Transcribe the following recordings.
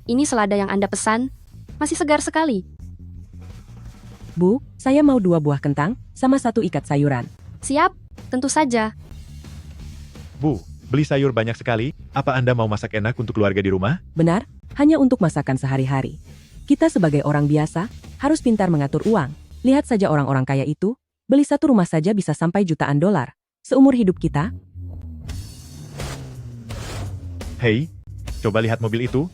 Ini selada yang Anda pesan. Masih segar sekali. Bu, saya mau 2 buah kentang, sama 1 ikat sayuran. Siap, tentu saja. Bu, beli sayur banyak sekali. Apa Anda mau masak enak untuk keluarga di rumah? Benar, hanya untuk masakan sehari-hari. Kita sebagai orang biasa, harus pintar mengatur uang. Lihat saja orang-orang kaya itu, beli 1 rumah saja bisa sampai jutaan dolar. Seumur hidup kita, Hei, coba lihat mobil itu.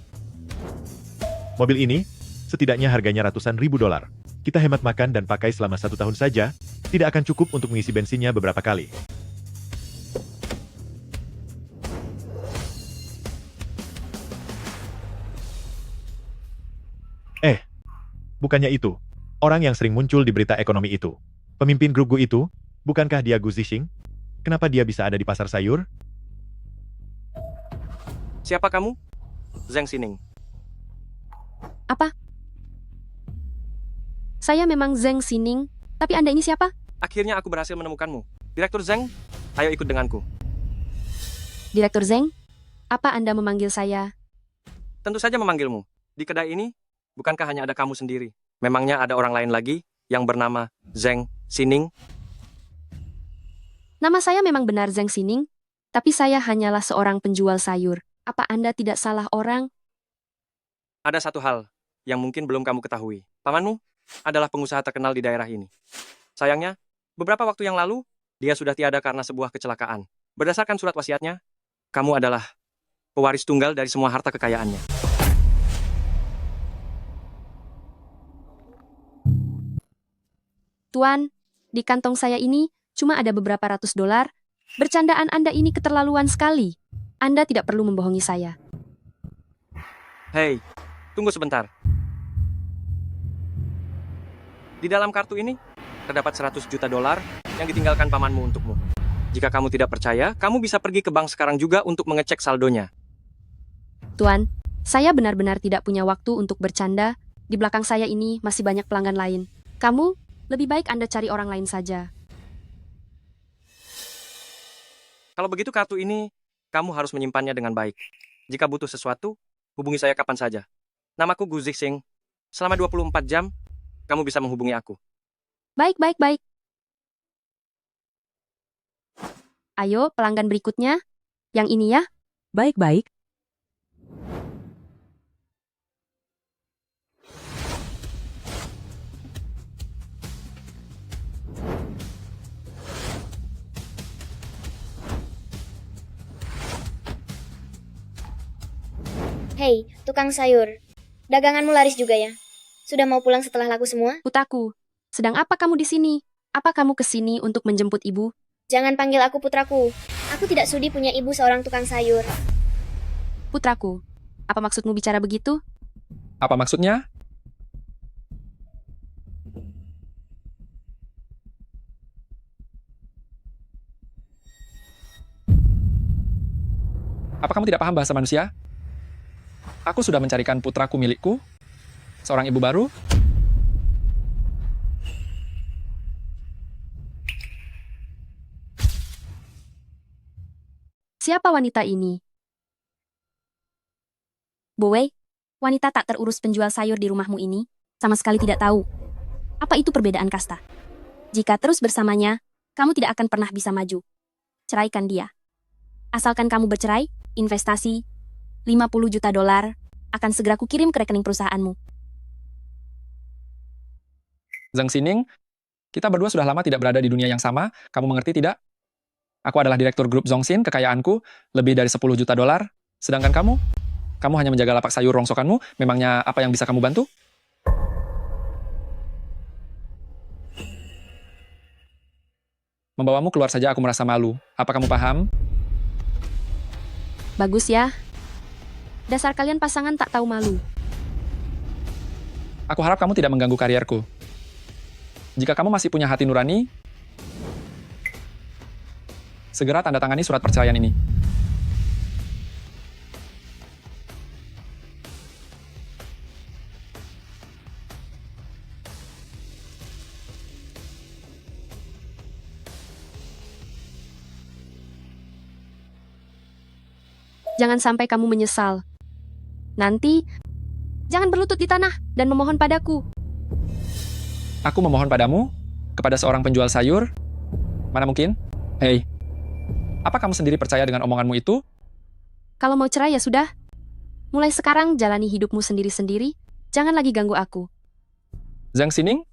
Mobil ini, setidaknya harganya ratusan ribu dolar. Kita hemat makan dan pakai selama 1 tahun saja, tidak akan cukup untuk mengisi bensinnya beberapa kali. Bukannya itu. Orang yang sering muncul di berita ekonomi itu. Pemimpin grup Gu itu, bukankah dia Gu Zixing? Kenapa dia bisa ada di pasar sayur? Siapa kamu? Zheng Xining. Apa? Saya memang Zheng Xining, tapi Anda ini siapa? Akhirnya aku berhasil menemukanmu. Direktur Zheng, ayo ikut denganku. Direktur Zheng? Apa Anda memanggil saya? Tentu saja memanggilmu. Di kedai ini, bukankah hanya ada kamu sendiri? Memangnya ada orang lain lagi yang bernama Zheng Xining? Nama saya memang benar Zheng Xining, tapi saya hanyalah seorang penjual sayur. Apa Anda tidak salah orang? Ada satu hal yang mungkin belum kamu ketahui. Pamanmu adalah pengusaha terkenal di daerah ini. Sayangnya, beberapa waktu yang lalu, dia sudah tiada karena sebuah kecelakaan. Berdasarkan surat wasiatnya, kamu adalah pewaris tunggal dari semua harta kekayaannya. Tuan, di kantong saya ini cuma ada beberapa ratus dolar. Bercandaan Anda ini keterlaluan sekali. Anda tidak perlu membohongi saya. Hei, tunggu sebentar. Di dalam kartu ini, terdapat 100 juta dolar yang ditinggalkan pamanmu untukmu. Jika kamu tidak percaya, kamu bisa pergi ke bank sekarang juga untuk mengecek saldonya. Tuan, saya benar-benar tidak punya waktu untuk bercanda. Di belakang saya ini masih banyak pelanggan lain. Kamu, lebih baik Anda cari orang lain saja. Kalau begitu kartu ini, kamu harus menyimpannya dengan baik. Jika butuh sesuatu, hubungi saya kapan saja. Namaku Gu Zixing. Selama 24 jam, kamu bisa menghubungi aku. Baik, baik, baik. Ayo, pelanggan berikutnya. Yang ini ya. baik-baik. Hei, tukang sayur. Daganganmu laris juga ya? Sudah mau pulang setelah laku semua? Putraku, sedang apa kamu di sini? Apa kamu ke sini untuk menjemput ibu? Jangan panggil aku putraku. Aku tidak sudi punya ibu seorang tukang sayur. Putraku, apa maksudmu bicara begitu? Apa maksudnya? Apa kamu tidak paham bahasa manusia? Aku sudah mencarikan putraku milikku, seorang ibu baru. Siapa wanita ini? Bowe, wanita tak terurus penjual sayur di rumahmu ini, sama sekali tidak tahu. Apa itu perbedaan kasta? Jika terus bersamanya, kamu tidak akan pernah bisa maju. Ceraikan dia. Asalkan kamu bercerai, investasi 50 juta dolar akan segera kukirim ke rekening perusahaanmu. Zheng Xining, kita berdua sudah lama tidak berada di dunia yang sama, kamu mengerti tidak? Aku adalah direktur grup Zhongxin, kekayaanku lebih dari 10 juta dolar. Sedangkan kamu hanya menjaga lapak sayur rongsokanmu, memangnya apa yang bisa kamu bantu? Membawamu keluar saja aku merasa malu. Apa kamu paham? Bagus ya. Dasar kalian pasangan tak tahu malu. Aku harap kamu tidak mengganggu karierku. Jika kamu masih punya hati nurani, segera tanda tangani surat perceraian ini. Jangan sampai kamu menyesal. Nanti, Jangan berlutut di tanah dan memohon padaku. Aku memohon padamu, kepada seorang penjual sayur. Mana mungkin? Hei, apa kamu sendiri percaya dengan omonganmu itu? Kalau mau cerai ya sudah. Mulai sekarang jalani hidupmu sendiri-sendiri. Jangan lagi ganggu aku. Zhang Xining,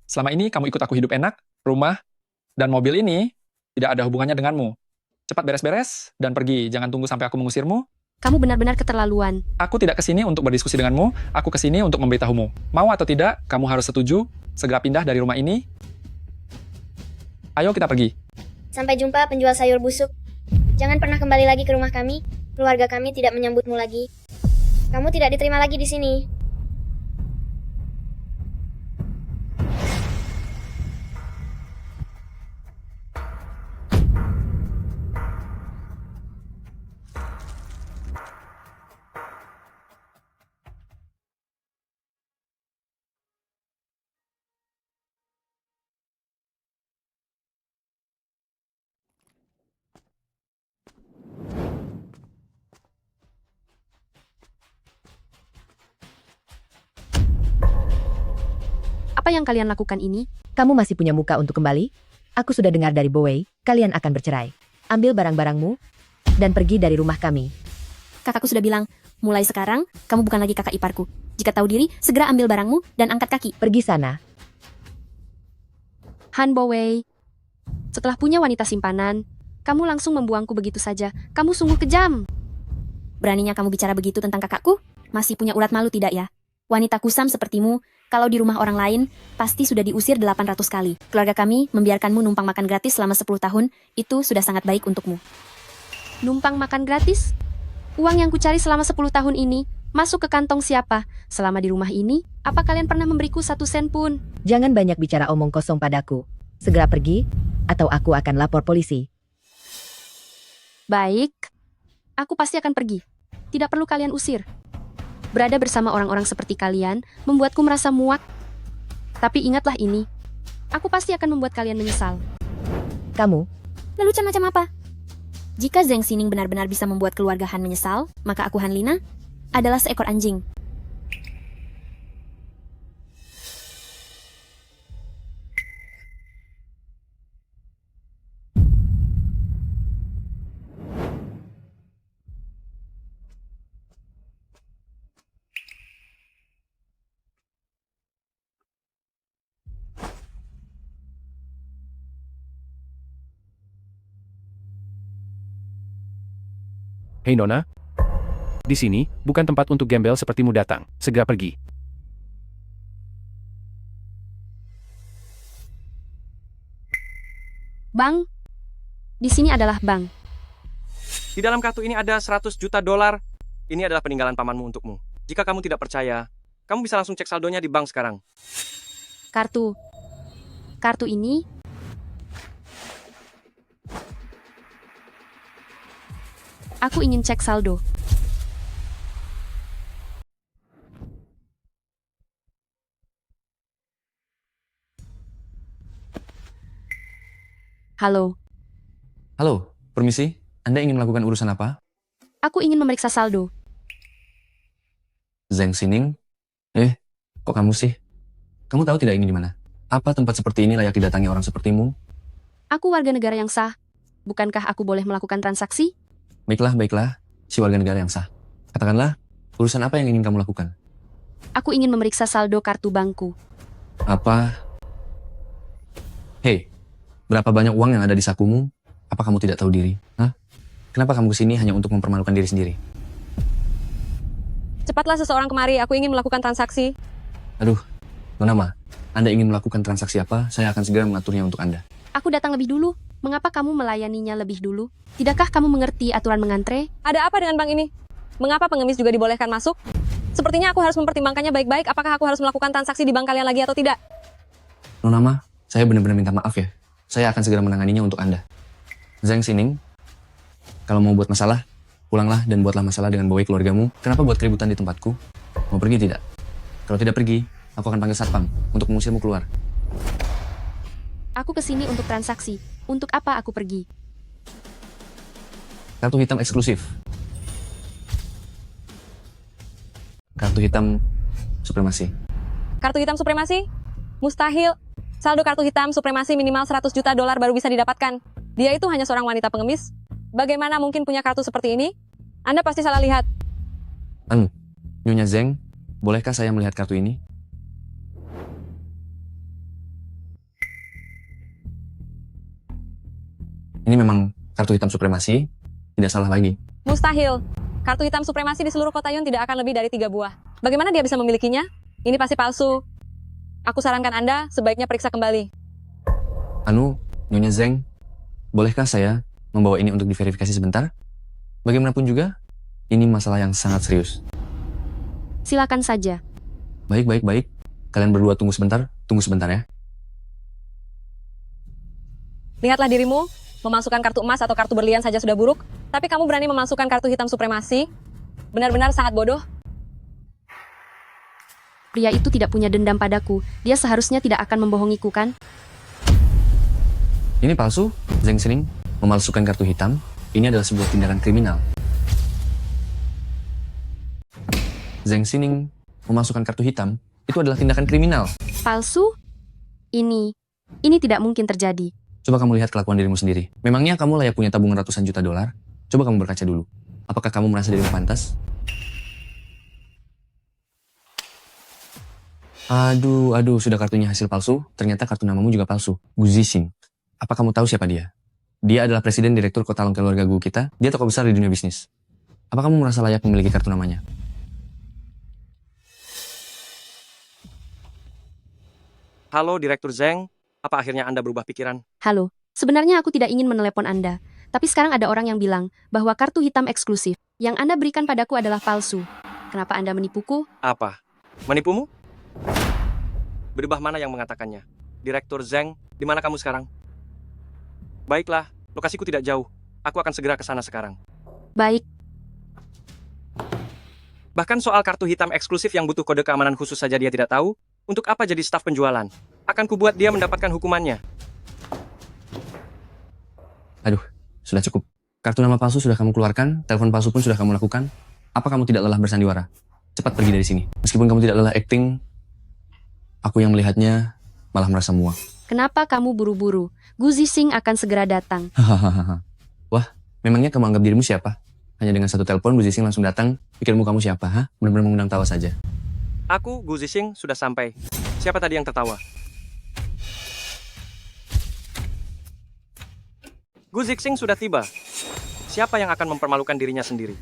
selama ini kamu ikut aku hidup enak, rumah, dan mobil ini tidak ada hubungannya denganmu. Cepat beres-beres dan pergi, jangan tunggu sampai aku mengusirmu. Kamu benar-benar keterlaluan. Aku tidak kesini untuk berdiskusi denganmu, aku kesini untuk memberitahumu. Mau atau tidak, kamu harus setuju, segera pindah dari rumah ini. Ayo kita pergi. Sampai jumpa penjual sayur busuk. Jangan pernah kembali lagi ke rumah kami. Keluarga kami tidak menyambutmu lagi. Kamu tidak diterima lagi di sini. Apa yang kalian lakukan ini? Kamu masih punya muka untuk kembali? Aku sudah dengar dari Bowie, kalian akan bercerai. Ambil barang-barangmu dan pergi dari rumah kami. Kakakku sudah bilang, mulai sekarang kamu bukan lagi kakak iparku. Jika tahu diri, segera ambil barangmu dan angkat kaki. Pergi sana. Han Bowie, setelah punya wanita simpanan, kamu langsung membuangku begitu saja. Kamu sungguh kejam. Beraninya kamu bicara begitu tentang kakakku? Masih punya urat malu tidak ya? Wanita kusam sepertimu, kalau di rumah orang lain, pasti sudah diusir 800 kali. Keluarga kami membiarkanmu numpang makan gratis selama 10 tahun, itu sudah sangat baik untukmu. Numpang makan gratis? Uang yang kucari selama 10 tahun ini, masuk ke kantong siapa? Selama di rumah ini, apa kalian pernah memberiku 1 sen pun? Jangan banyak bicara omong kosong padaku. Segera pergi, atau aku akan lapor polisi. Baik, aku pasti akan pergi. Tidak perlu kalian usir. Berada bersama orang-orang seperti kalian membuatku merasa muak. Tapi ingatlah ini, aku pasti akan membuat kalian menyesal. Kamu, Lelucon macam apa? Jika Zhang Xining benar-benar bisa membuat keluarga Han menyesal, maka aku Han Lina adalah seekor anjing. Hei Nona, di sini bukan tempat untuk gembel sepertimu datang. Segera pergi. Bang, di sini adalah bank. Di dalam kartu ini ada 100 juta dolar. Ini adalah peninggalan pamanmu untukmu. Jika kamu tidak percaya, kamu bisa langsung cek saldonya di bank sekarang. Kartu ini aku ingin cek saldo. Halo, Halo, permisi. Anda ingin melakukan urusan apa? aku ingin memeriksa saldo. Zhang Xining? Kok kamu sih? Kamu tahu tidak ini di mana? Apa tempat seperti ini layak didatangi orang sepertimu? Aku warga negara yang sah. Bukankah aku boleh melakukan transaksi? Baiklah, si warga negara yang sah. Katakanlah, urusan apa yang ingin kamu lakukan? Aku ingin memeriksa saldo kartu bankku. Apa? Hei, berapa banyak uang yang ada di sakumu? Apa kamu tidak tahu diri? Hah? Kenapa kamu kesini hanya untuk mempermalukan diri sendiri? Cepatlah seseorang kemari, aku ingin melakukan transaksi. Aduh, Nona Ma, Anda ingin melakukan transaksi apa? Saya akan segera mengaturnya untuk Anda. Aku datang lebih dulu. Mengapa kamu melayaninya lebih dulu? Tidakkah kamu mengerti aturan mengantre? Ada apa dengan bank ini? Mengapa pengemis juga dibolehkan masuk? Sepertinya aku harus mempertimbangkannya baik-baik, apakah aku harus melakukan transaksi di bank kalian lagi atau tidak? Nona Ma, saya benar-benar minta maaf ya. Saya akan segera menanganinya untuk Anda. Zhang Xining, kalau mau buat masalah, pulanglah dan buatlah masalah dengan Bowie keluargamu. Kenapa buat keributan di tempatku? Mau pergi tidak? Kalau tidak pergi, aku akan panggil satpam untuk mengusirmu keluar. Aku kesini untuk transaksi. Untuk apa aku pergi? Kartu hitam eksklusif. Kartu kartu hitam supremasi. Kartu hitam supremasi? Mustahil. Saldo kartu hitam supremasi minimal 100 juta dolar baru bisa didapatkan. Dia itu hanya seorang wanita pengemis. Bagaimana mungkin punya kartu seperti ini? Anda pasti salah lihat. Nyonya Zeng, bolehkah saya melihat kartu ini? Ini memang kartu hitam supremasi, tidak salah lagi. Mustahil. Kartu hitam supremasi di seluruh kota Yun tidak akan lebih dari 3 buah. Bagaimana dia bisa memilikinya? Ini pasti palsu. Aku sarankan Anda sebaiknya periksa kembali. Nyonya Zeng, bolehkah saya membawa ini untuk diverifikasi sebentar? Bagaimanapun juga, ini masalah yang sangat serius. Silakan saja. Baik. Kalian berdua tunggu sebentar ya. Lihatlah dirimu, memasukkan kartu emas atau kartu berlian saja sudah buruk, tapi kamu berani memasukkan kartu hitam supremasi? Benar-benar sangat bodoh. Pria itu tidak punya dendam padaku. Dia seharusnya tidak akan membohongiku, kan? Ini palsu, Zeng Sining. Memalsukan kartu hitam, ini adalah sebuah tindakan kriminal. Zeng Sining memasukkan kartu hitam, itu adalah tindakan kriminal. Palsu? Ini tidak mungkin terjadi. Coba kamu lihat kelakuan dirimu sendiri. Memangnya kamu layak punya tabungan ratusan juta dolar? Coba kamu berkaca dulu. Apakah kamu merasa dirimu pantas? Aduh, sudah kartunya hasil palsu. Ternyata kartu namamu juga palsu. Gu Zixing. Apa kamu tahu siapa dia? Dia adalah presiden direktur kota keluarga Gu kita. Dia tokoh besar di dunia bisnis. Apa kamu merasa layak memiliki kartu namanya? Halo, Direktur Zeng. Apa akhirnya Anda berubah pikiran? Halo, sebenarnya aku tidak ingin menelepon Anda. Tapi sekarang ada orang yang bilang bahwa kartu hitam eksklusif yang Anda berikan padaku adalah palsu. Kenapa Anda menipuku? Apa? Menipumu? Berubah mana yang mengatakannya? Direktur Zeng, di mana kamu sekarang? Baiklah, lokasiku tidak jauh. Aku akan segera ke sana sekarang. Baik, Bahkan soal kartu hitam eksklusif yang butuh kode keamanan khusus saja dia tidak tahu, untuk apa jadi staf penjualan? Akan kubuat dia mendapatkan hukumannya. Sudah cukup. Kartu nama palsu sudah kamu keluarkan, telepon palsu pun sudah kamu lakukan. Apa kamu tidak lelah bersandiwara? Cepat pergi dari sini. Meskipun kamu tidak lelah acting, aku yang melihatnya malah merasa muak. kenapa kamu buru-buru? Gu Zixing akan segera datang. Hahaha. Wah, memangnya kamu anggap dirimu siapa? Hanya dengan satu telepon, Gu Zixing langsung datang. Pikirmu kamu siapa, ha? Benar-benar mengundang tawa saja. Aku, Gu Zixing, sudah sampai. Siapa tadi yang tertawa? Gu Zixing sudah tiba. Siapa yang akan mempermalukan dirinya sendiri?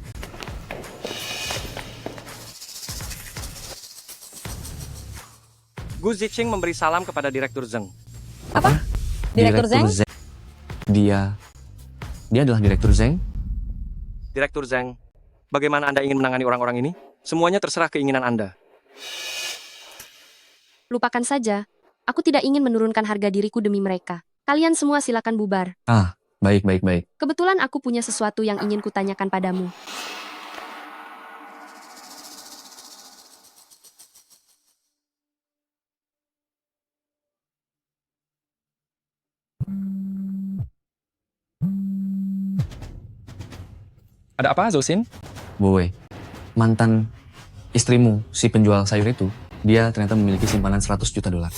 Gu Zixing memberi salam kepada Direktur Zeng. Apa? Direktur Zeng? Dia adalah Direktur Zeng? Direktur Zeng, bagaimana Anda ingin menangani orang-orang ini? Semuanya terserah keinginan Anda. Lupakan saja. Aku tidak ingin menurunkan harga diriku demi mereka. Kalian semua silakan bubar. Baik. Kebetulan aku punya sesuatu yang ingin kutanyakan padamu. Ada apa, Zosin? Boy, mantan istrimu, si penjual sayur itu, dia ternyata memiliki simpanan 100 juta dolar.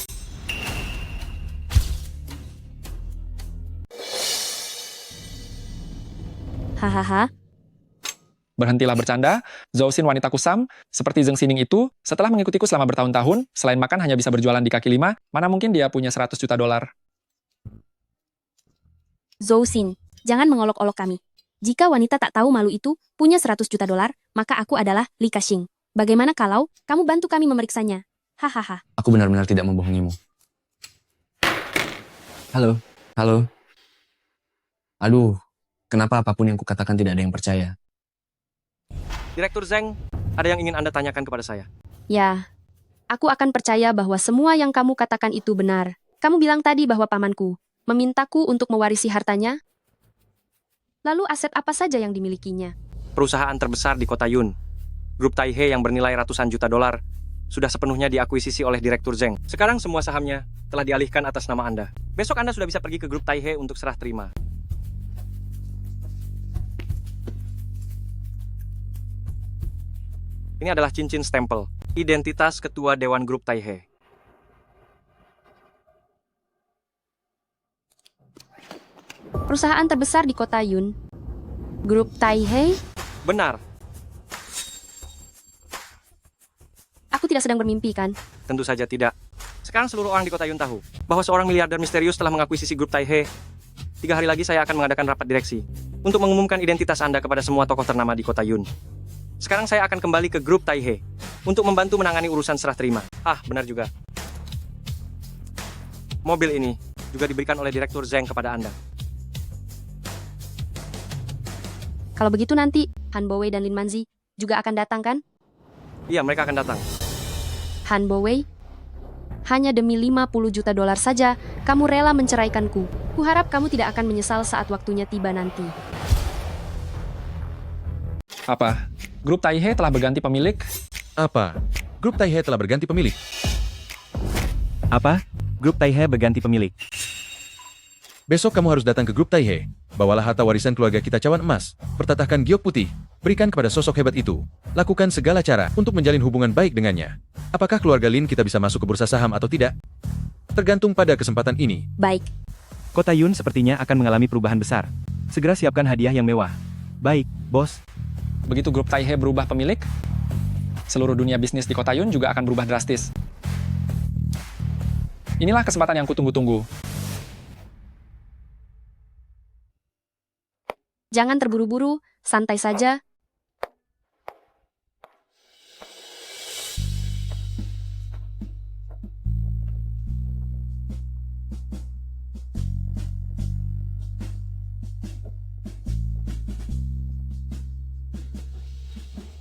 Hahaha, Berhentilah bercanda, Zhou Xin wanita kusam, seperti Zeng Sining itu, setelah mengikutiku selama bertahun-tahun, selain makan hanya bisa berjualan di kaki lima, mana mungkin dia punya 100 juta dolar. Zhou Xin, jangan mengolok-olok kami. Jika wanita tak tahu malu itu punya 100 juta dolar, maka aku adalah Li Ka-shing. Bagaimana kalau kamu bantu kami memeriksanya? Hahaha. Aku benar-benar tidak membohongimu. Halo. Aduh, kenapa apapun yang kukatakan tidak ada yang percaya? Direktur Zeng, ada yang ingin Anda tanyakan kepada saya? Ya, aku akan percaya bahwa semua yang kamu katakan itu benar. Kamu bilang tadi bahwa pamanku memintaku untuk mewarisi hartanya. Lalu aset apa saja yang dimilikinya? Perusahaan terbesar di kota Yun, Grup Taihe yang bernilai ratusan juta dolar, sudah sepenuhnya diakuisisi oleh Direktur Zeng. Sekarang semua sahamnya telah dialihkan atas nama Anda. Besok Anda sudah bisa pergi ke Grup Taihe untuk serah terima. Ini adalah cincin stempel. Identitas ketua Dewan Grup Taihe. Perusahaan terbesar di kota Yun. Grup Taihe? Benar, Aku tidak sedang bermimpi, kan? tentu saja tidak. Sekarang seluruh orang di kota Yun tahu bahwa seorang miliarder misterius telah mengakuisisi Grup Taihe. 3 hari lagi saya akan mengadakan rapat direksi untuk mengumumkan identitas Anda kepada semua tokoh ternama di kota Yun. Sekarang saya akan kembali ke Grup Taihe untuk membantu menangani urusan serah terima. Ah, benar juga. Mobil ini juga diberikan oleh Direktur Zheng kepada Anda. Kalau begitu nanti, Han Bowei dan Lin Manzi juga akan datang, kan? Iya, mereka akan datang. Han Bowei, hanya demi 50 juta dolar saja, kamu rela menceraikanku. Kuharap kamu tidak akan menyesal saat waktunya tiba nanti. Apa? Grup Taihe telah berganti pemilik? Apa? Grup Taihe telah berganti pemilik. Apa? Grup Taihe berganti pemilik. Besok kamu harus datang ke Grup Taihe. Bawalah harta warisan keluarga kita cawan emas. Pertatahkan giok putih. Berikan kepada sosok hebat itu. Lakukan segala cara untuk menjalin hubungan baik dengannya. Apakah keluarga Lin kita bisa masuk ke bursa saham atau tidak? Tergantung pada kesempatan ini. Baik, Kota Yun sepertinya akan mengalami perubahan besar. Segera siapkan hadiah yang mewah. Baik, bos. Begitu Grup Taihe berubah pemilik, seluruh dunia bisnis di kota Yun juga akan berubah drastis. Inilah kesempatan yang kutunggu-tunggu. jangan terburu-buru, santai saja.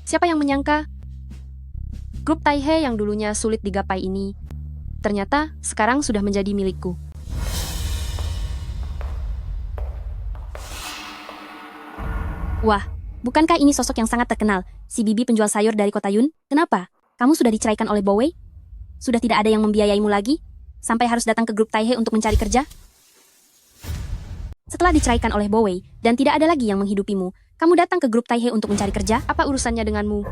Siapa yang menyangka? Grup Taihe yang dulunya sulit digapai ini, ternyata sekarang sudah menjadi milikku. Wah, bukankah ini sosok yang sangat terkenal, si bibi penjual sayur dari kota Yun? Kenapa? Kamu sudah diceraikan oleh Bowei? Sudah tidak ada yang membiayaimu lagi? Sampai harus datang ke grup Taihe untuk mencari kerja? Setelah diceraikan oleh Bowei, dan tidak ada lagi yang menghidupimu, kamu datang ke grup Taihe untuk mencari kerja? Apa urusannya denganmu?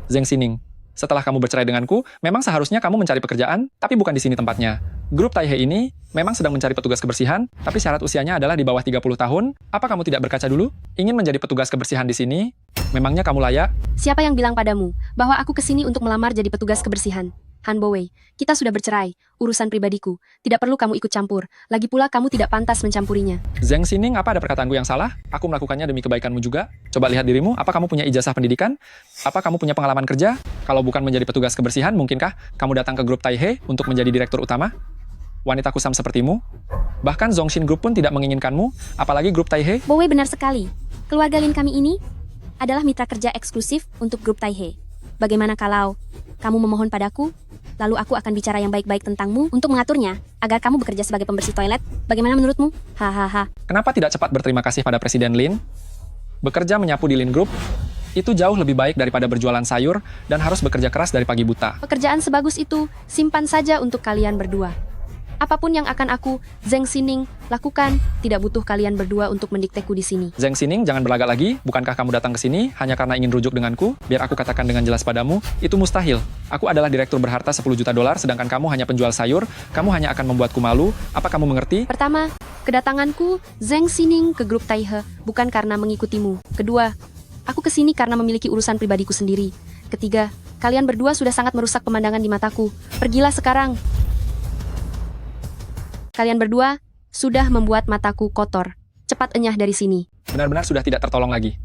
Zheng Xining, setelah kamu bercerai denganku, memang seharusnya kamu mencari pekerjaan, tapi bukan di sini tempatnya. Grup Taihe ini memang sedang mencari petugas kebersihan, tapi syarat usianya adalah di bawah 30 tahun. Apa kamu tidak berkaca dulu? Ingin menjadi petugas kebersihan di sini? Memangnya kamu layak? Siapa yang bilang padamu bahwa aku kesini untuk melamar jadi petugas kebersihan? Han Bowei, kita sudah bercerai. Urusan pribadiku. Tidak perlu kamu ikut campur. Lagi pula kamu tidak pantas mencampurinya. Zheng Xining, apa ada perkataanku yang salah? Aku melakukannya demi kebaikanmu juga. Coba lihat dirimu, apa kamu punya ijazah pendidikan? Apa kamu punya pengalaman kerja? Kalau bukan menjadi petugas kebersihan, mungkinkah kamu datang ke grup Taihe untuk menjadi direktur utama? Wanita kusam sepertimu? Bahkan Zongshin Group pun tidak menginginkanmu, apalagi grup Taihe. Bowei benar sekali. Keluarga Lin kami ini adalah mitra kerja eksklusif untuk grup Taihe. Bagaimana kalau kamu memohon padaku, lalu aku akan bicara yang baik-baik tentangmu untuk mengaturnya, agar kamu bekerja sebagai pembersih toilet? Bagaimana menurutmu? Hahaha. Kenapa tidak cepat berterima kasih pada Presiden Lin? Bekerja menyapu di Lin Group, itu jauh lebih baik daripada berjualan sayur dan harus bekerja keras dari pagi buta. Pekerjaan sebagus itu, simpan saja untuk kalian berdua. Apapun yang akan aku, Zheng Xining, lakukan, tidak butuh kalian berdua untuk mendikteku di sini. Zheng Xining, jangan berlagak lagi. Bukankah kamu datang ke sini hanya karena ingin rujuk denganku? Biar aku katakan dengan jelas padamu, itu mustahil. Aku adalah direktur berharta 10 juta dolar, sedangkan kamu hanya penjual sayur. Kamu hanya akan membuatku malu. Apa kamu mengerti? Pertama, kedatanganku, Zheng Xining, ke grup Taihe, bukan karena mengikutimu. Kedua, aku kesini karena memiliki urusan pribadiku sendiri. Ketiga, kalian berdua sudah sangat merusak pemandangan di mataku. Pergilah sekarang. Kalian berdua sudah membuat mataku kotor. Cepat enyah dari sini. Benar-benar sudah tidak tertolong lagi.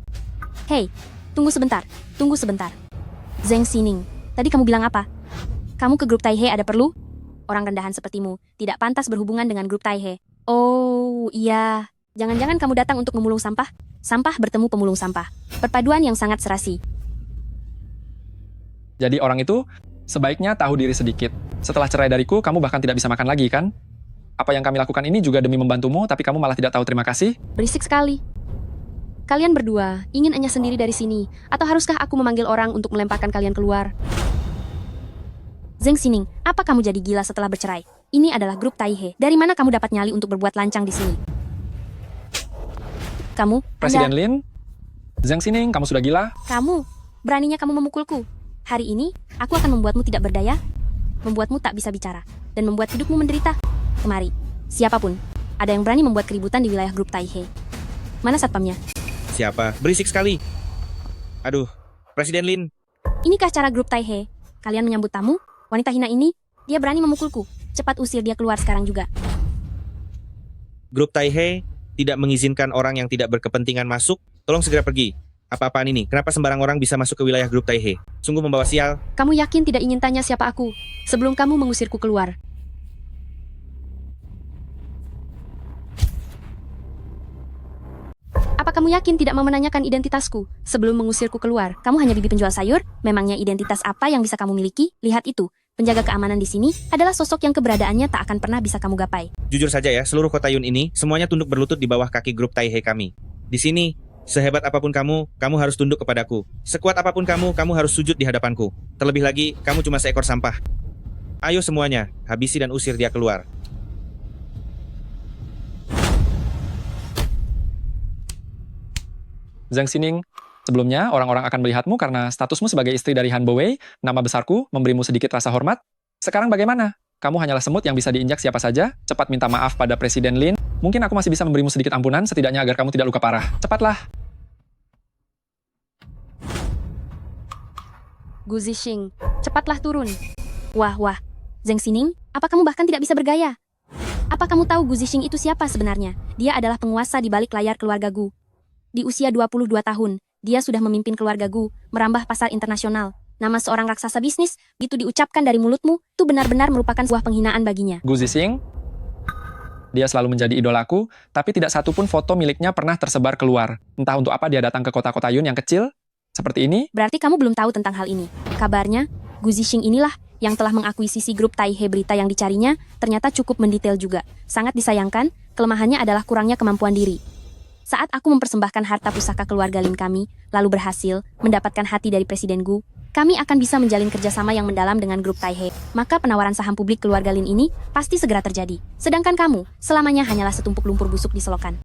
Hei, tunggu sebentar. Tunggu sebentar. Zheng Xining, tadi kamu bilang apa? Kamu ke grup Taihe ada perlu? Orang rendahan sepertimu tidak pantas berhubungan dengan grup Taihe. Oh, iya. Jangan-jangan kamu datang untuk memulung sampah? Sampah bertemu pemulung sampah. Perpaduan yang sangat serasi. Jadi orang itu sebaiknya tahu diri sedikit. Setelah cerai dariku, kamu bahkan tidak bisa makan lagi, kan? Apa yang kami lakukan ini juga demi membantumu, tapi kamu malah tidak tahu terima kasih? Berisik sekali. Kalian berdua ingin enyah sendiri dari sini, atau haruskah aku memanggil orang untuk melemparkan kalian keluar? Zheng Xining, apa kamu jadi gila setelah bercerai? Ini adalah grup Taihe. Dari mana kamu dapat nyali untuk berbuat lancang di sini? Kamu, Presiden Lin, Zheng Xining, kamu sudah gila? Kamu, Beraninya kamu memukulku. Hari ini, aku akan membuatmu tidak berdaya, membuatmu tak bisa bicara, dan membuat hidupmu menderita. Kemari, siapapun, ada yang berani membuat keributan di wilayah grup Taihe. Mana satpamnya? Siapa? Berisik sekali. Aduh, Presiden Lin. Inikah cara grup Taihe? Kalian menyambut tamu? Wanita hina ini, dia berani memukulku. Cepat usir dia keluar sekarang juga. Grup Taihe tidak mengizinkan orang yang tidak berkepentingan masuk. Tolong segera pergi. Apa-apaan ini? Kenapa sembarang orang bisa masuk ke wilayah grup Taihe? Sungguh membawa sial. Kamu yakin tidak ingin tanya siapa aku sebelum kamu mengusirku keluar? Apa kamu yakin tidak mau menanyakan identitasku sebelum mengusirku keluar? Kamu hanya bibi penjual sayur? Memangnya identitas apa yang bisa kamu miliki? Lihat itu. Penjaga keamanan di sini adalah sosok yang keberadaannya tak akan pernah bisa kamu gapai. Jujur saja ya, seluruh kota Yun ini semuanya tunduk berlutut di bawah kaki grup Taihe kami. Di sini, sehebat apapun kamu harus tunduk kepadaku. Sekuat apapun kamu harus sujud di hadapanku. Terlebih lagi, kamu cuma seekor sampah. Ayo semuanya, habisi dan usir dia keluar. Zhang Xining, sebelumnya orang-orang akan melihatmu karena statusmu sebagai istri dari Han Bowei, nama besarku, memberimu sedikit rasa hormat. Sekarang bagaimana? Kamu hanyalah semut yang bisa diinjak siapa saja. Cepat minta maaf pada Presiden Lin. Mungkin aku masih bisa memberimu sedikit ampunan, setidaknya agar kamu tidak luka parah. Cepatlah. Gu Zixing, cepatlah turun. Wah, Zhang Xining, apa kamu bahkan tidak bisa bergaya? Apa kamu tahu Gu Zixing itu siapa sebenarnya? Dia adalah penguasa di balik layar keluarga Gu. Di usia 22 tahun, dia sudah memimpin keluarga Gu, merambah pasar internasional. Nama seorang raksasa bisnis, begitu diucapkan dari mulutmu, itu benar-benar merupakan sebuah penghinaan baginya. Gu Zixing, dia selalu menjadi idolaku, tapi tidak satupun foto miliknya pernah tersebar keluar. Entah untuk apa dia datang ke kota-kota Yun yang kecil, seperti ini. Berarti kamu belum tahu tentang hal ini. Kabarnya, Gu Zixing inilah yang telah mengakuisisi grup Taihe. Berita yang dicarinya ternyata cukup mendetail juga. Sangat disayangkan, kelemahannya adalah kurangnya kemampuan diri. Saat aku mempersembahkan harta pusaka keluarga Lin kami, lalu berhasil mendapatkan hati dari Presiden Gu, kami akan bisa menjalin kerjasama yang mendalam dengan grup Taihe. Maka penawaran saham publik keluarga Lin ini pasti segera terjadi. Sedangkan kamu, selamanya hanyalah setumpuk lumpur busuk di selokan.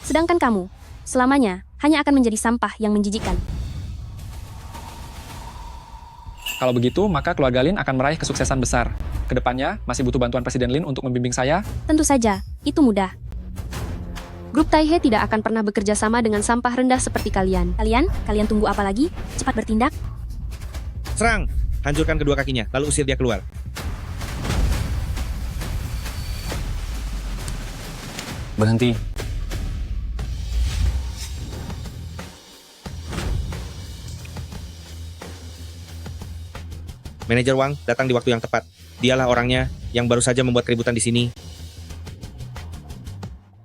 Sedangkan kamu, selamanya hanya akan menjadi sampah yang menjijikkan. Kalau begitu, maka keluarga Lin akan meraih kesuksesan besar. Kedepannya, masih butuh bantuan Presiden Lin untuk membimbing saya. Tentu saja, itu mudah. Grup Taihe tidak akan pernah bekerja sama dengan sampah rendah seperti kalian. Kalian tunggu apa lagi? Cepat bertindak. Serang! Hancurkan kedua kakinya, lalu usir dia keluar. Berhenti. Manajer Wang datang di waktu yang tepat. Dialah orangnya yang baru saja membuat keributan di sini.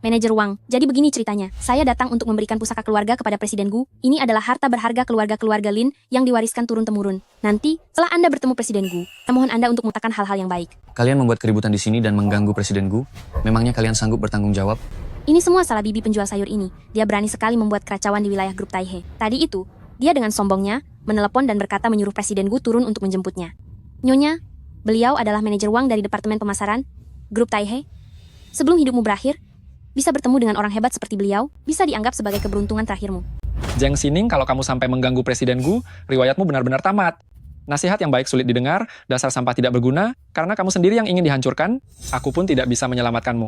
Manajer Wang, jadi begini ceritanya. Saya datang untuk memberikan pusaka keluarga kepada Presiden Gu. Ini adalah harta berharga keluarga-keluarga Lin yang diwariskan turun-temurun. Nanti, setelah Anda bertemu Presiden Gu, saya mohon Anda untuk mengatakan hal-hal yang baik. Kalian membuat keributan di sini dan mengganggu Presiden Gu. Memangnya kalian sanggup bertanggung jawab? Ini semua salah bibi penjual sayur ini. Dia berani sekali membuat kekacauan di wilayah grup Taihe. Tadi itu, dia dengan sombongnya menelepon dan berkata menyuruh Presiden Gu turun untuk menjemputnya. Nyonya, beliau adalah manajer Wang dari Departemen Pemasaran, grup Taihe. Sebelum hidupmu berakhir, bisa bertemu dengan orang hebat seperti beliau, bisa dianggap sebagai keberuntungan terakhirmu. Zhang Xining, kalau kamu sampai mengganggu Presiden Gu, riwayatmu benar-benar tamat. Nasihat yang baik sulit didengar, dasar sampah tidak berguna, karena kamu sendiri yang ingin dihancurkan, aku pun tidak bisa menyelamatkanmu.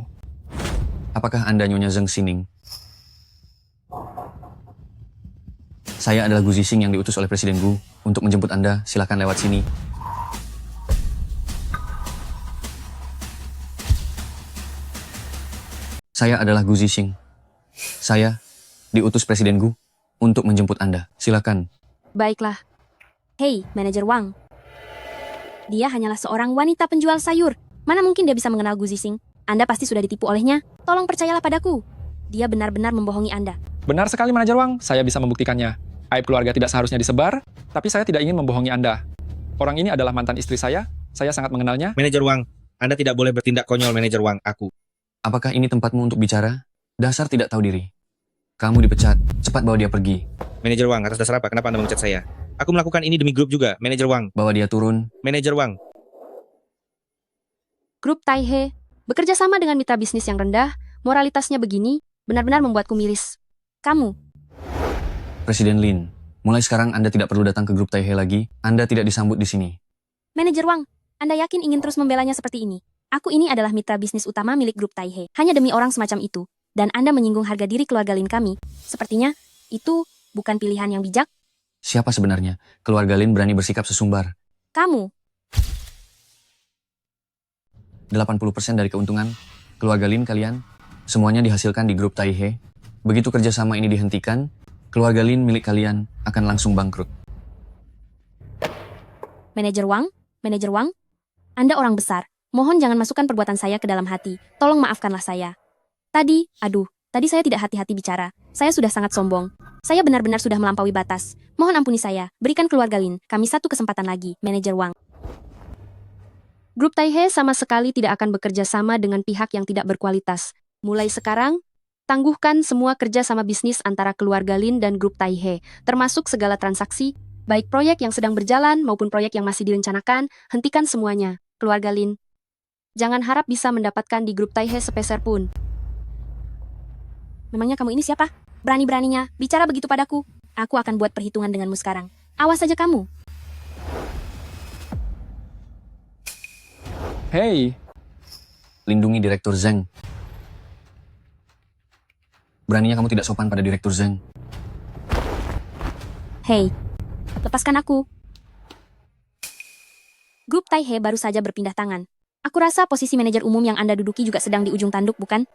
Apakah Anda Nyonya Zhang Xining? Saya adalah Gu Zixing yang diutus oleh Presiden Gu untuk menjemput Anda. Silakan lewat sini. Saya adalah Gu Zixing. Saya diutus Presiden Gu untuk menjemput Anda. Silakan. Baiklah. Hei, manajer Wang. Dia hanyalah seorang wanita penjual sayur. Mana mungkin dia bisa mengenal Gu Zixing? Anda pasti sudah ditipu olehnya. Tolong percayalah padaku. Dia benar-benar membohongi Anda. Benar sekali, Manajer Wang. Saya bisa membuktikannya. Aib keluarga tidak seharusnya disebar, tapi saya tidak ingin membohongi Anda. Orang ini adalah mantan istri saya sangat mengenalnya. Manajer Wang, Anda tidak boleh bertindak konyol, Manajer Wang, aku. Apakah ini tempatmu untuk bicara? Dasar tidak tahu diri. Kamu dipecat. Cepat bawa dia pergi. Manajer Wang, atas dasar apa? Kenapa Anda memecat saya? Aku melakukan ini demi grup juga, Manajer Wang. Bawa dia turun. Manajer Wang. Grup Taihe bekerja sama dengan mitra bisnis yang rendah, moralitasnya begini, benar-benar membuatku miris. Kamu Presiden Lin, mulai sekarang Anda tidak perlu datang ke grup Taihe lagi. Anda tidak disambut di sini. Manajer Wang, Anda yakin ingin terus membelanya seperti ini? Aku ini adalah mitra bisnis utama milik grup Taihe. Hanya demi orang semacam itu. Dan Anda menyinggung harga diri keluarga Lin kami. Sepertinya, itu bukan pilihan yang bijak. Siapa sebenarnya? Keluarga Lin berani bersikap sesumbar. Kamu, 80% dari keuntungan keluarga Lin kalian, semuanya dihasilkan di grup Taihe. Begitu kerjasama ini dihentikan, keluarga Lin milik kalian akan langsung bangkrut. Manajer Wang, Anda orang besar. Mohon jangan masukkan perbuatan saya ke dalam hati. Tolong maafkanlah saya. Tadi saya tidak hati-hati bicara. Saya sudah sangat sombong. Saya benar-benar sudah melampaui batas. Mohon ampuni saya. Berikan keluarga Lin kami satu kesempatan lagi, Manajer Wang. Grup Taihe sama sekali tidak akan bekerja sama dengan pihak yang tidak berkualitas. Mulai sekarang, tangguhkan semua kerja sama bisnis antara keluarga Lin dan grup Taihe, termasuk segala transaksi, baik proyek yang sedang berjalan maupun proyek yang masih direncanakan, hentikan semuanya. Keluarga Lin, jangan harap bisa mendapatkan di grup Taihe sepeser pun. Memangnya kamu ini siapa? Berani-beraninya bicara begitu padaku. Aku akan buat perhitungan denganmu sekarang. Awas saja kamu. Hey, Lindungi Direktur Zheng. Beraninya kamu tidak sopan pada Direktur Zheng. Hei, lepaskan aku. Grup Taihe baru saja berpindah tangan. Aku rasa posisi manajer umum yang Anda duduki juga sedang di ujung tanduk, bukan?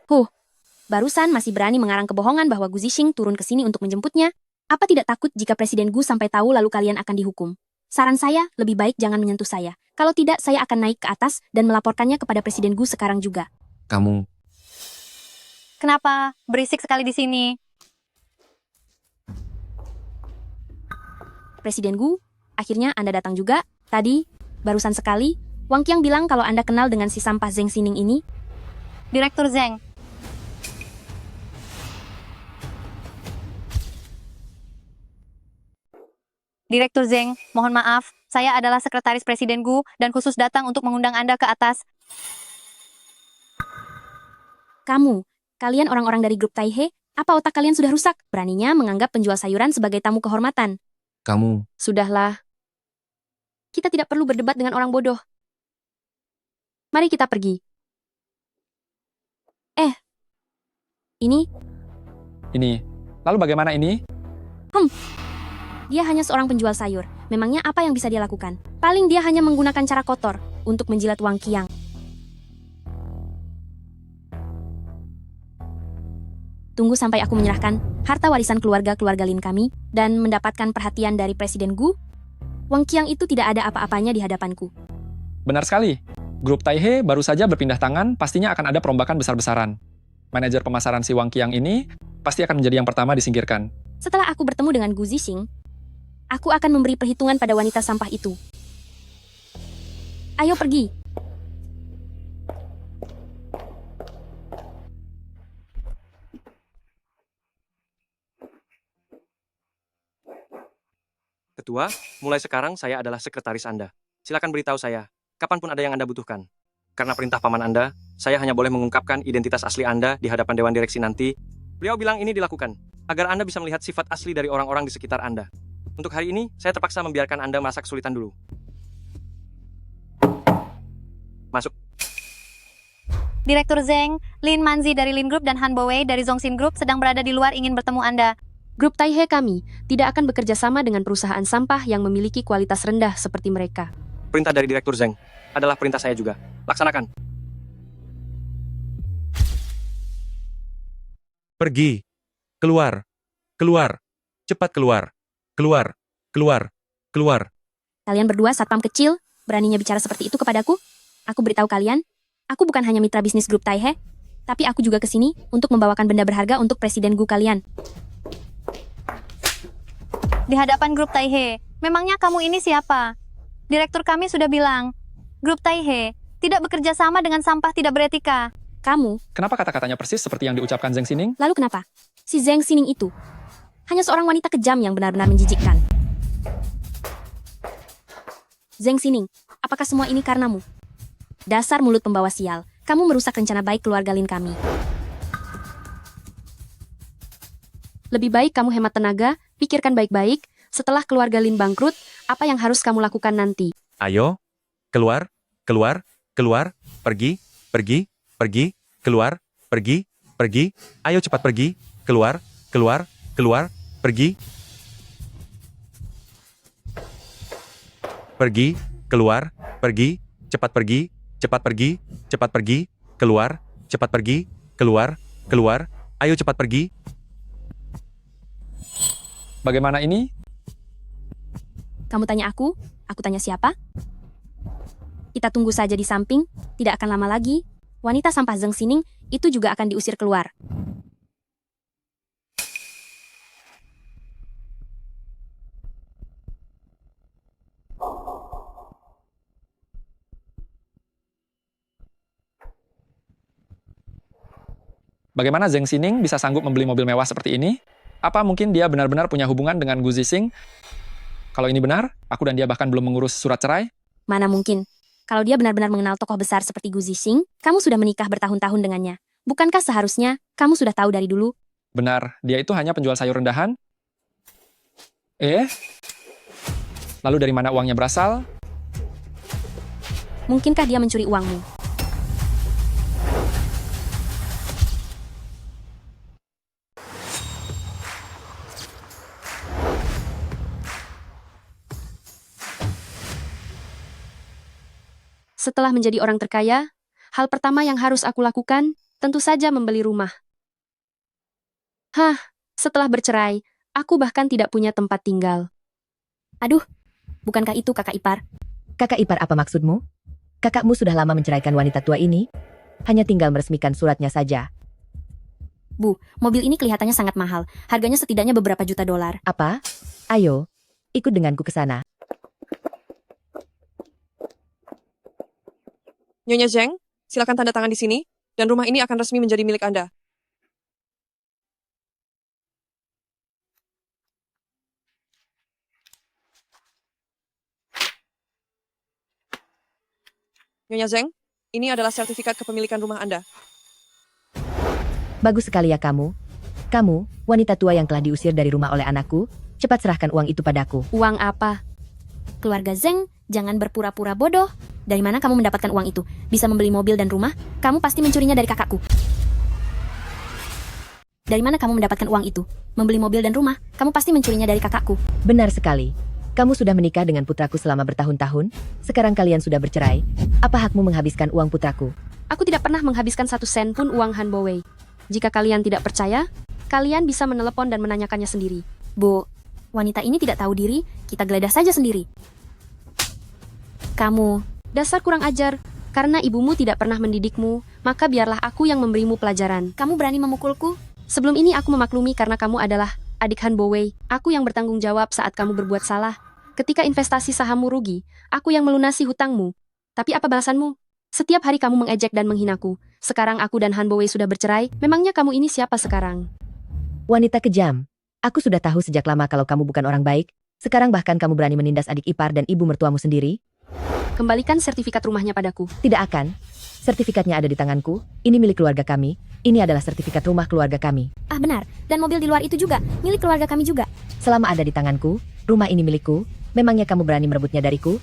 Barusan masih berani mengarang kebohongan bahwa Gu Zixing turun ke sini untuk menjemputnya. Apa tidak takut jika Presiden Gu sampai tahu lalu kalian akan dihukum? Saran saya, lebih baik jangan menyentuh saya. Kalau tidak, saya akan naik ke atas dan melaporkannya kepada Presiden Gu sekarang juga. Kamu, Kenapa? Berisik sekali di sini. Presiden Gu, akhirnya Anda datang juga. Tadi, barusan sekali, Wang Qiang bilang kalau Anda kenal dengan si sampah Zheng Xining ini. Direktur Zheng, Direktur Zheng, mohon maaf. Saya adalah sekretaris Presiden Gu dan khusus datang untuk mengundang Anda ke atas. Kalian orang-orang dari grup Taihe, apa otak kalian sudah rusak? Beraninya menganggap penjual sayuran sebagai tamu kehormatan. kamu, Sudahlah. Kita tidak perlu berdebat dengan orang bodoh. Mari kita pergi. ini. Lalu bagaimana ini? Dia hanya seorang penjual sayur. Memangnya apa yang bisa dia lakukan? Paling dia hanya menggunakan cara kotor untuk menjilat Wang Qiang. Tunggu sampai aku menyerahkan harta warisan keluarga Lin kami dan mendapatkan perhatian dari Presiden Gu. Wang Qiang itu tidak ada apa-apanya di hadapanku. Benar sekali. Grup Taihe baru saja berpindah tangan, pastinya akan ada perombakan besar-besaran. Manajer pemasaran si Wang Qiang ini pasti akan menjadi yang pertama disingkirkan. Setelah aku bertemu dengan Gu Zixing, aku akan memberi perhitungan pada wanita sampah itu. Ayo pergi. Ketua, mulai sekarang saya adalah sekretaris Anda. Silakan beritahu saya, kapanpun ada yang Anda butuhkan. Karena perintah paman Anda, saya hanya boleh mengungkapkan identitas asli Anda di hadapan Dewan Direksi nanti. Beliau bilang ini dilakukan, agar Anda bisa melihat sifat asli dari orang-orang di sekitar Anda. Untuk hari ini, saya terpaksa membiarkan Anda merasa kesulitan dulu. Masuk. Direktur Zheng, Lin Manzi dari Lin Group dan Han Bowei dari Zhongxin Group sedang berada di luar ingin bertemu Anda. Grup Taihe kami tidak akan bekerja sama dengan perusahaan sampah yang memiliki kualitas rendah seperti mereka. Perintah dari Direktur Zheng adalah perintah saya juga. Laksanakan. Pergi. Keluar. Keluar. Cepat keluar. Keluar. Keluar. Keluar. Kalian berdua satpam kecil, beraninya bicara seperti itu kepadaku? Aku beritahu kalian, aku bukan hanya mitra bisnis grup Taihe, tapi aku juga ke sini untuk membawakan benda berharga untuk Presiden Gu kalian. Di hadapan grup Taihe, memangnya kamu ini siapa? Direktur kami sudah bilang, grup Taihe tidak bekerja sama dengan sampah tidak beretika. Kamu, Kenapa kata-katanya persis seperti yang diucapkan Zheng Xining? lalu kenapa? Si Zheng Xining itu hanya seorang wanita kejam yang benar-benar menjijikkan. Zheng Xining, apakah semua ini karenamu? Dasar mulut pembawa sial, kamu merusak rencana baik keluarga Lin kami. Lebih baik kamu hemat tenaga Pikirkan baik-baik, setelah keluarga Lin bangkrut, apa yang harus kamu lakukan nanti? Ayo, keluar, keluar, keluar, pergi, pergi, pergi, keluar, pergi, pergi, ayo cepat pergi, keluar, keluar, keluar, pergi. Pergi, keluar, pergi, cepat pergi, cepat pergi, cepat pergi, keluar, cepat pergi, keluar, keluar, ayo cepat pergi. Bagaimana ini? Kamu tanya aku tanya siapa? Kita tunggu saja di samping, tidak akan lama lagi. Wanita sampah Zheng Xining itu juga akan diusir keluar. Bagaimana Zheng Xining bisa sanggup membeli mobil mewah seperti ini? Apa mungkin dia benar-benar punya hubungan dengan Gu Zixing? Kalau ini benar, aku dan dia bahkan belum mengurus surat cerai. Mana mungkin? Kalau dia benar-benar mengenal tokoh besar seperti Gu Zixing, kamu sudah menikah bertahun-tahun dengannya. Bukankah seharusnya kamu sudah tahu dari dulu? Benar, dia itu hanya penjual sayur rendahan. Lalu dari mana uangnya berasal? Mungkinkah dia mencuri uangmu? Setelah menjadi orang terkaya, hal pertama yang harus aku lakukan, tentu saja membeli rumah. Setelah bercerai, aku bahkan tidak punya tempat tinggal. Aduh, bukankah itu kakak ipar? Kakak ipar apa maksudmu? Kakakmu sudah lama menceraikan wanita tua ini? Hanya tinggal meresmikan suratnya saja. Bu, mobil ini kelihatannya sangat mahal. Harganya setidaknya beberapa juta dolar. Apa? Ayo, ikut denganku ke sana. Nyonya Zheng, silakan tanda tangan di sini, dan rumah ini akan resmi menjadi milik Anda. Nyonya Zheng, ini adalah sertifikat kepemilikan rumah Anda. Bagus sekali ya kamu. Kamu, wanita tua yang telah diusir dari rumah oleh anakku, cepat serahkan uang itu padaku. Uang apa? Keluarga Zheng, jangan berpura-pura bodoh. Dari mana kamu mendapatkan uang itu? Bisa membeli mobil dan rumah? Kamu pasti mencurinya dari kakakku. Dari mana kamu mendapatkan uang itu? Membeli mobil dan rumah? Kamu pasti mencurinya dari kakakku. Benar sekali. Kamu sudah menikah dengan putraku selama bertahun-tahun, sekarang kalian sudah bercerai. Apa hakmu menghabiskan uang putraku? Aku tidak pernah menghabiskan 1 sen pun uang Han Bowei. Jika kalian tidak percaya, kalian bisa menelepon dan menanyakannya sendiri. Bu, wanita ini tidak tahu diri, kita geledah saja sendiri. Kamu, dasar kurang ajar, karena ibumu tidak pernah mendidikmu, maka biarlah aku yang memberimu pelajaran. Kamu berani memukulku? Sebelum ini aku memaklumi karena kamu adalah adik Han Bowei. Aku yang bertanggung jawab saat kamu berbuat salah. Ketika investasi sahammu rugi, aku yang melunasi hutangmu. Tapi apa balasanmu? Setiap hari kamu mengejek dan menghinaku. Sekarang aku dan Han Bowei sudah bercerai, memangnya kamu ini siapa sekarang? Wanita kejam. Aku sudah tahu sejak lama kalau kamu bukan orang baik. Sekarang bahkan kamu berani menindas adik ipar dan ibu mertuamu sendiri. Kembalikan sertifikat rumahnya padaku. Tidak akan. Sertifikatnya ada di tanganku. Ini milik keluarga kami. Ini adalah sertifikat rumah keluarga kami. Ah benar, dan mobil di luar itu juga, milik keluarga kami juga. Selama ada di tanganku, rumah ini milikku. Memangnya kamu berani merebutnya dariku?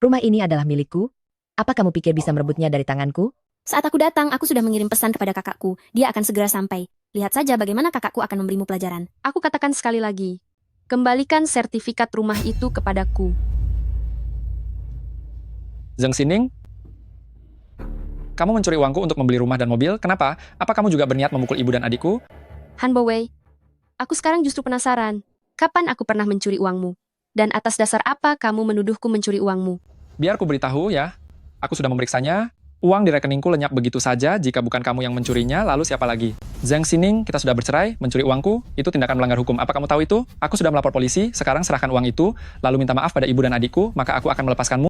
Rumah ini adalah milikku. Apa kamu pikir bisa merebutnya dari tanganku? Saat aku datang, aku sudah mengirim pesan kepada kakakku. Dia akan segera sampai. Lihat saja bagaimana kakakku akan memberimu pelajaran. Aku katakan sekali lagi. Kembalikan sertifikat rumah itu kepadaku. Zheng Xining, kamu mencuri uangku untuk membeli rumah dan mobil. Kenapa? Apa kamu juga berniat memukul ibu dan adikku? Han Bowei, aku sekarang justru penasaran. Kapan aku pernah mencuri uangmu? Dan atas dasar apa kamu menuduhku mencuri uangmu? Biar ku beritahu ya, aku sudah memeriksanya. Uang di rekeningku lenyap begitu saja jika bukan kamu yang mencurinya, lalu siapa lagi? Zheng Xining, kita sudah bercerai, mencuri uangku, itu tindakan melanggar hukum. Apa kamu tahu itu? Aku sudah melapor polisi, sekarang serahkan uang itu, lalu minta maaf pada ibu dan adikku, maka aku akan melepaskanmu.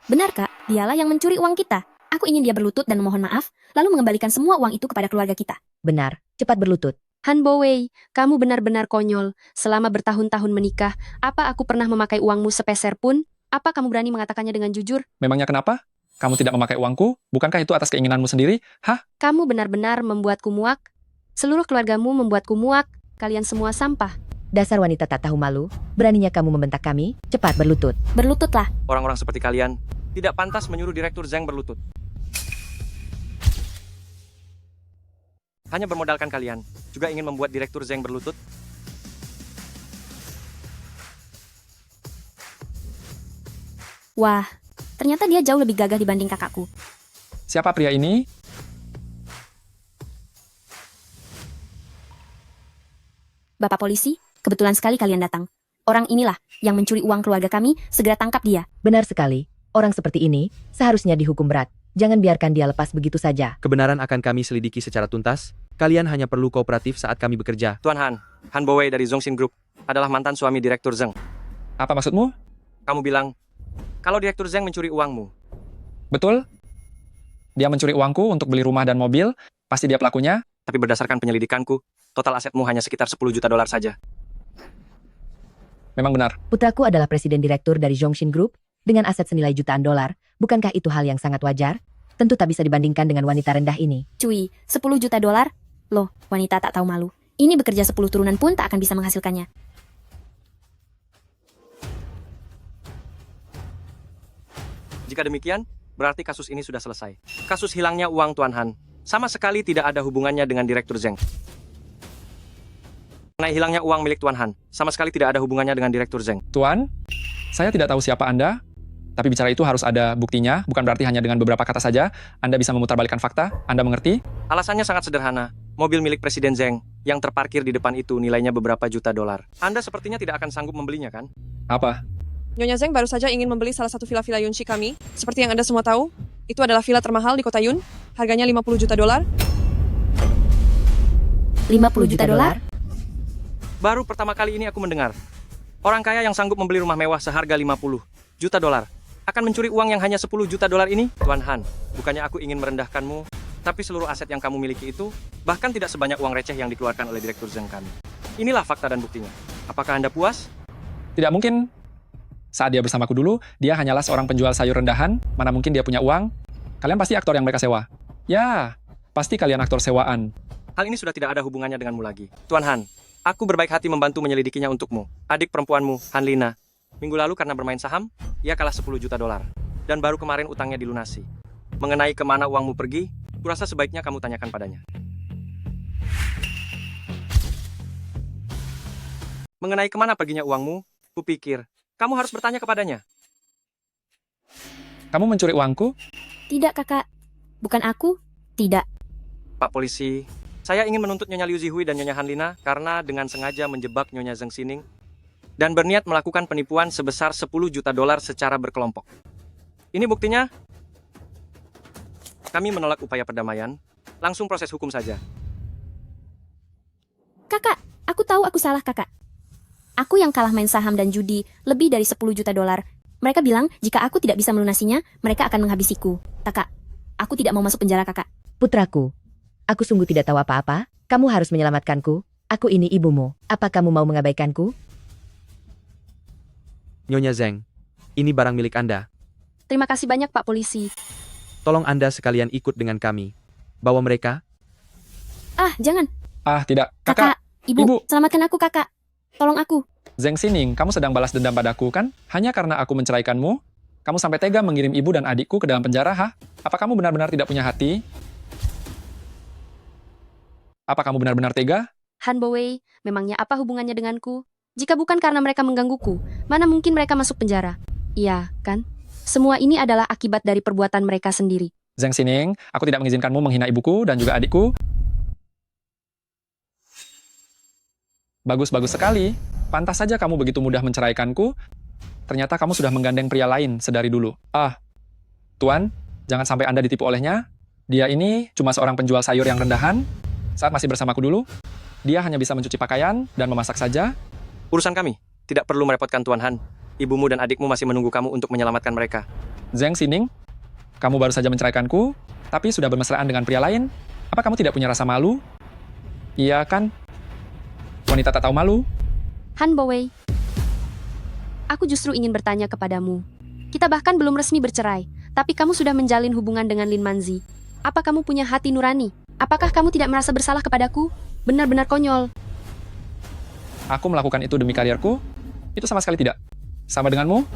Benar kak, dialah yang mencuri uang kita. Aku ingin dia berlutut dan memohon maaf, lalu mengembalikan semua uang itu kepada keluarga kita. Benar, cepat berlutut. Han Bowei, kamu benar-benar konyol. Selama bertahun-tahun menikah, apa aku pernah memakai uangmu sepeser pun? Apa kamu berani mengatakannya dengan jujur? Memangnya kenapa? Kamu tidak memakai uangku? Bukankah itu atas keinginanmu sendiri? Hah? Kamu benar-benar membuatku muak. Seluruh keluargamu membuatku muak. Kalian semua sampah. Dasar wanita tak tahu malu, beraninya kamu membentak kami, cepat berlutut. Berlututlah. Orang-orang seperti kalian tidak pantas menyuruh Direktur Zhang berlutut. Hanya bermodalkan kalian juga ingin membuat Direktur Zhang berlutut. Wah, ternyata dia jauh lebih gagah dibanding kakakku. Siapa pria ini? Bapak polisi, kebetulan sekali kalian datang. Orang inilah yang mencuri uang keluarga kami, segera tangkap dia. Benar sekali, orang seperti ini seharusnya dihukum berat. Jangan biarkan dia lepas begitu saja. Kebenaran akan kami selidiki secara tuntas. Kalian hanya perlu kooperatif saat kami bekerja. Tuan Han Bowei dari Zhongxin Group adalah mantan suami Direktur Zhang. Apa maksudmu? Kamu bilang kalau Direktur Zhang mencuri uangmu. Betul? Dia mencuri uangku untuk beli rumah dan mobil, pasti dia pelakunya. Tapi berdasarkan penyelidikanku, total asetmu hanya sekitar 10 juta dolar saja. Memang benar. Putraku adalah presiden direktur dari Zhongxin Group dengan aset senilai jutaan dolar. Bukankah itu hal yang sangat wajar? Tentu tak bisa dibandingkan dengan wanita rendah ini. Cuy, 10 juta dolar? Loh, wanita tak tahu malu. Ini bekerja 10 turunan pun tak akan bisa menghasilkannya. Jika demikian, berarti kasus ini sudah selesai. Kasus hilangnya uang Tuan Han sama sekali tidak ada hubungannya dengan Direktur Zhang. Mengenai hilangnya uang milik Tuan Han sama sekali tidak ada hubungannya dengan Direktur Zhang. Tuan, saya tidak tahu siapa Anda, tapi bicara itu harus ada buktinya, bukan berarti hanya dengan beberapa kata saja Anda bisa memutarbalikkan fakta. Anda mengerti? Alasannya sangat sederhana. Mobil milik Presiden Zhang yang terparkir di depan itu nilainya beberapa juta dolar. Anda sepertinya tidak akan sanggup membelinya, kan? Apa? Nyonya Zhang baru saja ingin membeli salah satu villa-villa Yunshi kami. Seperti yang Anda semua tahu, itu adalah villa termahal di kota Yun. Harganya 50 juta dolar. 50 juta dolar? Baru pertama kali ini aku mendengar. Orang kaya yang sanggup membeli rumah mewah seharga 50 juta dolar akan mencuri uang yang hanya 10 juta dolar ini? Tuan Han, bukannya aku ingin merendahkanmu, tapi seluruh aset yang kamu miliki itu bahkan tidak sebanyak uang receh yang dikeluarkan oleh Direktur Zhang kami. Inilah fakta dan buktinya. Apakah Anda puas? Tidak mungkin. Saat dia bersamaku dulu, dia hanyalah seorang penjual sayur rendahan. Mana mungkin dia punya uang? Kalian pasti aktor yang mereka sewa. Ya, pasti kalian aktor sewaan. Hal ini sudah tidak ada hubungannya denganmu lagi. Tuan Han, aku berbaik hati membantu menyelidikinya untukmu. Adik perempuanmu, Han Lina. Minggu lalu karena bermain saham, ia kalah 10 juta dolar. Dan baru kemarin utangnya dilunasi. Mengenai kemana uangmu pergi, kurasa sebaiknya kamu tanyakan padanya. Mengenai kemana perginya uangmu, kupikir kamu harus bertanya kepadanya. Kamu mencuri uangku? Tidak, kakak. Bukan aku. Tidak. Pak polisi, saya ingin menuntut Nyonya Liu Zihui dan Nyonya Han Lina karena dengan sengaja menjebak Nyonya Zheng Xining dan berniat melakukan penipuan sebesar 10 juta dolar secara berkelompok. Ini buktinya. Kami menolak upaya perdamaian. Langsung proses hukum saja. Kakak, aku tahu aku salah, kakak. Aku yang kalah main saham dan judi lebih dari 10 juta dolar. Mereka bilang jika aku tidak bisa melunasinya, mereka akan menghabisiku. Kakak, aku tidak mau masuk penjara, kakak. Putraku, aku sungguh tidak tahu apa-apa. Kamu harus menyelamatkanku. Aku ini ibumu. Apa kamu mau mengabaikanku? Nyonya Zhang, ini barang milik Anda. Terima kasih banyak, Pak Polisi. Tolong Anda sekalian ikut dengan kami. Bawa mereka. Ah, jangan. Ah, tidak. Kakak, ibu, selamatkan aku, kakak. Tolong aku. Zheng Xining, kamu sedang balas dendam padaku, kan? Hanya karena aku menceraikanmu, kamu sampai tega mengirim ibu dan adikku ke dalam penjara, ha? Apa kamu benar-benar tidak punya hati? Apa kamu benar-benar tega? Han Bowei, memangnya apa hubungannya denganku? Jika bukan karena mereka menggangguku, mana mungkin mereka masuk penjara? Iya, kan? Semua ini adalah akibat dari perbuatan mereka sendiri. Zheng Xining, aku tidak mengizinkanmu menghina ibuku dan juga adikku. Bagus-bagus sekali. Pantas saja kamu begitu mudah menceraikanku. Ternyata kamu sudah menggandeng pria lain sedari dulu. Ah, Tuan, jangan sampai Anda ditipu olehnya. Dia ini cuma seorang penjual sayur yang rendahan. Saat masih bersamaku dulu, dia hanya bisa mencuci pakaian dan memasak saja. Urusan kami. Tidak perlu merepotkan Tuan Han. Ibumu dan adikmu masih menunggu kamu untuk menyelamatkan mereka. Zheng Xining, kamu baru saja menceraikanku, tapi sudah bermesraan dengan pria lain. Apa kamu tidak punya rasa malu? Iya kan? Wanita tak tahu malu. Han Bowei, aku justru ingin bertanya kepadamu. Kita bahkan belum resmi bercerai, tapi kamu sudah menjalin hubungan dengan Lin Manzi. Apa kamu punya hati nurani? Apakah kamu tidak merasa bersalah kepadaku? Benar-benar konyol. Aku melakukan itu demi karierku? Itu sama sekali tidak. Sama denganmu?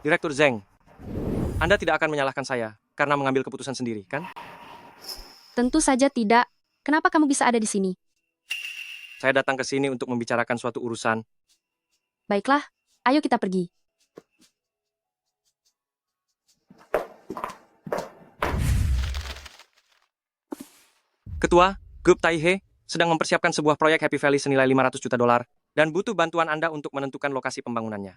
Direktur Zeng, Anda tidak akan menyalahkan saya karena mengambil keputusan sendiri, kan? Tentu saja tidak. Kenapa kamu bisa ada di sini? Saya datang ke sini untuk membicarakan suatu urusan. Baiklah, ayo kita pergi. Ketua, Grup Taihe sedang mempersiapkan sebuah proyek Happy Valley senilai 500 juta dolar dan butuh bantuan Anda untuk menentukan lokasi pembangunannya.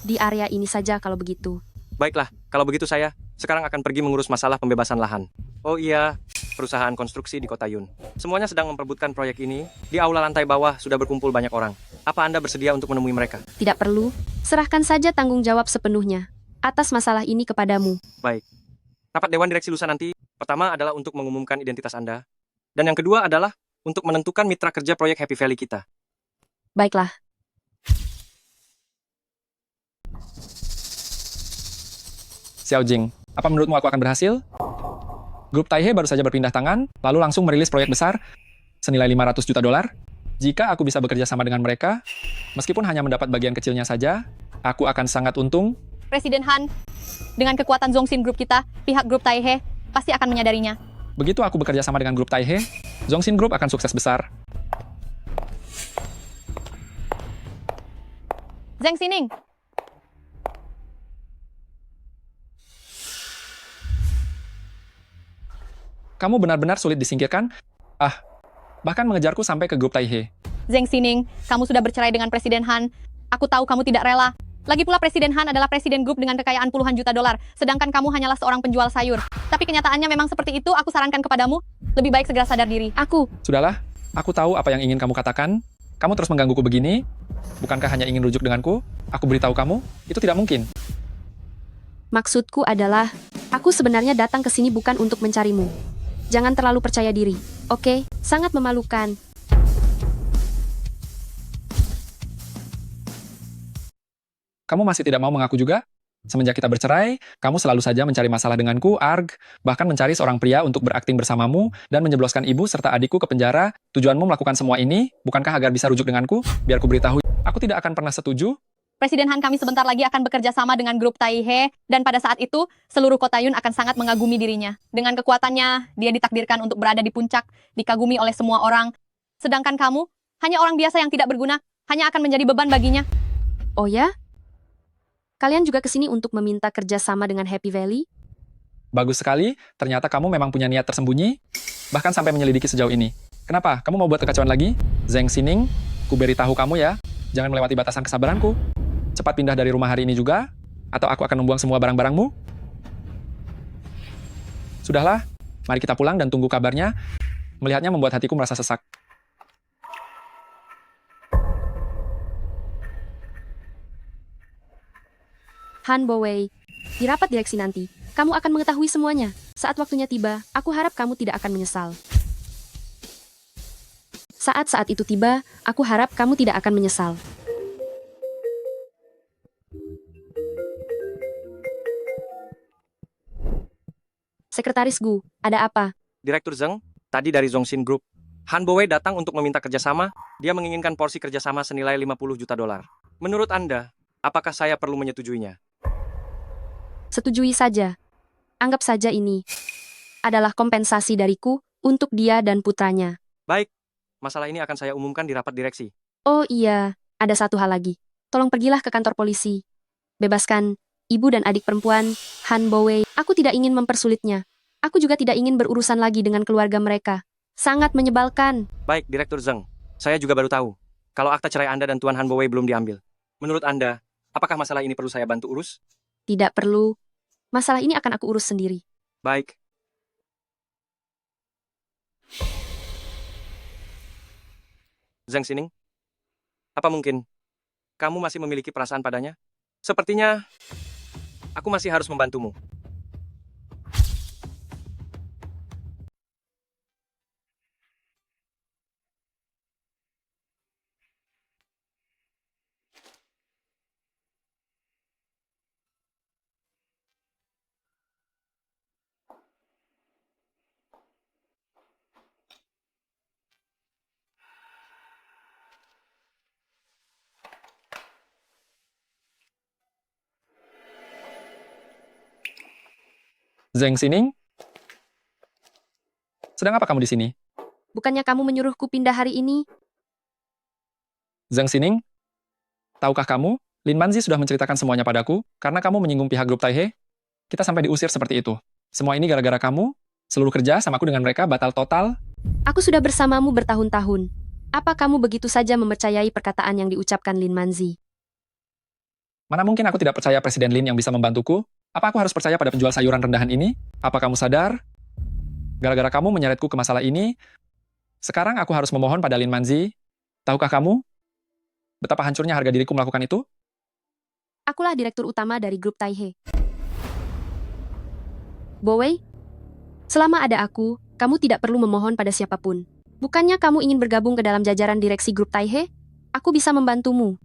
Di area ini saja kalau begitu. Baiklah, kalau begitu saya sekarang akan pergi mengurus masalah pembebasan lahan. Oh iya, perusahaan konstruksi di Kota Yun. Semuanya sedang memperebutkan proyek ini. Di aula lantai bawah sudah berkumpul banyak orang. Apa Anda bersedia untuk menemui mereka? Tidak perlu. Serahkan saja tanggung jawab sepenuhnya atas masalah ini kepadamu. Baik. Rapat Dewan Direksi lusa nanti, pertama adalah untuk mengumumkan identitas Anda. Dan yang kedua adalah untuk menentukan mitra kerja proyek Happy Valley kita. Baiklah. Xiao Jing, apa menurutmu aku akan berhasil? Grup Taihe baru saja berpindah tangan, lalu langsung merilis proyek besar senilai 500 juta dolar. Jika aku bisa bekerja sama dengan mereka, meskipun hanya mendapat bagian kecilnya saja, aku akan sangat untung. Presiden Han, dengan kekuatan Zongxin Group kita, pihak Grup Taihe pasti akan menyadarinya. Begitu aku bekerja sama dengan Grup Taihe, Zongxin Group akan sukses besar. Zeng Sining, Kamu benar-benar sulit disingkirkan. Bahkan mengejarku sampai ke Grup Taihe. Zeng Sining, kamu sudah bercerai dengan Presiden Han. Aku tahu kamu tidak rela. Lagi pula Presiden Han adalah presiden grup dengan kekayaan puluhan juta dolar, sedangkan kamu hanyalah seorang penjual sayur. Tapi kenyataannya memang seperti itu, aku sarankan kepadamu, lebih baik segera sadar diri. Sudahlah, aku tahu apa yang ingin kamu katakan. Kamu terus menggangguku begini. Bukankah hanya ingin rujuk denganku? Aku beritahu kamu, itu tidak mungkin. Maksudku adalah, aku sebenarnya datang ke sini bukan untuk mencarimu. Jangan terlalu percaya diri, oke? Sangat memalukan. Kamu masih tidak mau mengaku juga? Semenjak kita bercerai, kamu selalu saja mencari masalah denganku, Arg, bahkan mencari seorang pria untuk berakting bersamamu dan menjebloskan ibu serta adikku ke penjara. Tujuanmu melakukan semua ini, bukankah agar bisa rujuk denganku? Biar ku beritahu, aku tidak akan pernah setuju. Presiden Han kami sebentar lagi akan bekerja sama dengan Grup Taihe, dan pada saat itu, seluruh kota Yun akan sangat mengagumi dirinya. Dengan kekuatannya, dia ditakdirkan untuk berada di puncak, dikagumi oleh semua orang. Sedangkan kamu, hanya orang biasa yang tidak berguna, hanya akan menjadi beban baginya. Oh ya? Kalian juga kesini untuk meminta kerja sama dengan Happy Valley? Bagus sekali, ternyata kamu memang punya niat tersembunyi, bahkan sampai menyelidiki sejauh ini. Kenapa? Kamu mau buat kekacauan lagi? Zeng Sining, ku beritahu kamu ya, jangan melewati batasan kesabaranku. Cepat pindah dari rumah hari ini juga, atau aku akan membuang semua barang-barangmu. Sudahlah, mari kita pulang dan tunggu kabarnya. Melihatnya membuat hatiku merasa sesak. Han Bowei, di rapat direksi nanti, kamu akan mengetahui semuanya. Saat waktunya tiba, aku harap kamu tidak akan menyesal. Saat itu tiba, aku harap kamu tidak akan menyesal. Sekretaris Gu, ada apa? Direktur Zeng, tadi dari Zongxin Group. Han Bowei datang untuk meminta kerjasama. Dia menginginkan porsi kerjasama senilai 50 juta dolar. Menurut Anda, apakah saya perlu menyetujuinya? Setujui saja. Anggap saja ini adalah kompensasi dariku untuk dia dan putranya. Baik, masalah ini akan saya umumkan di rapat direksi. Oh iya, ada satu hal lagi. Tolong pergilah ke kantor polisi. Bebaskan ibu dan adik perempuan Han Bowei. Aku tidak ingin mempersulitnya. Aku juga tidak ingin berurusan lagi dengan keluarga mereka. Sangat menyebalkan. Baik, Direktur Zeng. Saya juga baru tahu kalau akta cerai Anda dan Tuan Han Bowei belum diambil. Menurut Anda, apakah masalah ini perlu saya bantu urus? Tidak perlu. Masalah ini akan aku urus sendiri. Baik. Zeng Sining, apa mungkin kamu masih memiliki perasaan padanya? Sepertinya aku masih harus membantumu. Zheng Xining? Sedang apa kamu di sini? Bukannya kamu menyuruhku pindah hari ini? Zheng Xining? Tahukah kamu, Lin Manzi sudah menceritakan semuanya padaku, karena kamu menyinggung pihak grup Taihe. Kita sampai diusir seperti itu. Semua ini gara-gara kamu, seluruh kerja samaku dengan mereka batal total. Aku sudah bersamamu bertahun-tahun. Apa kamu begitu saja mempercayai perkataan yang diucapkan Lin Manzi? Mana mungkin aku tidak percaya Presiden Lin yang bisa membantuku? Apa aku harus percaya pada penjual sayuran rendahan ini? Apa kamu sadar? Gara-gara kamu menyeretku ke masalah ini, sekarang aku harus memohon pada Lin Manzi. Tahukah kamu betapa hancurnya harga diriku melakukan itu? Akulah direktur utama dari grup Taihe. Bowei, selama ada aku, kamu tidak perlu memohon pada siapapun. Bukannya kamu ingin bergabung ke dalam jajaran direksi grup Taihe? Aku bisa membantumu.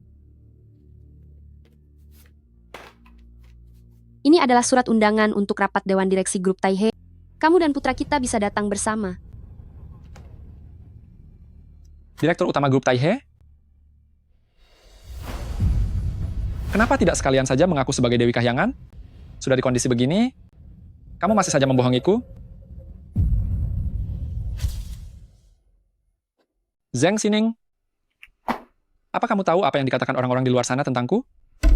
Ini adalah surat undangan untuk rapat Dewan Direksi Grup Taihe. Kamu dan putra kita bisa datang bersama. Direktur utama grup Taihe? Kenapa tidak sekalian saja mengaku sebagai Dewi Kahyangan? Sudah di kondisi begini, kamu masih saja membohongiku? Zheng Xining, apa kamu tahu apa yang dikatakan orang-orang di luar sana tentangku?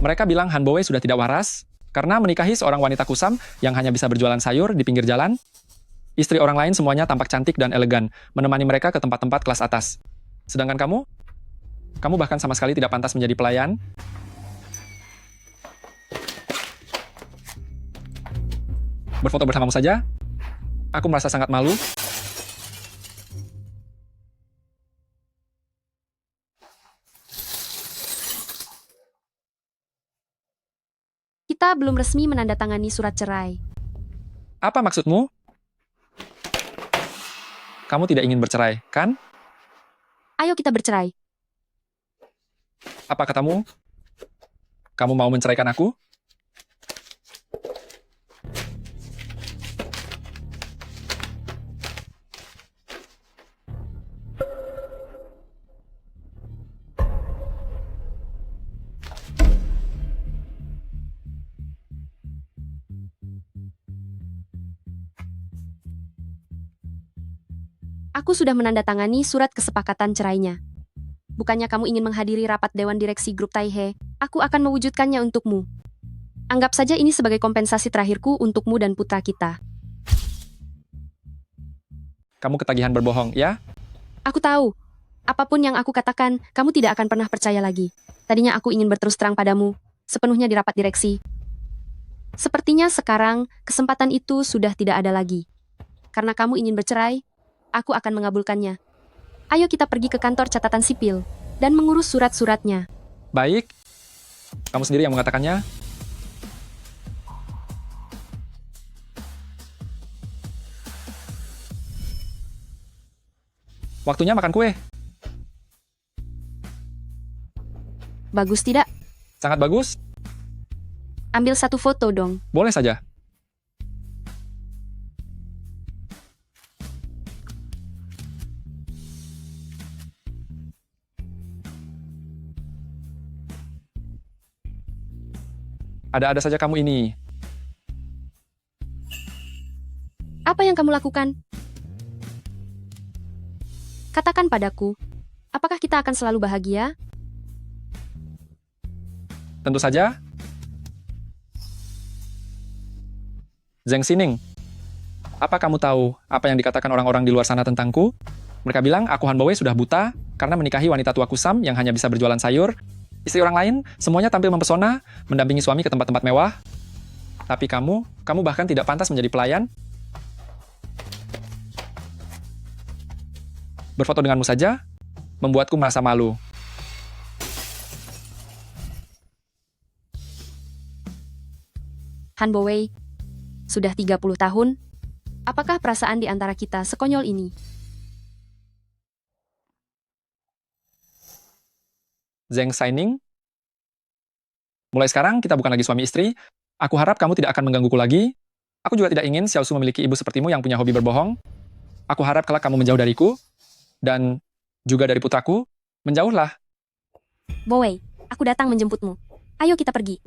Mereka bilang Han Bowei sudah tidak waras karena menikahi seorang wanita kusam yang hanya bisa berjualan sayur di pinggir jalan. Istri orang lain semuanya tampak cantik dan elegan, menemani mereka ke tempat-tempat kelas atas. Sedangkan kamu bahkan sama sekali tidak pantas menjadi pelayan. Berfoto bersamamu saja, aku merasa sangat malu. Kita belum resmi menandatangani surat cerai. Apa maksudmu? Kamu tidak ingin bercerai, kan? Ayo kita bercerai. Apa katamu? Kamu mau menceraikan aku? Aku sudah menandatangani surat kesepakatan cerainya. Bukannya kamu ingin menghadiri rapat Dewan Direksi Grup Taihe, aku akan mewujudkannya untukmu. Anggap saja ini sebagai kompensasi terakhirku untukmu dan putra kita. Kamu ketagihan berbohong, ya? Aku tahu. Apapun yang aku katakan, kamu tidak akan pernah percaya lagi. Tadinya aku ingin berterus terang padamu, sepenuhnya di rapat direksi. Sepertinya sekarang, kesempatan itu sudah tidak ada lagi. Karena kamu ingin bercerai, aku akan mengabulkannya. Ayo kita pergi ke kantor catatan sipil dan mengurus surat-suratnya. Baik. Kamu sendiri yang mengatakannya. Waktunya makan kue. Bagus tidak? Sangat bagus. Ambil satu foto dong. Boleh saja. Ada-ada saja kamu ini. Apa yang kamu lakukan? Katakan padaku, apakah kita akan selalu bahagia? Tentu saja. Zheng Xining, apa kamu tahu apa yang dikatakan orang-orang di luar sana tentangku? Mereka bilang aku Han Bowei sudah buta karena menikahi wanita tua kusam yang hanya bisa berjualan sayur. Istri orang lain, semuanya tampil mempesona, mendampingi suami ke tempat-tempat mewah. Tapi kamu bahkan tidak pantas menjadi pelayan. Berfoto denganmu saja, membuatku merasa malu. Han Bowei, sudah 30 tahun, apakah perasaan di antara kita sekonyol ini? Zheng Xining, mulai sekarang kita bukan lagi suami istri. Aku harap kamu tidak akan menggangguku lagi. Aku juga tidak ingin Xiaosu memiliki ibu sepertimu yang punya hobi berbohong. Aku harap kelak kamu menjauh dariku, dan juga dari putraku, menjauhlah. Bowei, aku datang menjemputmu. Ayo kita pergi.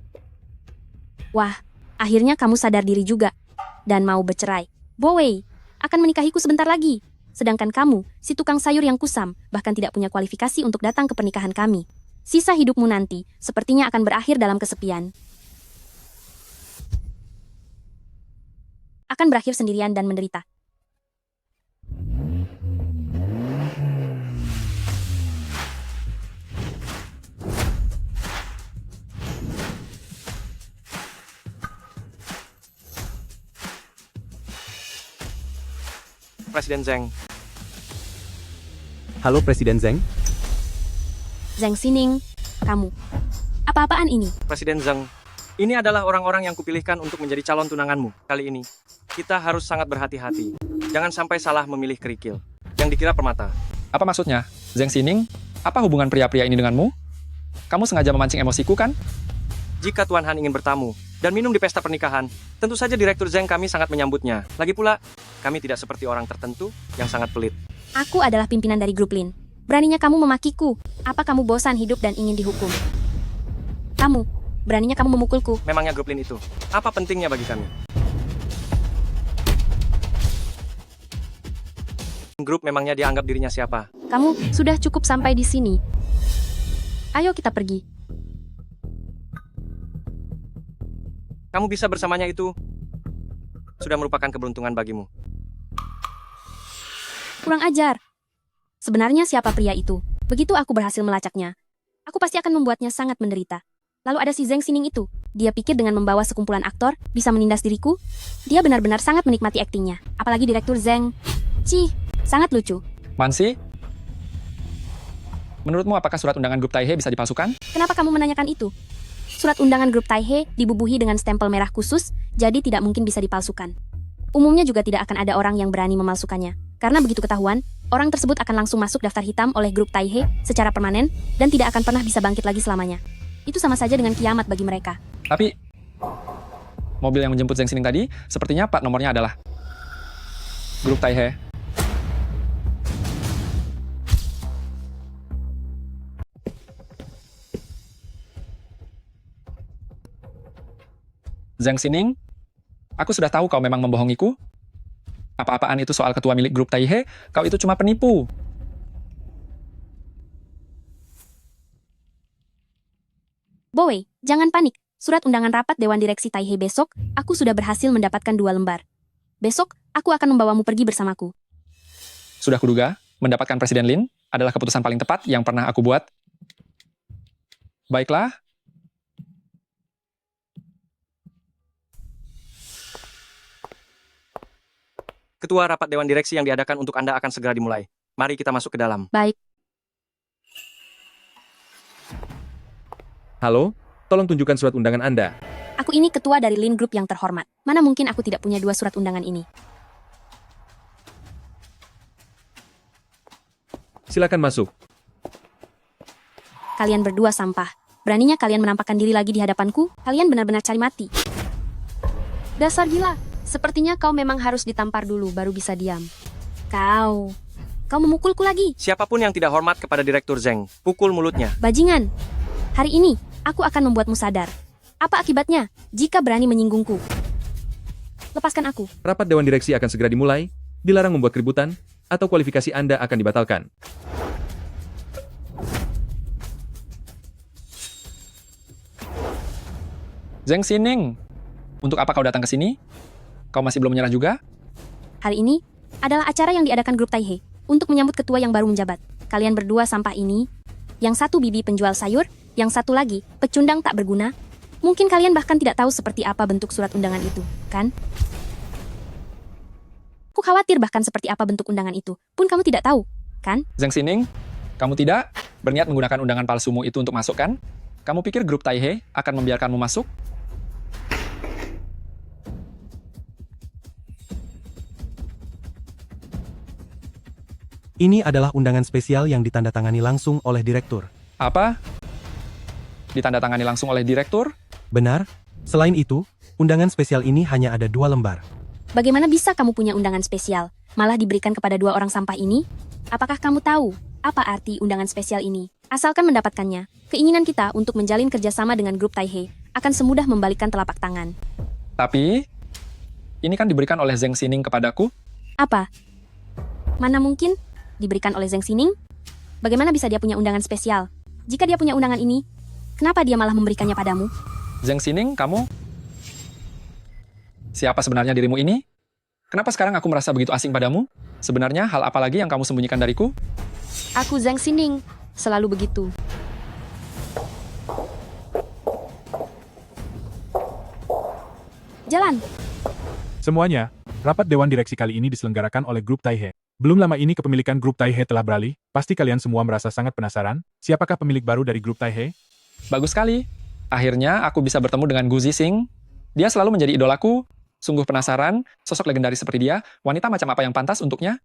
Wah, akhirnya kamu sadar diri juga. dan mau bercerai. Bowei akan menikahiku sebentar lagi. Sedangkan kamu, si tukang sayur yang kusam, bahkan tidak punya kualifikasi untuk datang ke pernikahan kami. Sisa hidupmu nanti sepertinya akan berakhir dalam kesepian. Akan berakhir sendirian dan menderita. Presiden Zheng. Halo Presiden Zheng. Zheng Xining, kamu. Apa-apaan ini? Presiden Zheng, ini adalah orang-orang yang kupilihkan untuk menjadi calon tunanganmu. Kali ini, kita harus sangat berhati-hati. Jangan sampai salah memilih kerikil. Yang dikira permata. Apa maksudnya? Zheng Xining, apa hubungan pria-pria ini denganmu? Kamu sengaja memancing emosiku kan? Jika Tuan Han ingin bertamu dan minum di pesta pernikahan, tentu saja Direktur Zheng kami sangat menyambutnya. Lagi pula, kami tidak seperti orang tertentu yang sangat pelit. Aku adalah pimpinan dari grup Lin. Beraninya kamu memakiku. Apa kamu bosan hidup dan ingin dihukum? Kamu, beraninya kamu memukulku. Memangnya grup Lin itu, apa pentingnya bagi kami? Grup memangnya dianggap dirinya siapa? Kamu sudah cukup sampai di sini. Ayo kita pergi. Kamu bisa bersamanya itu sudah merupakan keberuntungan bagimu. Kurang ajar. Sebenarnya siapa pria itu? Begitu aku berhasil melacaknya, aku pasti akan membuatnya sangat menderita. Lalu ada si Zheng Xining itu. Dia pikir dengan membawa sekumpulan aktor bisa menindas diriku? Dia benar-benar sangat menikmati aktingnya. Apalagi Direktur Zheng. Cih, sangat lucu. Mansi? Menurutmu apakah surat undangan grup Taihe bisa dipalsukan? Kenapa kamu menanyakan itu? Surat undangan grup Taihe dibubuhi dengan stempel merah khusus, jadi tidak mungkin bisa dipalsukan. Umumnya juga tidak akan ada orang yang berani memalsukannya. Karena begitu ketahuan, orang tersebut akan langsung masuk daftar hitam oleh grup Taihe secara permanen dan tidak akan pernah bisa bangkit lagi selamanya. Itu sama saja dengan kiamat bagi mereka. Tapi, mobil yang menjemput Zheng Xining tadi, sepertinya plat nomornya adalah grup Taihe. Zheng Xining, aku sudah tahu kau memang membohongiku. Apa-apaan itu soal ketua milik grup Taihe, kau itu cuma penipu. Bowei, jangan panik. Surat undangan rapat Dewan Direksi Taihe besok, aku sudah berhasil mendapatkan 2 lembar. Besok, aku akan membawamu pergi bersamaku. Sudah kuduga, mendapatkan Presiden Lin adalah keputusan paling tepat yang pernah aku buat. Baiklah. Ketua rapat Dewan Direksi yang diadakan untuk Anda akan segera dimulai. Mari kita masuk ke dalam. Baik. Halo, tolong tunjukkan surat undangan Anda. Aku ini ketua dari Lin Group yang terhormat. Mana mungkin aku tidak punya 2 surat undangan ini? Silakan masuk. Kalian berdua sampah. Beraninya kalian menampakkan diri lagi di hadapanku? Kalian benar-benar cari mati. Dasar gila. Sepertinya kau memang harus ditampar dulu baru bisa diam. Kau memukulku lagi. Siapapun yang tidak hormat kepada Direktur Zheng, pukul mulutnya. Bajingan. Hari ini, aku akan membuatmu sadar. Apa akibatnya jika berani menyinggungku? Lepaskan aku. Rapat Dewan Direksi akan segera dimulai, dilarang membuat keributan, atau kualifikasi Anda akan dibatalkan. Zheng Xining, untuk apa kau datang ke sini? Kau masih belum menyerah juga? Hari ini adalah acara yang diadakan grup Taihe untuk menyambut ketua yang baru menjabat. Kalian berdua sampah ini. Yang satu bibi penjual sayur, yang satu lagi pecundang tak berguna. Mungkin kalian bahkan tidak tahu seperti apa bentuk surat undangan itu, kan? Aku khawatir bahkan seperti apa bentuk undangan itu, pun kamu tidak tahu, kan? Zheng Xining, kamu tidak berniat menggunakan undangan palsumu itu untuk masuk, kan? Kamu pikir grup Taihe akan membiarkanmu masuk? Ini adalah undangan spesial yang ditandatangani langsung oleh direktur. Apa? Ditandatangani langsung oleh direktur? Benar. Selain itu, undangan spesial ini hanya ada 2 lembar. Bagaimana bisa kamu punya undangan spesial, malah diberikan kepada 2 orang sampah ini? Apakah kamu tahu apa arti undangan spesial ini? Asalkan mendapatkannya, keinginan kita untuk menjalin kerjasama dengan grup Taihe akan semudah membalikkan telapak tangan. Tapi, Ini kan diberikan oleh Zheng Xining kepadaku. Apa? Mana mungkin diberikan oleh Zheng Xining? Bagaimana bisa dia punya undangan spesial? Jika dia punya undangan ini, kenapa dia malah memberikannya padamu? Zheng Xining, kamu? Siapa sebenarnya dirimu ini? Kenapa sekarang aku merasa begitu asing padamu? Sebenarnya hal apa lagi yang kamu sembunyikan dariku? Aku Zheng Xining, selalu begitu. Jalan. Semuanya, rapat Dewan Direksi kali ini diselenggarakan oleh Grup Taihe. Belum lama ini kepemilikan Grup Taihe telah beralih, pasti kalian semua merasa sangat penasaran, siapakah pemilik baru dari Grup Taihe? Bagus sekali. Akhirnya aku bisa bertemu dengan Gu Zixing. Dia selalu menjadi idolaku. Sungguh penasaran, sosok legendaris seperti dia, wanita macam apa yang pantas untuknya?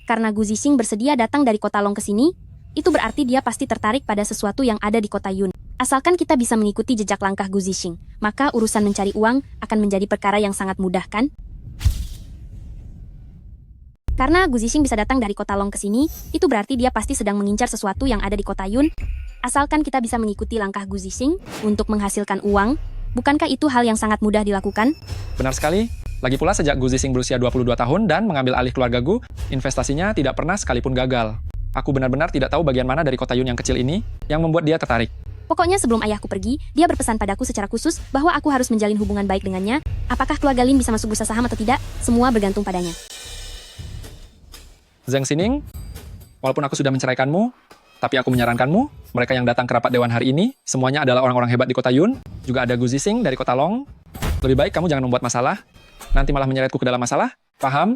Karena Gu Zixing bersedia datang dari kota Long ke sini, itu berarti dia pasti tertarik pada sesuatu yang ada di kota Yun. Asalkan kita bisa mengikuti jejak langkah Gu Zixing, maka urusan mencari uang akan menjadi perkara yang sangat mudah, kan? Karena Gu Zixing bisa datang dari kota Long ke sini, itu berarti dia pasti sedang mengincar sesuatu yang ada di kota Yun. Asalkan kita bisa mengikuti langkah Gu Zixing untuk menghasilkan uang, bukankah itu hal yang sangat mudah dilakukan? Benar sekali. Lagi pula sejak Gu Zixing berusia 22 tahun dan mengambil alih keluarga Gu, investasinya tidak pernah sekalipun gagal. Aku benar-benar tidak tahu bagian mana dari kota Yun yang kecil ini yang membuat dia tertarik. Pokoknya sebelum ayahku pergi, dia berpesan padaku secara khusus bahwa aku harus menjalin hubungan baik dengannya. Apakah keluarga Lin bisa masuk bursa saham atau tidak, semua bergantung padanya. Zheng Xining, walaupun aku sudah menceraikanmu, tapi aku menyarankanmu, mereka yang datang ke rapat dewan hari ini, semuanya adalah orang-orang hebat di kota Yun, juga ada Gu Zixing dari kota Long. Lebih baik kamu jangan membuat masalah, nanti malah menyeretku ke dalam masalah, paham?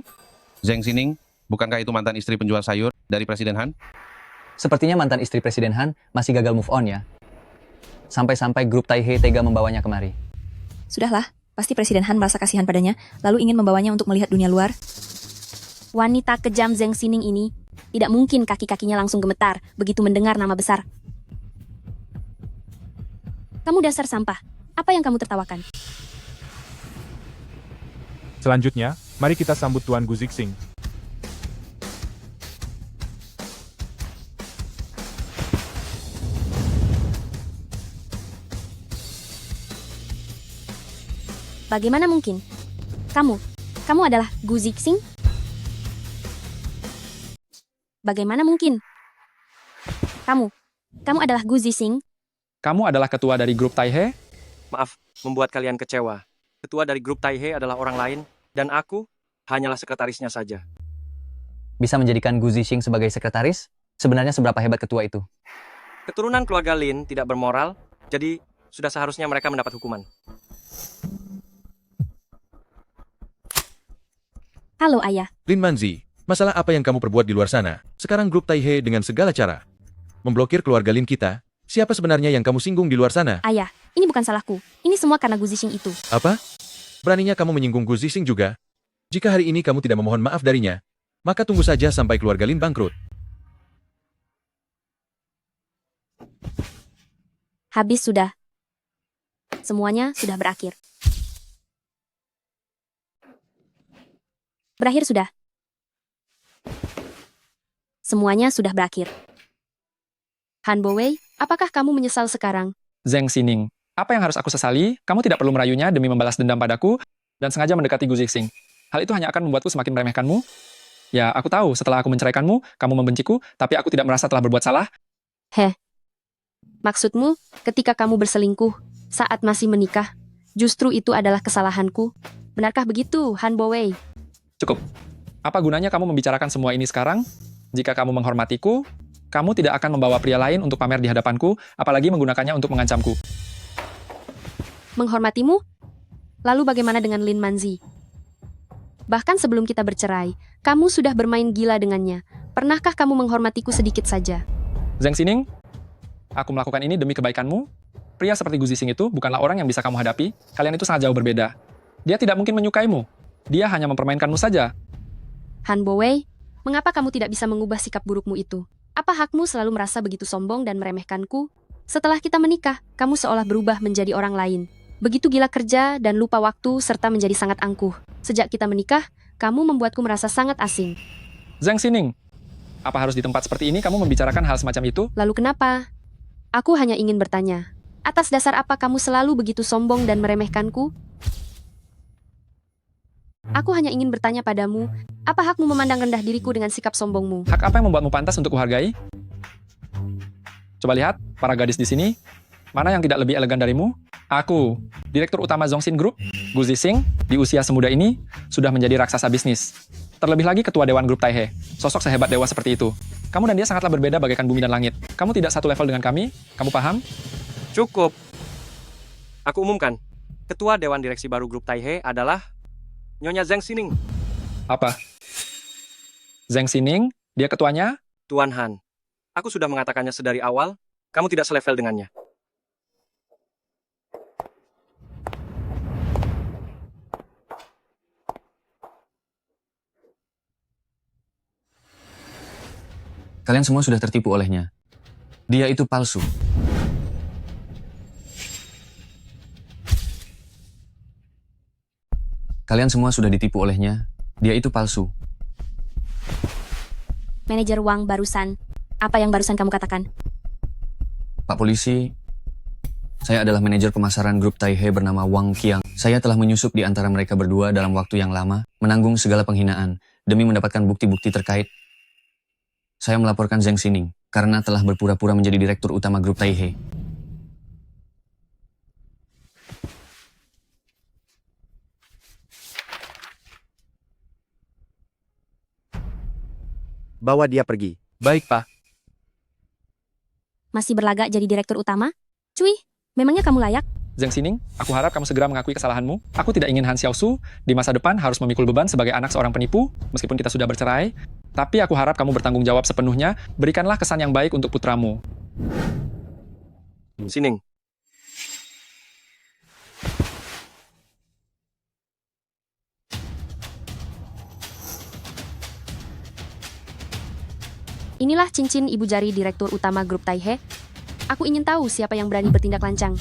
Zheng Xining, bukankah itu mantan istri penjual sayur dari Presiden Han? Sepertinya mantan istri Presiden Han masih gagal move on ya. Sampai-sampai Grup Taihe tega membawanya kemari. Sudahlah, pasti Presiden Han merasa kasihan padanya, lalu ingin membawanya untuk melihat dunia luar. Wanita kejam Zheng Xining ini, tidak mungkin kaki-kakinya langsung gemetar begitu mendengar nama besar. Kamu dasar sampah, apa yang kamu tertawakan? Selanjutnya, mari kita sambut Tuan Gu Zixing. Bagaimana mungkin? Kamu adalah Gu Zixing? Bagaimana mungkin? Kamu adalah Gu Zixing? Kamu adalah ketua dari grup Taihe? Maaf, membuat kalian kecewa. Ketua dari grup Taihe adalah orang lain, dan aku hanyalah sekretarisnya saja. Bisa menjadikan Gu Zixing sebagai sekretaris? Sebenarnya seberapa hebat ketua itu? Keturunan keluarga Lin tidak bermoral, jadi sudah seharusnya mereka mendapat hukuman. Halo ayah. Lin Manzi, masalah apa yang kamu perbuat di luar sana? Sekarang Grup Taihe dengan segala cara memblokir keluarga Lin kita. Siapa sebenarnya yang kamu singgung di luar sana? Ayah, ini bukan salahku. Ini semua karena Gu Zixing itu. Apa? Beraninya kamu menyinggung Gu Zixing juga? Jika hari ini kamu tidak memohon maaf darinya, maka tunggu saja sampai keluarga Lin bangkrut. Habis sudah. Semuanya sudah berakhir. Berakhir sudah. Semuanya sudah berakhir. Han Bowei, apakah kamu menyesal sekarang? Zheng Xining, apa yang harus aku sesali? Kamu tidak perlu merayunya demi membalas dendam padaku dan sengaja mendekati Gu Zixing. Hal itu hanya akan membuatku semakin meremehkanmu. Ya, aku tahu setelah aku menceraikanmu, kamu membenciku, tapi aku tidak merasa telah berbuat salah. Maksudmu, ketika kamu berselingkuh saat masih menikah, justru itu adalah kesalahanku? Benarkah begitu, Han Bowei? Cukup. Apa gunanya kamu membicarakan semua ini sekarang? Jika kamu menghormatiku, kamu tidak akan membawa pria lain untuk pamer di hadapanku, apalagi menggunakannya untuk mengancamku. Menghormatimu? Lalu bagaimana dengan Lin Manzi? Bahkan sebelum kita bercerai, kamu sudah bermain gila dengannya. Pernahkah kamu menghormatiku sedikit saja? Zheng Xining, aku melakukan ini demi kebaikanmu. Pria seperti Gu Zixing itu bukanlah orang yang bisa kamu hadapi. Kalian itu sangat jauh berbeda. Dia tidak mungkin menyukaimu. Dia hanya mempermainkanmu saja. Han Bowei, mengapa kamu tidak bisa mengubah sikap burukmu itu? Apa hakmu selalu merasa begitu sombong dan meremehkanku? Setelah kita menikah, kamu seolah berubah menjadi orang lain. Begitu gila kerja dan lupa waktu serta menjadi sangat angkuh. Sejak kita menikah, kamu membuatku merasa sangat asing. Zheng Xining, apa harus di tempat seperti ini kamu membicarakan hal semacam itu? Lalu kenapa? Aku hanya ingin bertanya. Atas dasar apa kamu selalu begitu sombong dan meremehkanku? Aku hanya ingin bertanya padamu, apa hakmu memandang rendah diriku dengan sikap sombongmu? Hak apa yang membuatmu pantas untuk kuhargai? Coba lihat, para gadis di sini, mana yang tidak lebih elegan darimu? Aku, Direktur Utama Zongsin Group, Gu Zixing, di usia semuda ini, sudah menjadi raksasa bisnis. Terlebih lagi Ketua Dewan Grup Taihe, sosok sehebat dewa seperti itu. Kamu dan dia sangatlah berbeda bagaikan bumi dan langit. Kamu tidak satu level dengan kami, kamu paham? Cukup. Aku umumkan, Ketua Dewan Direksi baru Grup Taihe adalah Nyonya Zheng Xining. Apa? Zheng Xining, dia ketuanya? Tuan Han, aku sudah mengatakannya sedari awal, kamu tidak selevel dengannya. Kalian semua sudah tertipu olehnya. Dia itu palsu. Kalian semua sudah ditipu olehnya. Dia itu palsu. Manajer Wang barusan. Apa yang barusan kamu katakan? Pak Polisi, saya adalah manajer pemasaran grup Taihe bernama Wang Qiang. Saya telah menyusup di antara mereka berdua dalam waktu yang lama, menanggung segala penghinaan, demi mendapatkan bukti-bukti terkait. Saya melaporkan Zheng Xining, karena telah berpura-pura menjadi direktur utama grup Taihe. Bawa dia pergi. Baik, Pak. Masih berlagak jadi direktur utama? Cui, memangnya kamu layak? Zheng Xining, aku harap kamu segera mengakui kesalahanmu. Aku tidak ingin Han Xiaosu di masa depan harus memikul beban sebagai anak seorang penipu, meskipun kita sudah bercerai. Tapi aku harap kamu bertanggung jawab sepenuhnya, berikanlah kesan yang baik untuk putramu. Xining, Inilah cincin ibu jari direktur utama grup Taihe. Aku ingin tahu siapa yang berani bertindak lancang.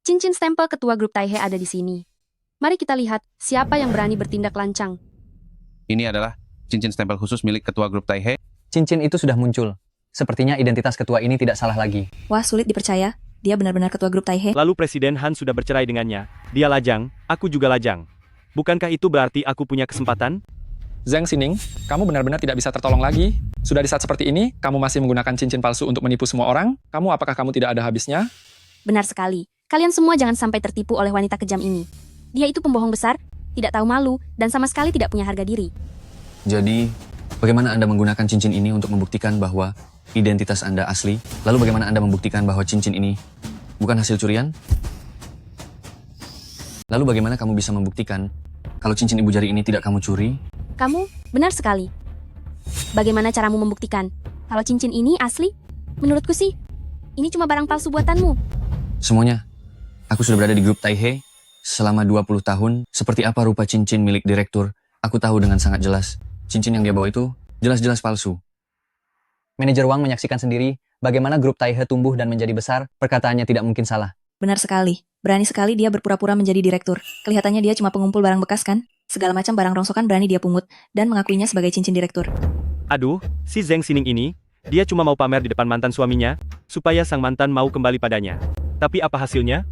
Cincin stempel ketua grup Taihe ada di sini. Mari kita lihat siapa yang berani bertindak lancang. Ini adalah cincin stempel khusus milik Ketua Grup Taihe. Cincin itu sudah muncul. Sepertinya identitas ketua ini tidak salah lagi. Wah, sulit dipercaya. Dia benar-benar ketua grup Taihe. Lalu Presiden Han sudah bercerai dengannya. Dia lajang, aku juga lajang. Bukankah itu berarti aku punya kesempatan? Zheng Xining, kamu benar-benar tidak bisa tertolong lagi. Sudah di saat seperti ini, kamu masih menggunakan cincin palsu untuk menipu semua orang? Apakah kamu tidak ada habisnya? Benar sekali. Kalian semua jangan sampai tertipu oleh wanita kejam ini. Dia itu pembohong besar, tidak tahu malu, dan sama sekali tidak punya harga diri. Jadi, bagaimana Anda menggunakan cincin ini untuk membuktikan bahwa identitas Anda asli? Lalu bagaimana Anda membuktikan bahwa cincin ini bukan hasil curian? Lalu bagaimana kamu bisa membuktikan kalau cincin ibu jari ini tidak kamu curi? Kamu benar sekali. Bagaimana caramu membuktikan kalau cincin ini asli? Menurutku sih, ini cuma barang palsu buatanmu. Semuanya. Aku sudah berada di grup Taihe selama 20 tahun. Seperti apa rupa cincin milik direktur, aku tahu dengan sangat jelas. Cincin yang dia bawa itu jelas-jelas palsu. Manajer Wang menyaksikan sendiri bagaimana grup Taihe tumbuh dan menjadi besar, perkataannya tidak mungkin salah. Benar sekali. Berani sekali dia berpura-pura menjadi direktur. Kelihatannya dia cuma pengumpul barang bekas kan? Segala macam barang rongsokan berani dia pungut dan mengakuinya sebagai cincin direktur. Aduh, si Zheng Xining ini, dia cuma mau pamer di depan mantan suaminya, supaya sang mantan mau kembali padanya. Tapi apa hasilnya?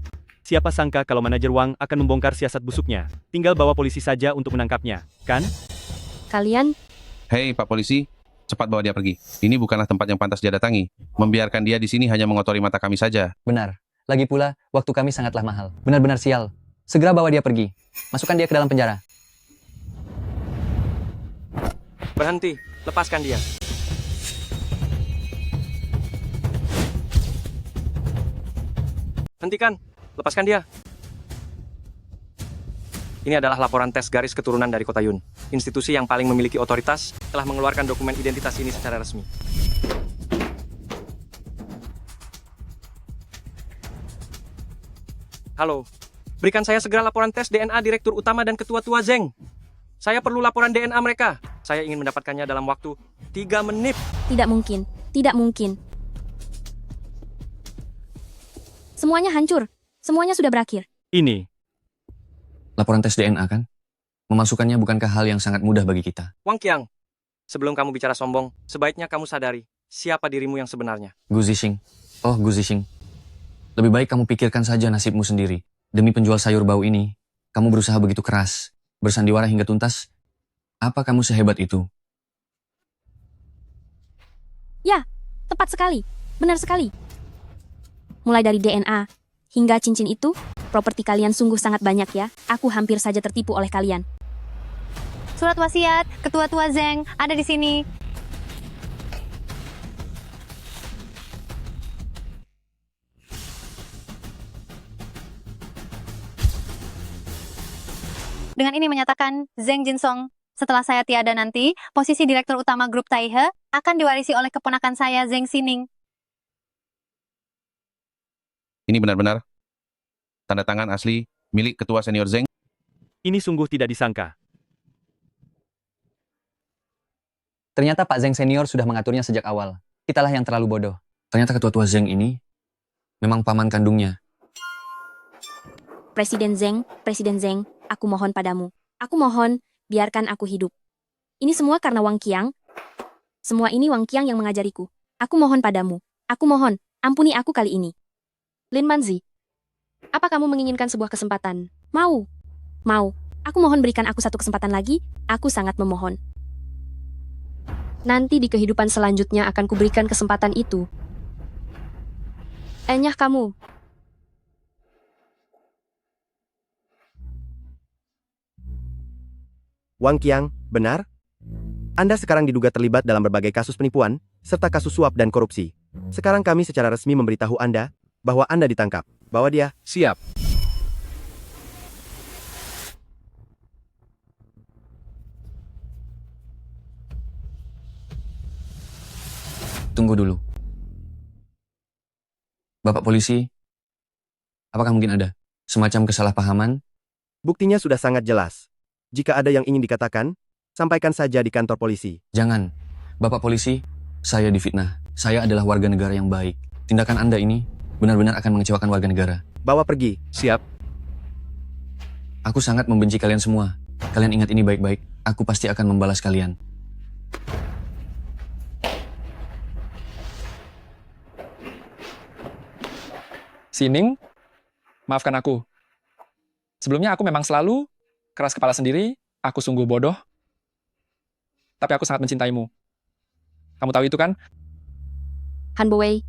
Siapa sangka kalau manajer Wang akan membongkar siasat busuknya. Tinggal bawa polisi saja untuk menangkapnya, kan? Kalian, Hei, Pak Polisi, cepat bawa dia pergi. Ini bukanlah tempat yang pantas dia datangi. Membiarkan dia di sini hanya mengotori mata kami saja. Benar. Lagi pula, waktu kami sangatlah mahal. Benar-benar sial. Segera bawa dia pergi. Masukkan dia ke dalam penjara. berhenti, lepaskan dia. Hentikan, lepaskan dia. Ini adalah laporan tes garis keturunan dari Kota Yun. Institusi yang paling memiliki otoritas telah mengeluarkan dokumen identitas ini secara resmi. Halo, berikan saya segera laporan tes DNA Direktur Utama dan Ketua Tua Zheng. Saya perlu laporan DNA mereka. Saya ingin mendapatkannya dalam waktu 3 menit. Tidak mungkin, tidak mungkin. Semuanya hancur, semuanya sudah berakhir. Ini. Laporan tes DNA kan? Memasukkannya bukankah hal yang sangat mudah bagi kita? Wang Qiang, sebelum kamu bicara sombong, sebaiknya kamu sadari siapa dirimu yang sebenarnya. Gu Zixing. Oh, Gu Zixing. Lebih baik kamu pikirkan saja nasibmu sendiri. Demi penjual sayur bau ini, kamu berusaha begitu keras, bersandiwara hingga tuntas. Apa kamu sehebat itu? Ya, tepat sekali. Benar sekali. Mulai dari DNA hingga cincin itu, properti kalian sungguh sangat banyak ya. Aku hampir saja tertipu oleh kalian. Surat wasiat, ketua tua Zeng, ada di sini. Dengan ini menyatakan, Zeng Jinsong, setelah saya tiada nanti, posisi direktur utama grup Taihe akan diwarisi oleh keponakan saya, Zeng Sining. Ini benar-benar tanda tangan asli milik ketua senior Zeng. Ini sungguh tidak disangka. Ternyata Pak Zeng senior sudah mengaturnya sejak awal. Kitalah yang terlalu bodoh. Ternyata ketua tua Zeng ini memang paman kandungnya. Presiden Zeng, aku mohon padamu. Aku mohon, biarkan aku hidup. Ini semua karena Wang Qiang. Semua ini Wang Qiang yang mengajariku. Aku mohon padamu. Aku mohon, ampuni aku kali ini. Lin Manzi, apa kamu menginginkan sebuah kesempatan? Mau. Mau. Aku mohon berikan aku satu kesempatan lagi. Aku sangat memohon. Nanti di kehidupan selanjutnya akan kuberikan kesempatan itu. Enyah kamu. Wang Qiang, benar? Anda sekarang diduga terlibat dalam berbagai kasus penipuan, serta kasus suap dan korupsi. Sekarang kami secara resmi memberitahu Anda bahwa Anda ditangkap. Bawa dia. Siap. Tunggu dulu. Bapak polisi, apakah mungkin ada semacam kesalahpahaman? Buktinya sudah sangat jelas. Jika ada yang ingin dikatakan, sampaikan saja di kantor polisi. Jangan. Bapak polisi, saya difitnah. Saya adalah warga negara yang baik. Tindakan Anda ini benar-benar akan mengecewakan warga negara. Bawa pergi. Siap. Aku sangat membenci kalian semua. Kalian ingat ini baik-baik. Aku pasti akan membalas kalian. Sining, maafkan aku. Sebelumnya aku memang selalu keras kepala sendiri, aku sungguh bodoh. Tapi aku sangat mencintaimu. Kamu tahu itu kan? Han Boei,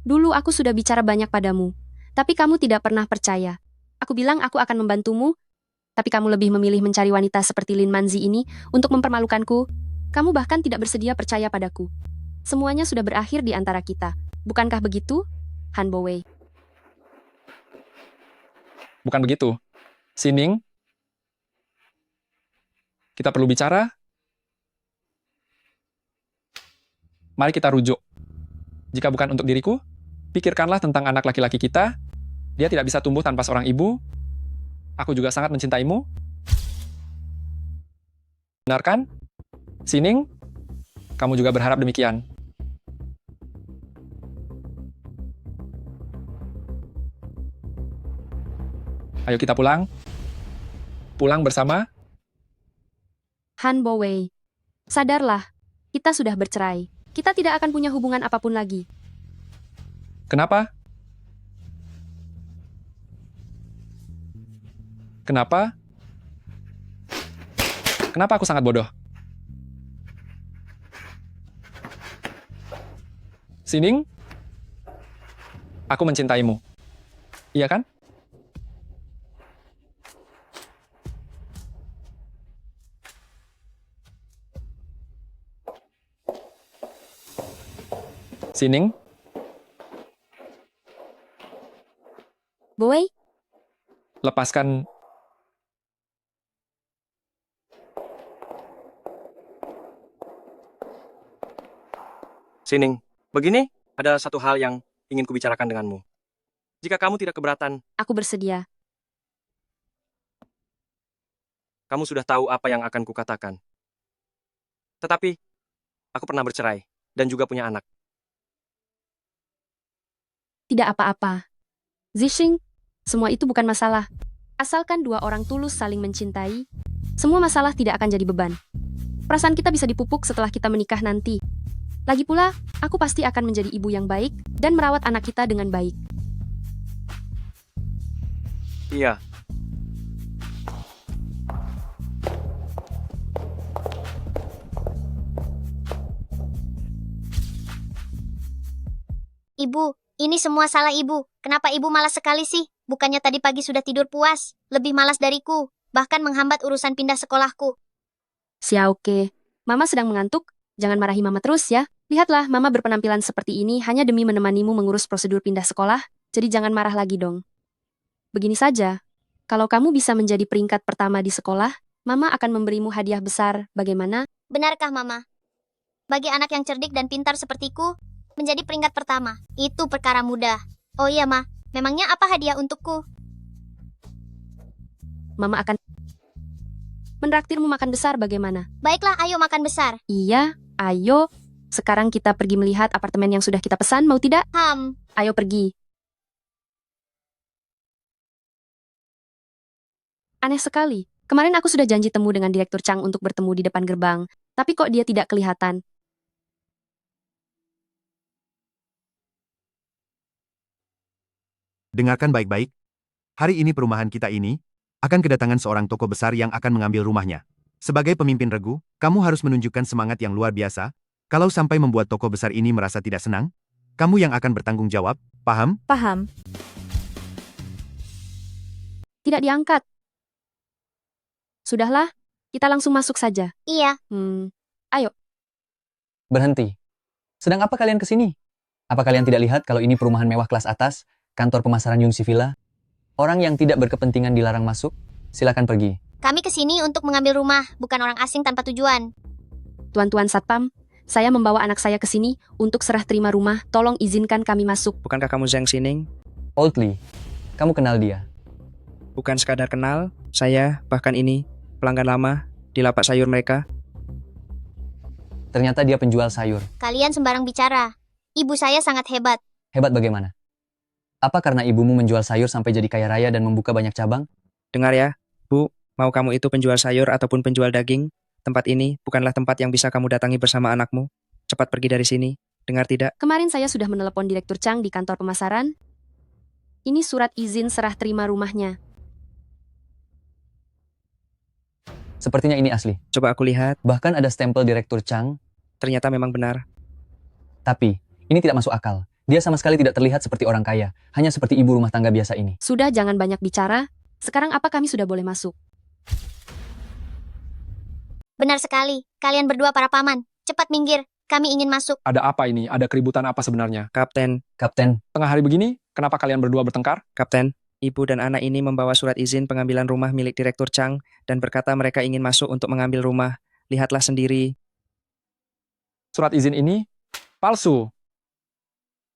dulu aku sudah bicara banyak padamu, tapi kamu tidak pernah percaya. Aku bilang aku akan membantumu, tapi kamu lebih memilih mencari wanita seperti Lin Manzi ini untuk mempermalukanku. Kamu bahkan tidak bersedia percaya padaku. Semuanya sudah berakhir di antara kita. Bukankah begitu, Han Boei? Bukan begitu. Sining, kita perlu bicara. Mari kita rujuk. Jika bukan untuk diriku, pikirkanlah tentang anak laki-laki kita. Dia tidak bisa tumbuh tanpa seorang ibu. Aku juga sangat mencintaimu. Benar kan? Sining, kamu juga berharap demikian. Ayo kita pulang. Pulang bersama. Han Boei, sadarlah, kita sudah bercerai. Kita tidak akan punya hubungan apapun lagi. Kenapa? Kenapa? Kenapa aku sangat bodoh? Sining, aku mencintaimu. Iya kan? Sining, Boei, lepaskan. Sining, begini adalah satu hal yang ingin kubicarakan denganmu. Jika kamu tidak keberatan, aku bersedia. Kamu sudah tahu apa yang akan kukatakan. Tetapi, aku pernah bercerai dan juga punya anak. Tidak apa-apa. Zixing, semua itu bukan masalah. Asalkan dua orang tulus saling mencintai, semua masalah tidak akan jadi beban. Perasaan kita bisa dipupuk setelah kita menikah nanti. Lagi pula, aku pasti akan menjadi ibu yang baik dan merawat anak kita dengan baik. Iya. Ibu, ini semua salah ibu. Kenapa ibu malas sekali sih? Bukannya tadi pagi sudah tidur puas, lebih malas dariku, bahkan menghambat urusan pindah sekolahku. Xiaoke, Mama sedang mengantuk, jangan marahi Mama terus ya. Lihatlah, Mama berpenampilan seperti ini hanya demi menemanimu mengurus prosedur pindah sekolah, jadi jangan marah lagi dong. Begini saja, kalau kamu bisa menjadi peringkat pertama di sekolah, Mama akan memberimu hadiah besar, bagaimana? Benarkah, Mama? Bagi anak yang cerdik dan pintar sepertiku, menjadi peringkat pertama, itu perkara mudah. Oh iya, Ma, memangnya apa hadiah untukku? Mama akan menraktirmu makan besar bagaimana? Baiklah, ayo makan besar. Iya, ayo. Sekarang kita pergi melihat apartemen yang sudah kita pesan, mau tidak? Ayo pergi. Aneh sekali. Kemarin aku sudah janji temu dengan Direktur Chang untuk bertemu di depan gerbang, tapi kok dia tidak kelihatan. Dengarkan baik-baik. Hari ini perumahan kita ini akan kedatangan seorang tokoh besar yang akan mengambil rumahnya. Sebagai pemimpin regu, kamu harus menunjukkan semangat yang luar biasa. Kalau sampai membuat tokoh besar ini merasa tidak senang, kamu yang akan bertanggung jawab, paham? Paham. Tidak diangkat. Sudahlah, kita langsung masuk saja. Iya. Ayo. Berhenti. Sedang apa kalian ke sini? Apa kalian tidak lihat kalau ini perumahan mewah kelas atas, kantor pemasaran Yungsi Villa? Orang yang tidak berkepentingan dilarang masuk, silakan pergi. Kami ke sini untuk mengambil rumah, bukan orang asing tanpa tujuan. Tuan-tuan Satpam, saya membawa anak saya ke sini untuk serah terima rumah, tolong izinkan kami masuk. Bukankah kamu Zhang Xining? Oldly, kamu kenal dia? Bukan sekadar kenal, saya, bahkan ini, pelanggan lama di lapak sayur mereka. Ternyata dia penjual sayur. Kalian sembarang bicara. Ibu saya sangat hebat. Hebat bagaimana? Apa karena ibumu menjual sayur sampai jadi kaya raya dan membuka banyak cabang? Dengar ya, Bu, mau kamu itu penjual sayur ataupun penjual daging, tempat ini bukanlah tempat yang bisa kamu datangi bersama anakmu. Cepat pergi dari sini. Dengar tidak? Kemarin saya sudah menelepon Direktur Chang di kantor pemasaran. Ini surat izin serah terima rumahnya. Sepertinya ini asli. Coba aku lihat. Bahkan ada stempel Direktur Chang. Ternyata memang benar. Tapi, ini tidak masuk akal. Dia sama sekali tidak terlihat seperti orang kaya. Hanya seperti ibu rumah tangga biasa ini. Sudah, jangan banyak bicara. Sekarang apa kami sudah boleh masuk? Benar sekali. Kalian berdua para paman. Cepat minggir. Kami ingin masuk. Ada apa ini? Ada keributan apa sebenarnya? Kapten. Kapten. Tengah hari begini, kenapa kalian berdua bertengkar? Kapten, ibu dan anak ini membawa surat izin pengambilan rumah milik Direktur Chang dan berkata mereka ingin masuk untuk mengambil rumah. Lihatlah sendiri. Surat izin ini palsu.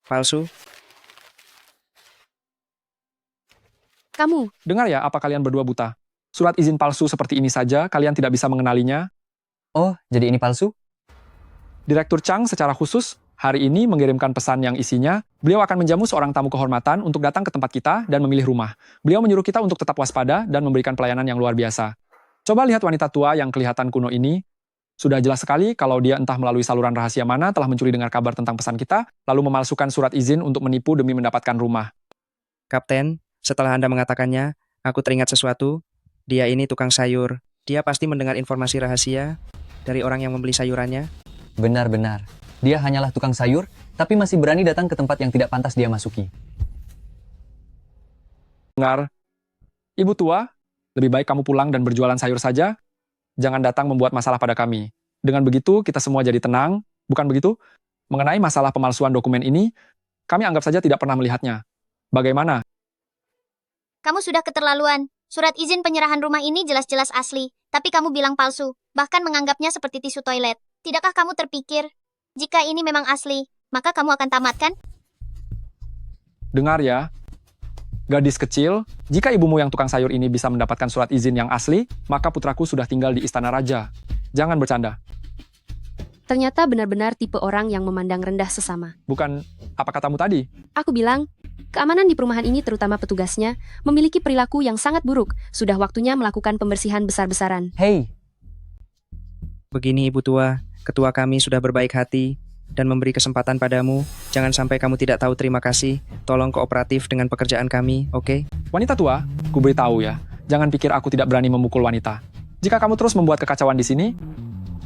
Palsu? Kamu. Dengar ya, apa kalian berdua buta? Surat izin palsu seperti ini saja, kalian tidak bisa mengenalinya. Oh, jadi ini palsu? Direktur Chang secara khusus hari ini mengirimkan pesan yang isinya, beliau akan menjamu seorang tamu kehormatan untuk datang ke tempat kita dan memilih rumah. Beliau menyuruh kita untuk tetap waspada dan memberikan pelayanan yang luar biasa. Coba lihat wanita tua yang kelihatan kuno ini. Sudah jelas sekali kalau dia entah melalui saluran rahasia mana telah mencuri dengar kabar tentang pesan kita, lalu memalsukan surat izin untuk menipu demi mendapatkan rumah. Kapten, setelah Anda mengatakannya, aku teringat sesuatu. Dia ini tukang sayur. Dia pasti mendengar informasi rahasia dari orang yang membeli sayurannya. Benar-benar. Dia hanyalah tukang sayur, tapi masih berani datang ke tempat yang tidak pantas dia masuki. Dengar, ibu tua, lebih baik kamu pulang dan berjualan sayur saja. Jangan datang membuat masalah pada kami. Dengan begitu, kita semua jadi tenang. Bukan begitu? Mengenai masalah pemalsuan dokumen ini, kami anggap saja tidak pernah melihatnya. Bagaimana? Kamu sudah keterlaluan. Surat izin penyerahan rumah ini jelas-jelas asli, tapi kamu bilang palsu, bahkan menganggapnya seperti tisu toilet. Tidakkah kamu terpikir, jika ini memang asli, maka kamu akan tamat kan? Dengar ya, gadis kecil, jika ibumu yang tukang sayur ini bisa mendapatkan surat izin yang asli, maka putraku sudah tinggal di istana raja. Jangan bercanda. Ternyata benar-benar tipe orang yang memandang rendah sesama. Bukan apa katamu tadi? Aku bilang, keamanan di perumahan ini terutama petugasnya, memiliki perilaku yang sangat buruk. Sudah waktunya melakukan pembersihan besar-besaran. Hei! Begini Ibu Tua, ketua kami sudah berbaik hati. dan memberi kesempatan padamu. Jangan sampai kamu tidak tahu terima kasih. Tolong kooperatif dengan pekerjaan kami, oke? Wanita tua, ku beritahu ya, jangan pikir aku tidak berani memukul wanita. Jika kamu terus membuat kekacauan di sini,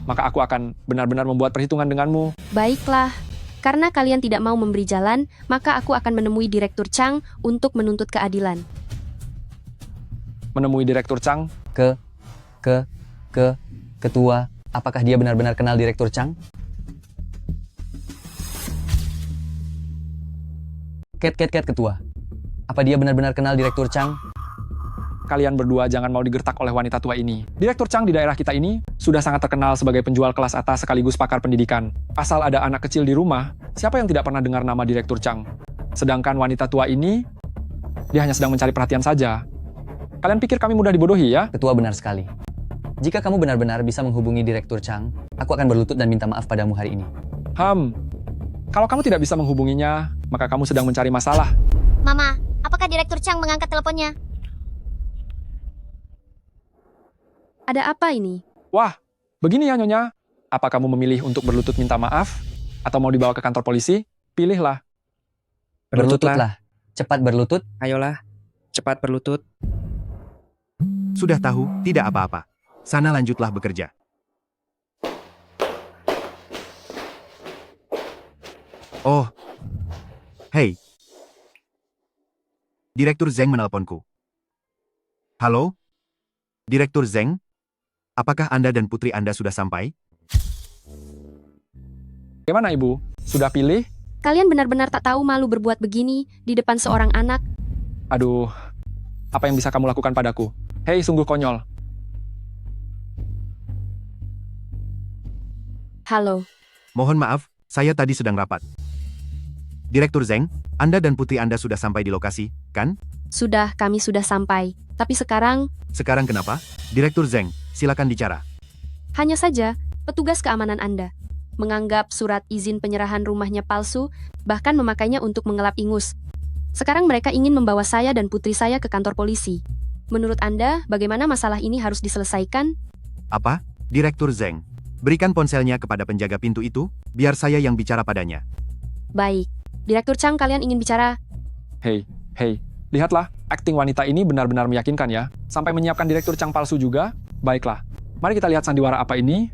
maka aku akan benar-benar membuat perhitungan denganmu. Baiklah, karena kalian tidak mau memberi jalan, maka aku akan menemui Direktur Chang untuk menuntut keadilan. Menemui Direktur Chang? Ketua, apakah dia benar-benar kenal Direktur Chang? Ketua. Apa dia benar-benar kenal Direktur Chang? Kalian berdua jangan mau digertak oleh wanita tua ini. Direktur Chang di daerah kita ini sudah sangat terkenal sebagai penjual kelas atas sekaligus pakar pendidikan. Asal ada anak kecil di rumah, siapa yang tidak pernah dengar nama Direktur Chang? Sedangkan wanita tua ini, dia hanya sedang mencari perhatian saja. Kalian pikir kami mudah dibodohi ya? Ketua, benar sekali. Jika kamu benar-benar bisa menghubungi Direktur Chang, aku akan berlutut dan minta maaf padamu hari ini. Kalau kamu tidak bisa menghubunginya, maka kamu sedang mencari masalah. Mama, apakah Direktur Chang mengangkat teleponnya? Ada apa ini? Wah, begini ya Nyonya. Apa kamu memilih untuk berlutut minta maaf? Atau mau dibawa ke kantor polisi? Pilihlah. Berlututlah. Cepat berlutut. Ayolah, cepat berlutut. Sudah tahu, tidak apa-apa. Sana lanjutlah bekerja. Oh. Hei. Direktur Zeng menelponku. Halo? Direktur Zeng? Apakah Anda dan putri Anda sudah sampai? Bagaimana Ibu? Sudah pilih? Kalian benar-benar tak tahu malu berbuat begini di depan seorang anak. Aduh, apa yang bisa kamu lakukan padaku? Hei, sungguh konyol. Halo. Mohon maaf, saya tadi sedang rapat. Direktur Zeng, Anda dan putri Anda sudah sampai di lokasi, kan? Sudah, kami sudah sampai. Tapi sekarang... Sekarang kenapa? Direktur Zeng, silakan bicara. Hanya saja, petugas keamanan Anda menganggap surat izin penyerahan rumahnya palsu, bahkan memakainya untuk mengelap ingus. Sekarang mereka ingin membawa saya dan putri saya ke kantor polisi. Menurut Anda, bagaimana masalah ini harus diselesaikan? Apa? Direktur Zeng, berikan ponselnya kepada penjaga pintu itu, biar saya yang bicara padanya. Baik. Direktur Chang, kalian ingin bicara? Hei, lihatlah, akting wanita ini benar-benar meyakinkan ya. Sampai menyiapkan Direktur Chang palsu juga. Baiklah, mari kita lihat sandiwara apa ini.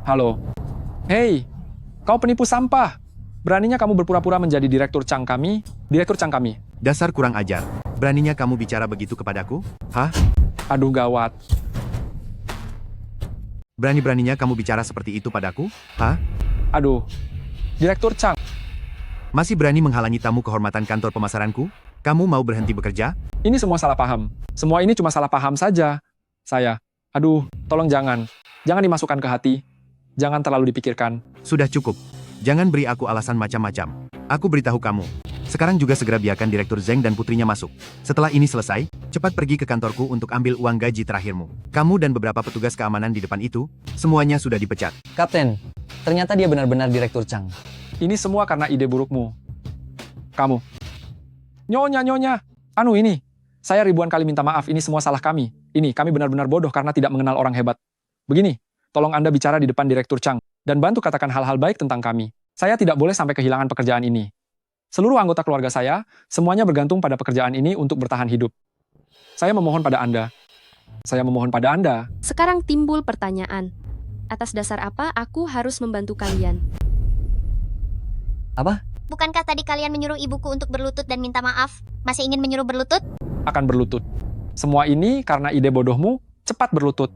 Halo. Hei, kau penipu sampah. Beraninya kamu berpura-pura menjadi Direktur Chang kami? Direktur Chang kami. Dasar kurang ajar. Beraninya kamu bicara begitu kepadaku? Hah? Aduh gawat. Berani-beraninya kamu bicara seperti itu padaku? Hah? Aduh. Direktur Chang. Masih berani menghalangi tamu kehormatan kantor pemasaranku? Kamu mau berhenti bekerja? Ini semua salah paham. Semua ini cuma salah paham saja. Aduh, tolong jangan. Jangan dimasukkan ke hati. Jangan terlalu dipikirkan. Sudah cukup. Jangan beri aku alasan macam-macam. Aku beritahu kamu. Sekarang juga segera biarkan Direktur Zeng dan putrinya masuk. Setelah ini selesai, cepat pergi ke kantorku untuk ambil uang gaji terakhirmu. Kamu dan beberapa petugas keamanan di depan itu, semuanya sudah dipecat. Kapten, ternyata dia benar-benar Direktur Chang. Ini semua karena ide burukmu. Kamu. Nyonya. Ini. Saya ribuan kali minta maaf, ini semua salah kami. Ini, kami benar-benar bodoh karena tidak mengenal orang hebat. Begini, tolong Anda bicara di depan Direktur Chang, dan bantu katakan hal-hal baik tentang kami. Saya tidak boleh sampai kehilangan pekerjaan ini. Seluruh anggota keluarga saya, semuanya bergantung pada pekerjaan ini untuk bertahan hidup. Saya memohon pada Anda. Sekarang timbul pertanyaan. Atas dasar apa aku harus membantu kalian? Apa? Bukankah tadi kalian menyuruh ibuku untuk berlutut dan minta maaf? Masih ingin menyuruh berlutut? Akan berlutut. Semua ini karena ide bodohmu, cepat berlutut.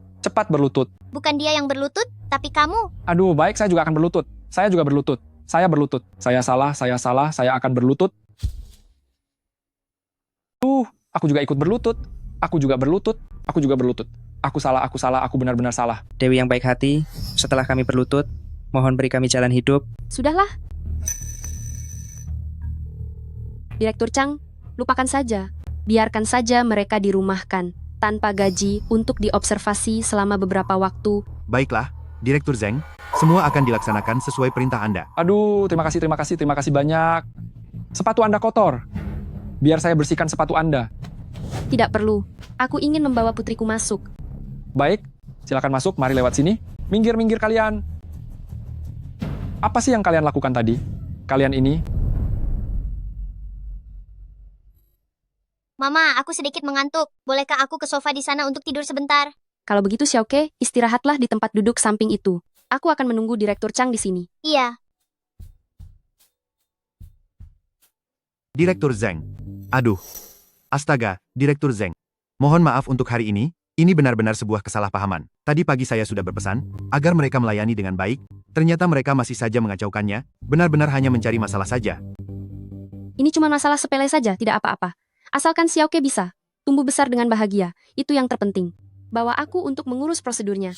Bukan dia yang berlutut, tapi kamu. Aduh, baik, saya juga akan berlutut. Saya juga berlutut. Saya berlutut. Saya salah, saya akan berlutut. Aku juga ikut berlutut. Aku juga berlutut. Aku salah, aku benar-benar salah. Dewi yang baik hati, setelah kami berlutut, mohon beri kami jalan hidup. Sudahlah. Direktur Chang, lupakan saja. Biarkan saja mereka dirumahkan, tanpa gaji, untuk diobservasi selama beberapa waktu. Baiklah, Direktur Zeng, semua akan dilaksanakan sesuai perintah Anda. Aduh, terima kasih banyak. Sepatu Anda kotor. Biar saya bersihkan sepatu Anda. Tidak perlu. Aku ingin membawa putriku masuk. Baik, silakan masuk, mari lewat sini. Minggir kalian. Apa sih yang kalian lakukan tadi? Kalian ini, Mama, aku sedikit mengantuk. Bolehkah aku ke sofa di sana untuk tidur sebentar? Kalau begitu Xiaoke, istirahatlah di tempat duduk samping itu. Aku akan menunggu Direktur Chang di sini. Iya. Direktur Zeng. Aduh. Astaga, Direktur Zeng. Mohon maaf untuk hari ini benar-benar sebuah kesalahpahaman. Tadi pagi saya sudah berpesan, agar mereka melayani dengan baik, ternyata mereka masih saja mengacaukannya, benar-benar hanya mencari masalah saja. Ini cuma masalah sepele saja, tidak apa-apa. Asalkan Xiaoke bisa tumbuh besar dengan bahagia, itu yang terpenting. Bawa aku untuk mengurus prosedurnya.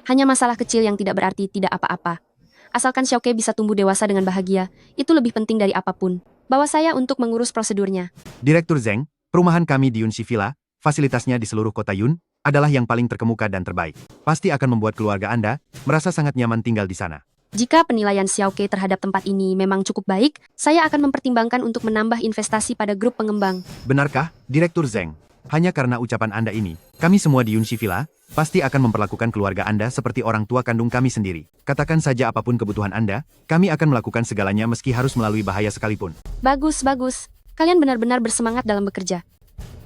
Hanya masalah kecil yang tidak berarti tidak apa-apa. Asalkan Xiaoke bisa tumbuh dewasa dengan bahagia, itu lebih penting dari apapun. Bawa saya untuk mengurus prosedurnya. Direktur Zeng, perumahan kami di Yunxi Villa, fasilitasnya di seluruh kota Yun, adalah yang paling terkemuka dan terbaik. Pasti akan membuat keluarga Anda merasa sangat nyaman tinggal di sana. Jika penilaian Xiaoke terhadap tempat ini memang cukup baik, saya akan mempertimbangkan untuk menambah investasi pada grup pengembang. Benarkah, Direktur Zeng? Hanya karena ucapan Anda ini, kami semua di Yunxi Villa pasti akan memperlakukan keluarga Anda seperti orang tua kandung kami sendiri. Katakan saja apapun kebutuhan Anda, kami akan melakukan segalanya meski harus melalui bahaya sekalipun. Bagus, bagus. Kalian benar-benar bersemangat dalam bekerja.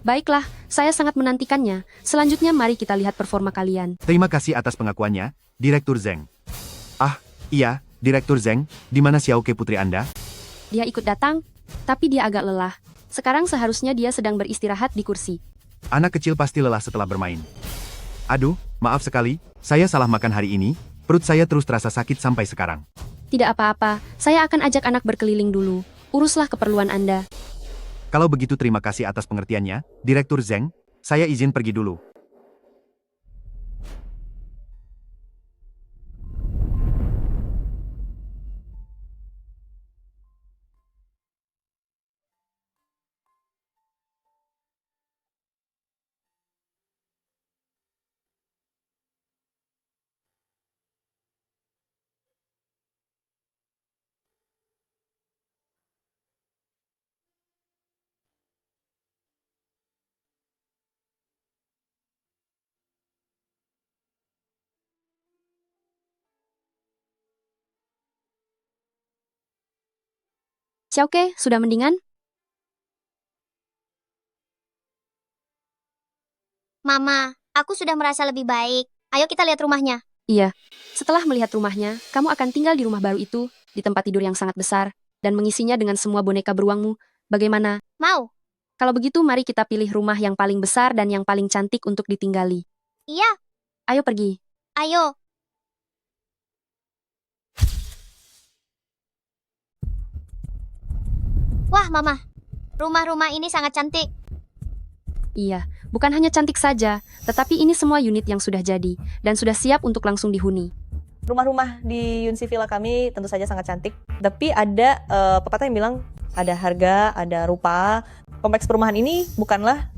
Baiklah, saya sangat menantikannya. Selanjutnya mari kita lihat performa kalian. Terima kasih atas pengakuannya, Direktur Zeng. Ah, iya, Direktur Zeng, di mana Xiaoke putri Anda? Dia ikut datang, tapi dia agak lelah. Sekarang seharusnya dia sedang beristirahat di kursi. Anak kecil pasti lelah setelah bermain. Aduh, maaf sekali, saya salah makan hari ini, perut saya terus terasa sakit sampai sekarang. Tidak apa-apa, saya akan ajak anak berkeliling dulu. Uruslah keperluan Anda. Kalau begitu terima kasih atas pengertiannya, Direktur Zeng, saya izin pergi dulu. Xiaoke, sudah mendingan? Mama, aku sudah merasa lebih baik. Ayo kita lihat rumahnya. Iya. Setelah melihat rumahnya, kamu akan tinggal di rumah baru itu, di tempat tidur yang sangat besar, dan mengisinya dengan semua boneka beruangmu. Bagaimana? Mau. Kalau begitu, mari kita pilih rumah yang paling besar dan yang paling cantik untuk ditinggali. Iya. Ayo pergi. Ayo. Wah, Mama. Rumah-rumah ini sangat cantik. Iya, bukan hanya cantik saja, tetapi ini semua unit yang sudah jadi, dan sudah siap untuk langsung dihuni. Rumah-rumah di Yunxi Villa kami tentu saja sangat cantik, tapi ada pepatah yang bilang ada harga, ada rupa. Kompleks perumahan ini bukanlah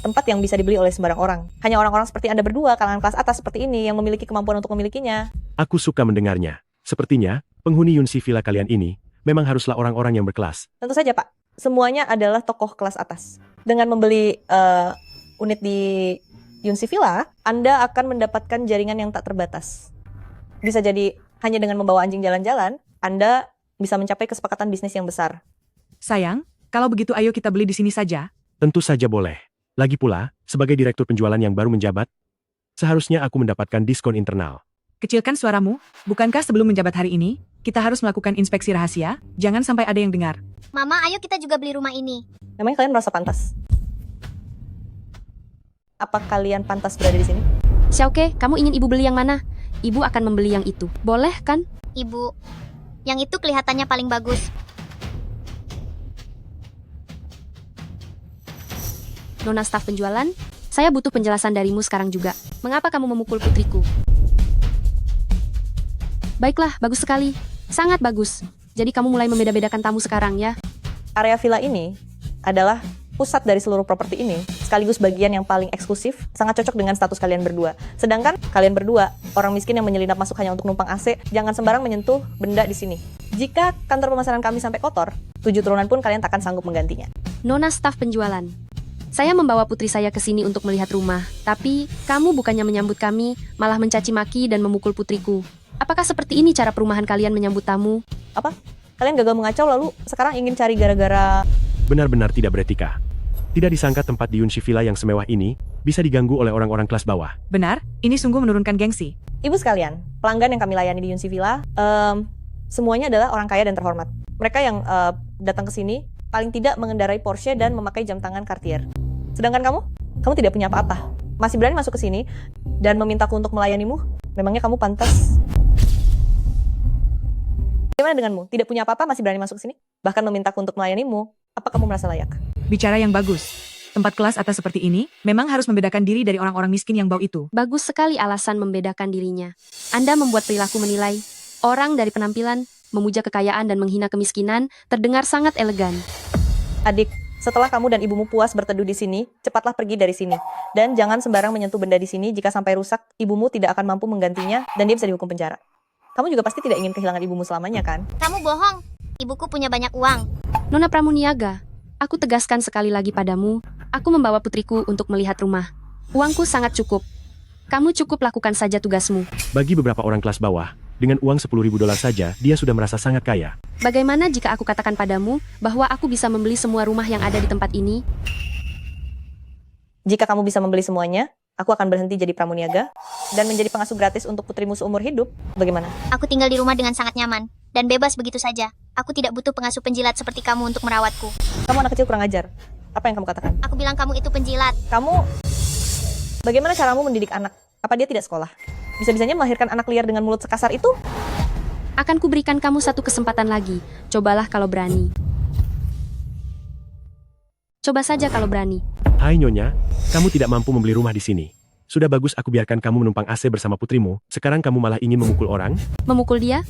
tempat yang bisa dibeli oleh sembarang orang. Hanya orang-orang seperti Anda berdua, kalangan kelas atas seperti ini, yang memiliki kemampuan untuk memilikinya. Aku suka mendengarnya. Sepertinya, penghuni Yunxi Villa kalian ini memang haruslah orang-orang yang berkelas. Tentu saja, Pak. Semuanya adalah tokoh kelas atas. Dengan membeli unit di Yunxi Villa, Anda akan mendapatkan jaringan yang tak terbatas. Bisa jadi hanya dengan membawa anjing jalan-jalan, Anda bisa mencapai kesepakatan bisnis yang besar. Sayang, kalau begitu ayo kita beli di sini saja. Tentu saja boleh. Lagi pula, sebagai direktur penjualan yang baru menjabat, seharusnya aku mendapatkan diskon internal. Kecilkan suaramu, bukankah sebelum menjabat hari ini, kita harus melakukan inspeksi rahasia? Jangan sampai ada yang dengar. Mama, ayo kita juga beli rumah ini. Namanya kalian merasa pantas. Apa kalian pantas berada di sini? Xiaoke, kamu ingin ibu beli yang mana? Ibu akan membeli yang itu. Boleh kan? Ibu, yang itu kelihatannya paling bagus. Nona staf penjualan, saya butuh penjelasan darimu sekarang juga. Mengapa kamu memukul putriku? Baiklah, bagus sekali. Sangat bagus. Jadi kamu mulai membeda-bedakan tamu sekarang ya? Area villa ini adalah pusat dari seluruh properti ini, sekaligus bagian yang paling eksklusif, sangat cocok dengan status kalian berdua. Sedangkan kalian berdua, orang miskin yang menyelinap masuk hanya untuk numpang AC, jangan sembarang menyentuh benda di sini. Jika kantor pemasaran kami sampai kotor, 7 turunan pun kalian takkan sanggup menggantinya. Nona staf penjualan. Saya membawa putri saya ke sini untuk melihat rumah, tapi kamu bukannya menyambut kami, malah mencaci maki dan memukul putriku. Apakah seperti ini cara perumahan kalian menyambut tamu? Apa? Kalian gagal mengacau lalu sekarang ingin cari gara-gara... Benar-benar tidak beretika. Tidak disangka tempat di Yunshi Villa yang semewah ini bisa diganggu oleh orang-orang kelas bawah. Benar, ini sungguh menurunkan gengsi. Ibu sekalian, pelanggan yang kami layani di Yunshi Villa, semuanya adalah orang kaya dan terhormat. Mereka yang datang ke sini paling tidak mengendarai Porsche dan memakai jam tangan Cartier. Sedangkan kamu tidak punya apa-apa. Masih berani masuk ke sini dan memintaku untuk melayanimu? Memangnya kamu pantas? Bagaimana denganmu? Tidak punya apa-apa masih berani masuk ke sini? Bahkan memintaku untuk melayanimu? Apa kamu merasa layak? Bicara yang bagus. Tempat kelas atas seperti ini memang harus membedakan diri dari orang-orang miskin yang bau itu. Bagus sekali alasan membedakan dirinya. Anda membuat perilaku menilai orang dari penampilan, memuja kekayaan dan menghina kemiskinan terdengar sangat elegan. Adik, setelah kamu dan ibumu puas berteduh di sini, cepatlah pergi dari sini. Dan jangan sembarang menyentuh benda di sini, jika sampai rusak, ibumu tidak akan mampu menggantinya dan dia bisa dihukum penjara. Kamu juga pasti tidak ingin kehilangan ibumu selamanya, kan? Kamu bohong. Ibuku punya banyak uang. Nona Pramuniaga, aku tegaskan sekali lagi padamu, aku membawa putriku untuk melihat rumah. Uangku sangat cukup. Kamu cukup lakukan saja tugasmu. Bagi beberapa orang kelas bawah, dengan uang $10.000 saja, dia sudah merasa sangat kaya. Bagaimana jika aku katakan padamu bahwa aku bisa membeli semua rumah yang ada di tempat ini? Jika kamu bisa membeli semuanya, aku akan berhenti jadi pramuniaga dan menjadi pengasuh gratis untuk putrimu seumur hidup. Bagaimana? Aku tinggal di rumah dengan sangat nyaman dan bebas begitu saja. Aku tidak butuh pengasuh penjilat seperti kamu untuk merawatku. Kamu anak kecil kurang ajar. Apa yang kamu katakan? Aku bilang kamu itu penjilat. Bagaimana caramu mendidik anak? Apa dia tidak sekolah? Bisa-bisanya melahirkan anak liar dengan mulut sekasar itu? Akan kuberikan kamu satu kesempatan lagi. Cobalah kalau berani. Coba saja kalau berani. Hai Nyonya, kamu tidak mampu membeli rumah di sini. Sudah bagus aku biarkan kamu menumpang AC bersama putrimu, sekarang kamu malah ingin memukul orang? Memukul dia?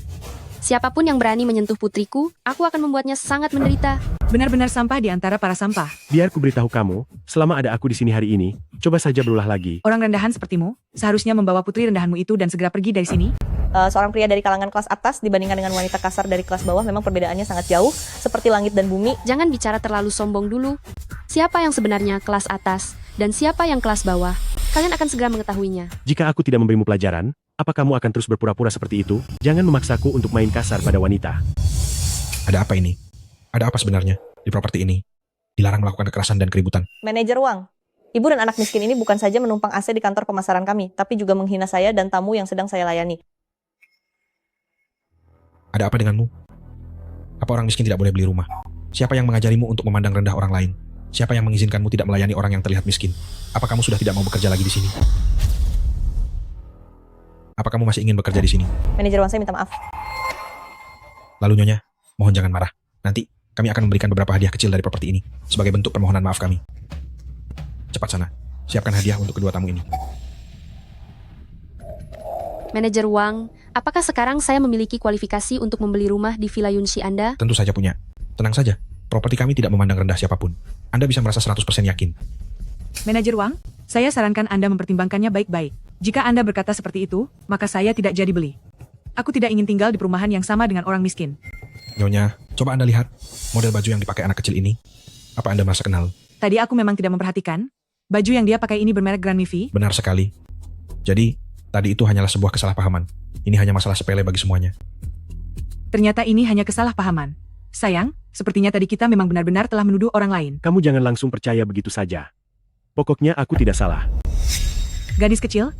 Siapapun yang berani menyentuh putriku, aku akan membuatnya sangat menderita. Benar-benar sampah di antara para sampah. Biar ku beritahu kamu, selama ada aku di sini hari ini, coba saja berulah lagi. Orang rendahan sepertimu, seharusnya membawa putri rendahanmu itu dan segera pergi dari sini. Seorang pria dari kalangan kelas atas dibandingkan dengan wanita kasar dari kelas bawah memang perbedaannya sangat jauh, seperti langit dan bumi. Jangan bicara terlalu sombong dulu. Siapa yang sebenarnya kelas atas, dan siapa yang kelas bawah? Kalian akan segera mengetahuinya. Jika aku tidak memberimu pelajaran, apa kamu akan terus berpura-pura seperti itu? Jangan memaksaku untuk main kasar pada wanita. Ada apa ini? Ada apa sebenarnya di properti ini? Dilarang melakukan kekerasan dan keributan. Manajer uang. Ibu dan anak miskin ini bukan saja menumpang AC di kantor pemasaran kami, tapi juga menghina saya dan tamu yang sedang saya layani. Ada apa denganmu? Apa orang miskin tidak boleh beli rumah? Siapa yang mengajarimu untuk memandang rendah orang lain? Siapa yang mengizinkanmu tidak melayani orang yang terlihat miskin? Apa kamu sudah tidak mau bekerja lagi di sini? Apa kamu masih ingin bekerja di sini? Manajer uang saya minta maaf. Lalu Nyonya, mohon jangan marah. Nanti kami akan memberikan beberapa hadiah kecil dari properti ini sebagai bentuk permohonan maaf kami. Cepat sana, siapkan hadiah untuk kedua tamu ini. Manajer uang, apakah sekarang saya memiliki kualifikasi untuk membeli rumah di Villa Yunshi Anda? Tentu saja punya. Tenang saja, properti kami tidak memandang rendah siapapun. Anda bisa merasa 100% yakin. Manajer uang, saya sarankan Anda mempertimbangkannya baik-baik. Jika Anda berkata seperti itu, maka saya tidak jadi beli. Aku tidak ingin tinggal di perumahan yang sama dengan orang miskin. Nyonya, coba Anda lihat model baju yang dipakai anak kecil ini. Apa Anda merasa kenal? Tadi aku memang tidak memperhatikan. Baju yang dia pakai ini bermerek Grand Mivi. Benar sekali. Jadi, tadi itu hanyalah sebuah kesalahpahaman. Ini hanya masalah sepele bagi semuanya. Ternyata ini hanya kesalahpahaman. Sayang, sepertinya tadi kita memang benar-benar telah menuduh orang lain. Kamu jangan langsung percaya begitu saja. Pokoknya aku tidak salah. Gadis kecil,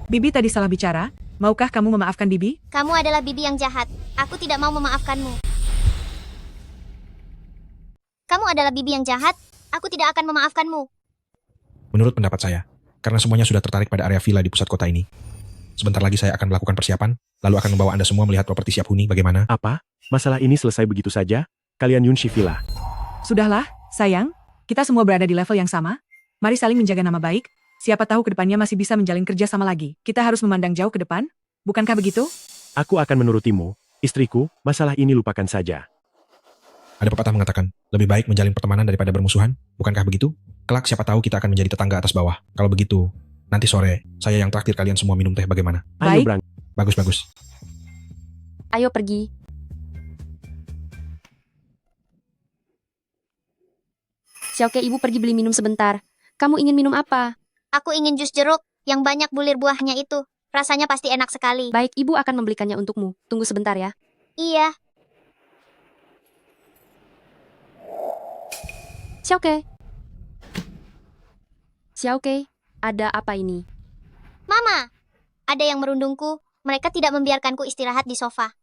Bibi tadi salah bicara. Maukah kamu memaafkan Bibi? Kamu adalah bibi yang jahat. Aku tidak mau memaafkanmu. Kamu adalah bibi yang jahat. Aku tidak akan memaafkanmu. Menurut pendapat saya, karena semuanya sudah tertarik pada area villa di pusat kota ini, sebentar lagi saya akan melakukan persiapan, lalu akan membawa Anda semua melihat properti siap huni bagaimana? Apa? Masalah ini selesai begitu saja? Kalian Yunshi Villa. Sudahlah, sayang. Kita semua berada di level yang sama. Mari saling menjaga nama baik. Siapa tahu kedepannya masih bisa menjalin kerja sama lagi. Kita harus memandang jauh ke depan. Bukankah begitu? Aku akan menurutimu, istriku, masalah ini lupakan saja. Ada pepatah mengatakan, lebih baik menjalin pertemanan daripada bermusuhan. Bukankah begitu? Kelak siapa tahu kita akan menjadi tetangga atas bawah. Kalau begitu, nanti sore, saya yang traktir kalian semua minum teh bagaimana? Ayo Brang. Bagus-bagus. Ayo pergi. Xiaoke, ibu pergi beli minum sebentar. Kamu ingin minum apa? Aku ingin jus jeruk yang banyak bulir buahnya itu. Rasanya pasti enak sekali. Baik, ibu akan membelikannya untukmu. Tunggu sebentar ya. Iya. Xiaoke. Xiaoke, ada apa ini? Mama, ada yang merundungku. Mereka tidak membiarkanku istirahat di sofa.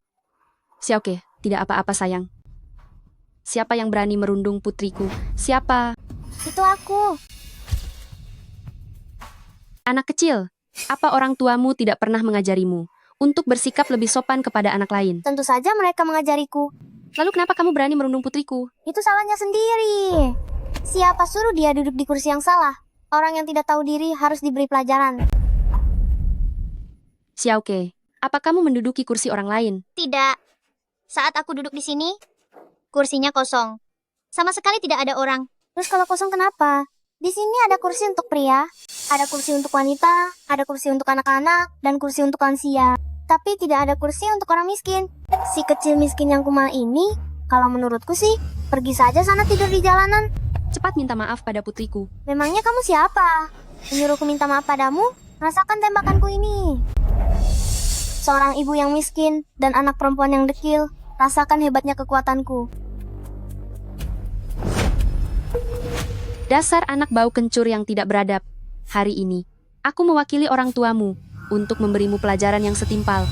Xiaoke, tidak apa-apa sayang. Siapa yang berani merundung putriku? Siapa? Itu aku. Anak kecil, apa orang tuamu tidak pernah mengajarimu untuk bersikap lebih sopan kepada anak lain? Tentu saja mereka mengajariku. Lalu kenapa kamu berani merundung putriku? Itu salahnya sendiri. Siapa suruh dia duduk di kursi yang salah? Orang yang tidak tahu diri harus diberi pelajaran. Xiaoke, apa kamu menduduki kursi orang lain? Tidak. Saat aku duduk di sini, kursinya kosong. Sama sekali tidak ada orang. Terus kalau kosong kenapa? Di sini ada kursi untuk pria, ada kursi untuk wanita, ada kursi untuk anak-anak, dan kursi untuk lansia. Tapi tidak ada kursi untuk orang miskin. Si kecil miskin yang kumal ini, kalau menurutku sih, pergi saja sana tidur di jalanan. Cepat minta maaf pada putriku. Memangnya kamu siapa? Menyuruhku minta maaf padamu? Rasakan tembakanku ini. Seorang ibu yang miskin dan anak perempuan yang dekil, rasakan hebatnya kekuatanku. Dasar anak bau kencur yang tidak beradab. Hari ini, aku mewakili orang tuamu untuk memberimu pelajaran yang setimpal.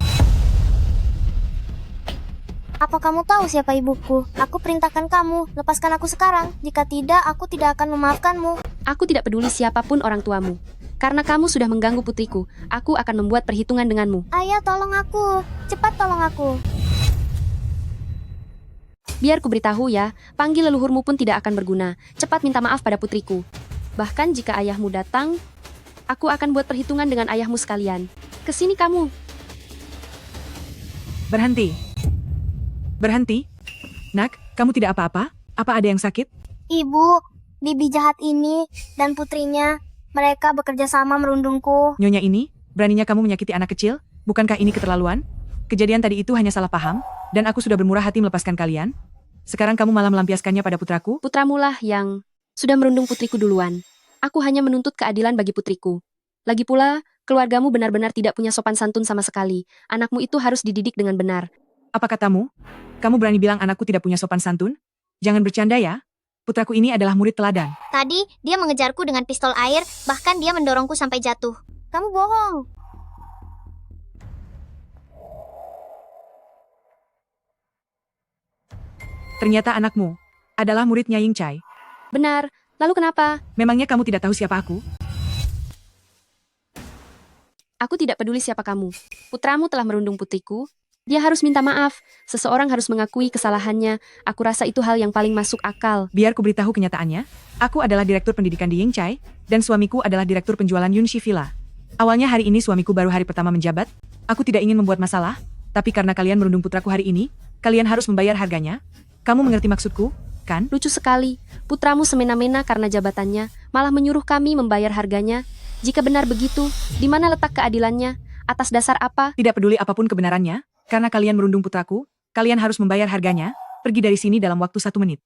Apa kamu tahu siapa ibuku? Aku perintahkan kamu, lepaskan aku sekarang. Jika tidak, aku tidak akan memaafkanmu. Aku tidak peduli siapapun orang tuamu. Karena kamu sudah mengganggu putriku, aku akan membuat perhitungan denganmu. Ayah, tolong aku. Cepat tolong aku. Biar ku beritahu ya, panggil leluhurmu pun tidak akan berguna. Cepat minta maaf pada putriku. Bahkan jika ayahmu datang, aku akan buat perhitungan dengan ayahmu sekalian. Kesini kamu. Berhenti. Berhenti. Nak, kamu tidak apa-apa? Apa ada yang sakit? Ibu, bibi jahat ini dan putrinya, mereka bekerja sama merundungku. Nyonya ini, beraninya kamu menyakiti anak kecil? Bukankah ini keterlaluan? Kejadian tadi itu hanya salah paham, dan aku sudah bermurah hati melepaskan kalian. Sekarang kamu malah melampiaskannya pada putraku? Putramulah yang sudah merundung putriku duluan. Aku hanya menuntut keadilan bagi putriku. Lagi pula, keluargamu benar-benar tidak punya sopan santun sama sekali. Anakmu itu harus dididik dengan benar. Apa katamu? Kamu berani bilang anakku tidak punya sopan santun? Jangan bercanda ya. Putraku ini adalah murid teladan. Tadi, dia mengejarku dengan pistol air, bahkan dia mendorongku sampai jatuh. Kamu bohong. Ternyata anakmu adalah muridnya Ying Chai. Benar. Lalu kenapa? Memangnya kamu tidak tahu siapa aku? Aku tidak peduli siapa kamu. Putramu telah merundung putriku. Dia harus minta maaf. Seseorang harus mengakui kesalahannya. Aku rasa itu hal yang paling masuk akal. Biar ku beritahu kenyataannya. Aku adalah direktur pendidikan di Ying Chai, dan suamiku adalah direktur penjualan Yunxi Villa. Awalnya hari ini suamiku baru hari pertama menjabat. Aku tidak ingin membuat masalah, tapi karena kalian merundung putraku hari ini, kalian harus membayar harganya. Kamu mengerti maksudku, kan? Lucu sekali. Putramu semena-mena karena jabatannya, malah menyuruh kami membayar harganya. Jika benar begitu, di mana letak keadilannya? Atas dasar apa? Tidak peduli apapun kebenarannya, karena kalian merundung putraku, kalian harus membayar harganya. Pergi dari sini dalam waktu 1 menit.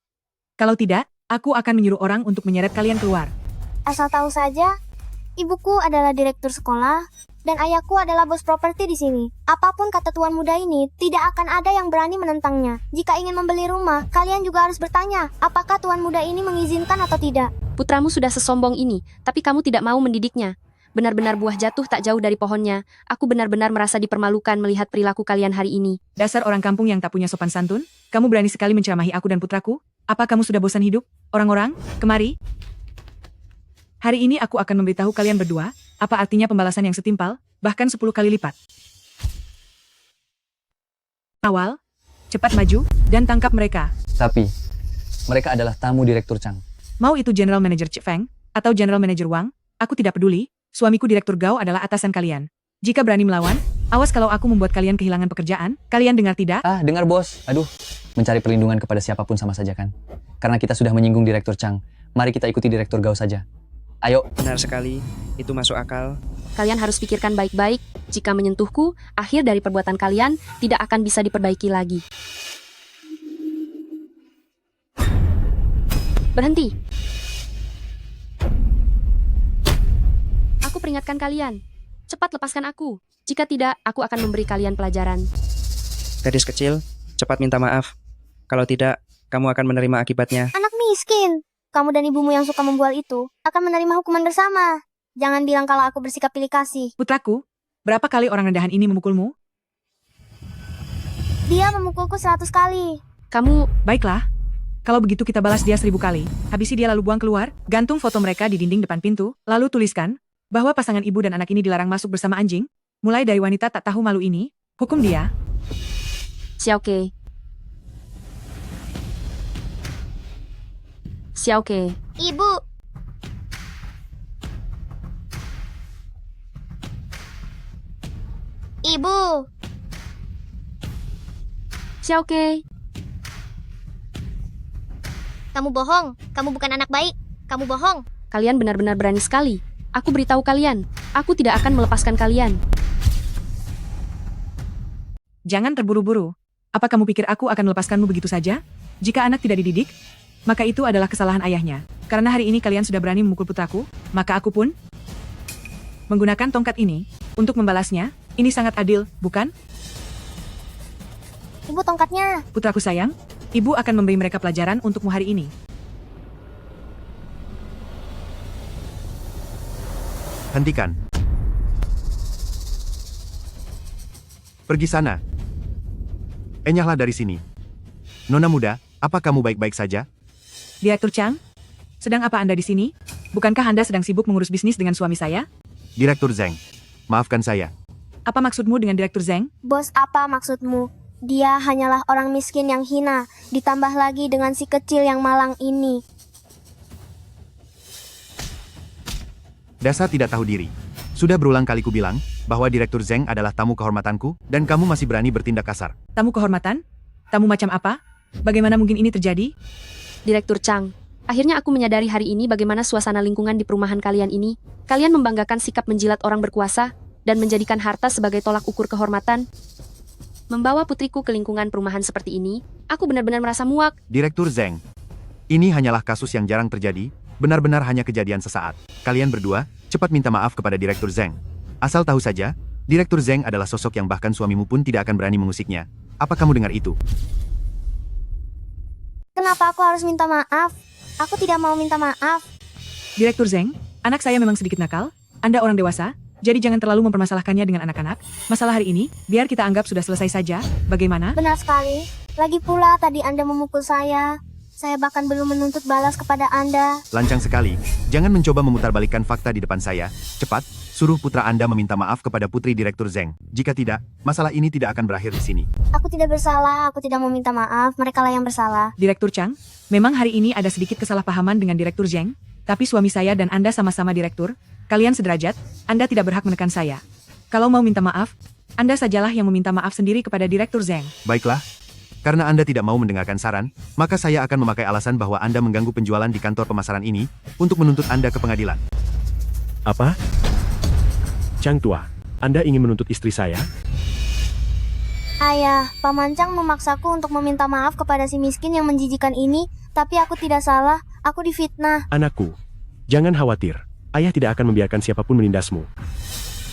Kalau tidak, aku akan menyuruh orang untuk menyeret kalian keluar. Asal tahu saja, ibuku adalah direktur sekolah, dan ayahku adalah bos properti di sini. Apapun kata tuan muda ini, tidak akan ada yang berani menentangnya. Jika ingin membeli rumah, kalian juga harus bertanya, apakah tuan muda ini mengizinkan atau tidak. Putramu sudah sesombong ini, tapi kamu tidak mau mendidiknya. Benar-benar buah jatuh tak jauh dari pohonnya. Aku benar-benar merasa dipermalukan melihat perilaku kalian hari ini. Dasar orang kampung yang tak punya sopan santun, kamu berani sekali menceramahi aku dan putraku? Apa kamu sudah bosan hidup? Orang-orang, kemari. Hari ini aku akan memberitahu kalian berdua, apa artinya pembalasan yang setimpal, bahkan 10 kali lipat. Awal, cepat maju, dan tangkap mereka. Tapi, mereka adalah tamu Direktur Chang. Mau itu General Manager Chi Feng, atau General Manager Wang, aku tidak peduli. Suamiku Direktur Gao adalah atasan kalian. Jika berani melawan, awas kalau aku membuat kalian kehilangan pekerjaan. Kalian dengar tidak? Ah, dengar bos. Aduh, mencari perlindungan kepada siapapun sama saja kan? Karena kita sudah menyinggung Direktur Chang, mari kita ikuti Direktur Gao saja. Ayo. Benar sekali, itu masuk akal. Kalian harus pikirkan baik-baik. Jika menyentuhku, akhir dari perbuatan kalian tidak akan bisa diperbaiki lagi. Berhenti. Aku peringatkan kalian. Cepat lepaskan aku. Jika tidak, aku akan memberi kalian pelajaran. Gadis kecil, cepat minta maaf. Kalau tidak, kamu akan menerima akibatnya. Anak miskin. Kamu dan ibumu yang suka membual itu akan menerima hukuman bersama. Jangan bilang kalau aku bersikap pilih kasih. Putraku, berapa kali orang rendahan ini memukulmu? Dia memukulku 100 kali. Kamu, baiklah. Kalau begitu kita balas dia 1000 kali. Habisi dia lalu buang keluar, gantung foto mereka di dinding depan pintu, lalu tuliskan bahwa pasangan ibu dan anak ini dilarang masuk bersama anjing. Mulai dari wanita tak tahu malu ini, hukum dia. Xiaoke. Xiaoke. Ibu. Ibu. Xiaoke. Kamu bohong. Kamu bukan anak baik. Kamu bohong. Kalian benar-benar berani sekali. Aku beritahu kalian, aku tidak akan melepaskan kalian. Jangan terburu-buru. Apa kamu pikir aku akan melepaskanmu begitu saja? Jika anak tidak dididik, maka itu adalah kesalahan ayahnya. Karena hari ini kalian sudah berani memukul putraku, maka aku pun menggunakan tongkat ini untuk membalasnya. Ini sangat adil, bukan? Ibu, tongkatnya. Putraku sayang, ibu akan memberi mereka pelajaran untukmu hari ini. Hentikan. Pergi sana. Enyahlah dari sini. Nona muda, apa kamu baik-baik saja? Direktur Chang, sedang apa Anda di sini? Bukankah Anda sedang sibuk mengurus bisnis dengan suami saya? Direktur Zheng, maafkan saya. Apa maksudmu dengan Direktur Zheng? Bos, apa maksudmu? Dia hanyalah orang miskin yang hina, ditambah lagi dengan si kecil yang malang ini. Dasar tidak tahu diri. Sudah berulang kali ku bilang bahwa Direktur Zheng adalah tamu kehormatanku dan kamu masih berani bertindak kasar. Tamu kehormatan? Tamu macam apa? Bagaimana mungkin ini terjadi? Direktur Chang, akhirnya aku menyadari hari ini bagaimana suasana lingkungan di perumahan kalian ini. Kalian membanggakan sikap menjilat orang berkuasa dan menjadikan harta sebagai tolak ukur kehormatan. Membawa putriku ke lingkungan perumahan seperti ini, aku benar-benar merasa muak. Direktur Zheng, ini hanyalah kasus yang jarang terjadi, benar-benar hanya kejadian sesaat. Kalian berdua, cepat minta maaf kepada Direktur Zheng. Asal tahu saja, Direktur Zheng adalah sosok yang bahkan suamimu pun tidak akan berani mengusiknya. Apa kamu dengar itu? Kenapa aku harus minta maaf? Aku tidak mau minta maaf. Direktur Zheng, anak saya memang sedikit nakal. Anda orang dewasa, jadi jangan terlalu mempermasalahkannya dengan anak-anak. Masalah hari ini, biar kita anggap sudah selesai saja. Bagaimana? Benar sekali. Lagi pula tadi Anda memukul saya. Saya bahkan belum menuntut balas kepada Anda. Lancang sekali. Jangan mencoba memutarbalikkan fakta di depan saya. Cepat, suruh putra Anda meminta maaf kepada putri Direktur Zheng. Jika tidak, masalah ini tidak akan berakhir di sini. Aku tidak bersalah, aku tidak mau minta maaf. Merekalah yang bersalah. Direktur Chang, memang hari ini ada sedikit kesalahpahaman dengan Direktur Zheng, tapi suami saya dan Anda sama-sama direktur. Kalian sederajat, Anda tidak berhak menekan saya. Kalau mau minta maaf, Anda sajalah yang meminta maaf sendiri kepada Direktur Zheng. Baiklah. Karena Anda tidak mau mendengarkan saran, maka saya akan memakai alasan bahwa Anda mengganggu penjualan di kantor pemasaran ini untuk menuntut Anda ke pengadilan. Apa? Chang Tua, Anda ingin menuntut istri saya? Ayah, Paman Chang memaksaku untuk meminta maaf kepada si miskin yang menjijikan ini, tapi aku tidak salah, aku difitnah. Anakku, jangan khawatir. Ayah tidak akan membiarkan siapapun menindasmu.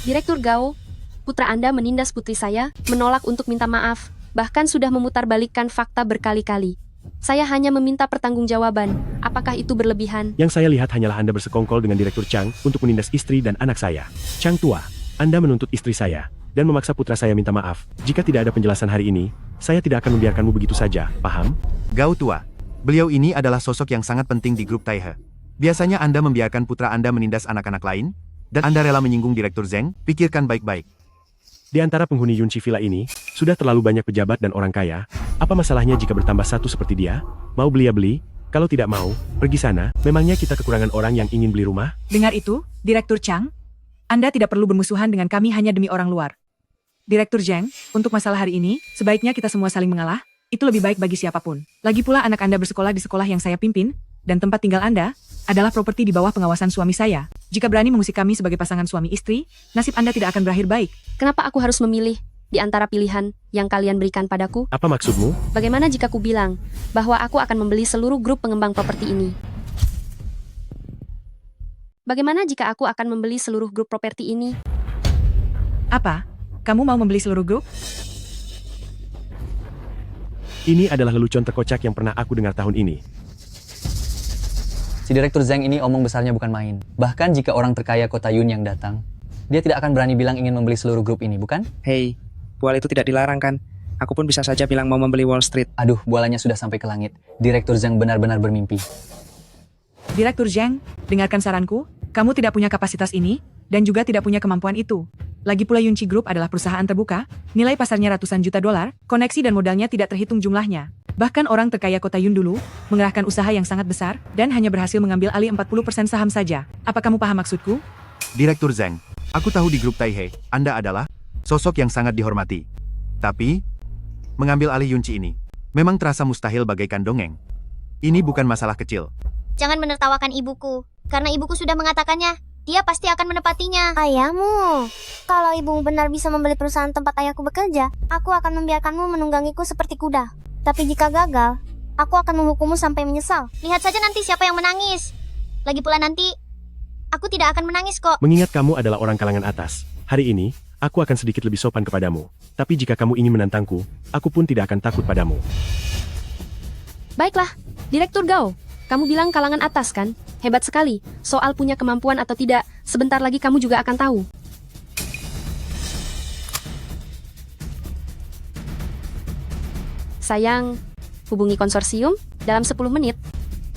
Direktur Gao, putra Anda menindas putri saya, menolak untuk minta maaf, bahkan sudah memutarbalikkan fakta berkali-kali. Saya hanya meminta pertanggungjawaban. Apakah itu berlebihan? Yang saya lihat hanyalah Anda bersekongkol dengan Direktur Chang untuk menindas istri dan anak saya. Chang Tua, Anda menuntut istri saya dan memaksa putra saya minta maaf. Jika tidak ada penjelasan hari ini, saya tidak akan membiarkanmu begitu saja, paham? Gao Tua, beliau ini adalah sosok yang sangat penting di grup Taihe. Biasanya Anda membiarkan putra Anda menindas anak-anak lain, dan Anda rela menyinggung Direktur Zheng, pikirkan baik-baik. Di antara penghuni Yunchi Villa ini, sudah terlalu banyak pejabat dan orang kaya. Apa masalahnya jika bertambah satu seperti dia? Mau beli ya beli, kalau tidak mau, pergi sana. Memangnya kita kekurangan orang yang ingin beli rumah? Dengar itu, Direktur Chang. Anda tidak perlu bermusuhan dengan kami hanya demi orang luar. Direktur Zheng, untuk masalah hari ini, sebaiknya kita semua saling mengalah. Itu lebih baik bagi siapapun. Lagi pula anak Anda bersekolah di sekolah yang saya pimpin, dan tempat tinggal Anda adalah properti di bawah pengawasan suami saya. Jika berani mengusik kami sebagai pasangan suami istri, nasib Anda tidak akan berakhir baik. Kenapa aku harus memilih di antara pilihan yang kalian berikan padaku? Apa maksudmu? Bagaimana jika ku bilang bahwa aku akan membeli seluruh grup pengembang properti ini? Bagaimana jika aku akan membeli seluruh grup properti ini? Apa? Kamu mau membeli seluruh grup? Ini adalah lelucon terkocak yang pernah aku dengar tahun ini. Si Direktur Zhang ini omong besarnya bukan main. Bahkan jika orang terkaya kota Yun yang datang, dia tidak akan berani bilang ingin membeli seluruh grup ini, bukan? Hei, bual itu tidak dilarang kan? Aku pun bisa saja bilang mau membeli Wall Street. Aduh, bualanya sudah sampai ke langit. Direktur Zhang benar-benar bermimpi. Direktur Zhang, dengarkan saranku, kamu tidak punya kapasitas ini, dan juga tidak punya kemampuan itu. Lagi pula Yunchi Group adalah perusahaan terbuka, nilai pasarnya ratusan juta dolar, koneksi dan modalnya tidak terhitung jumlahnya. Bahkan orang terkaya kota Yun dulu, mengerahkan usaha yang sangat besar, dan hanya berhasil mengambil alih 40% saham saja. Apa kamu paham maksudku? Direktur Zhang, aku tahu di grup Taihe, Anda adalah sosok yang sangat dihormati. Tapi, mengambil alih Yunchi ini, memang terasa mustahil bagaikan dongeng. Ini bukan masalah kecil. Jangan menertawakan ibuku, karena ibuku sudah mengatakannya. Dia pasti akan menepatinya. Ayahmu, kalau ibumu benar bisa membeli perusahaan tempat ayahku bekerja, aku akan membiarkanmu menunggangiku seperti kuda. Tapi jika gagal, aku akan menghukummu sampai menyesal. Lihat saja nanti siapa yang menangis. Lagi pula nanti, aku tidak akan menangis kok. Mengingat kamu adalah orang kalangan atas, hari ini, aku akan sedikit lebih sopan kepadamu. Tapi jika kamu ingin menantangku, aku pun tidak akan takut padamu. Baiklah, Direktur Gao. Kamu bilang kalangan atas kan? Hebat sekali. Soal punya kemampuan atau tidak, sebentar lagi kamu juga akan tahu. Sayang, hubungi konsorsium dalam 10 menit.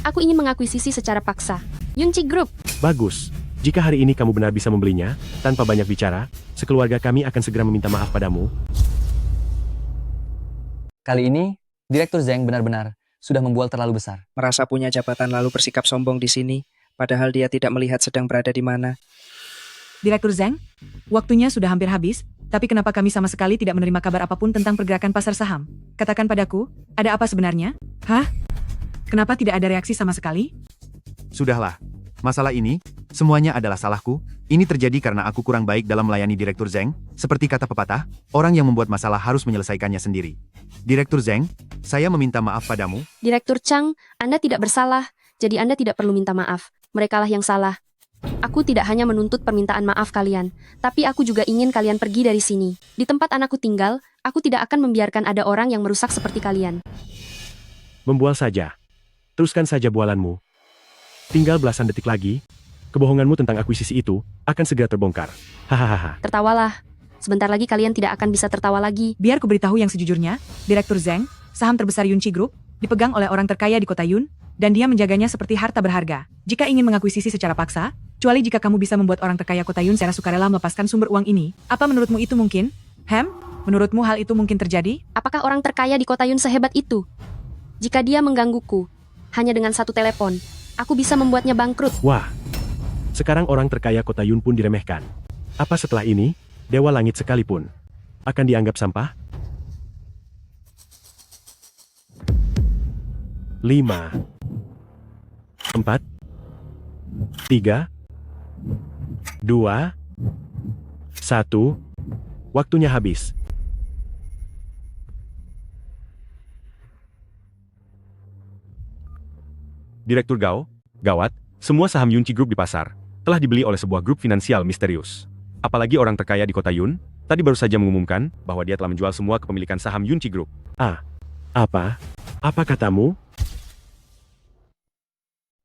Aku ingin mengakuisisi secara paksa Yunchi Group. Bagus. Jika hari ini kamu benar bisa membelinya, tanpa banyak bicara, sekeluarga kami akan segera meminta maaf padamu. Kali ini, Direktur Zhang benar-benar sudah membual terlalu besar. Merasa punya jabatan lalu bersikap sombong di sini, padahal dia tidak melihat sedang berada di mana. Direktur Zhang, waktunya sudah hampir habis, tapi kenapa kami sama sekali tidak menerima kabar apapun tentang pergerakan pasar saham? Katakan padaku, ada apa sebenarnya? Hah? Kenapa tidak ada reaksi sama sekali? Sudahlah. Masalah ini, semuanya adalah salahku. Ini terjadi karena aku kurang baik dalam melayani Direktur Zhang. Seperti kata pepatah, orang yang membuat masalah harus menyelesaikannya sendiri. Direktur Zhang, saya meminta maaf padamu. Direktur Chang, Anda tidak bersalah, jadi Anda tidak perlu minta maaf. Merekalah yang salah. Aku tidak hanya menuntut permintaan maaf kalian, tapi aku juga ingin kalian pergi dari sini. Di tempat anakku tinggal, aku tidak akan membiarkan ada orang yang merusak seperti kalian. Membual saja. Teruskan saja bualanmu. Tinggal belasan detik lagi, kebohonganmu tentang akuisisi itu akan segera terbongkar. Hahaha. Tertawalah. Sebentar lagi kalian tidak akan bisa tertawa lagi. Biar ku beritahu yang sejujurnya, Direktur Zhang, saham terbesar Yunchi Group, dipegang oleh orang terkaya di kota Yun, dan dia menjaganya seperti harta berharga. Jika ingin mengakuisisi secara paksa, kecuali jika kamu bisa membuat orang terkaya kota Yun secara sukarela melepaskan sumber uang ini, apa menurutmu itu mungkin? Menurutmu hal itu mungkin terjadi? Apakah orang terkaya di kota Yun sehebat itu? Jika dia menggangguku, hanya dengan satu telepon, aku bisa membuatnya bangkrut. Wah, sekarang orang terkaya kota Yun pun diremehkan. Apa setelah ini, Dewa Langit sekalipun akan dianggap sampah? 5, 4, 3, 2, 1, waktunya habis. Direktur Gao, gawat, semua saham Yunchi Group di pasar telah dibeli oleh sebuah grup finansial misterius. Apalagi orang terkaya di kota Yun, tadi baru saja mengumumkan bahwa dia telah menjual semua kepemilikan saham Yunchi Group. Apa? Apa katamu?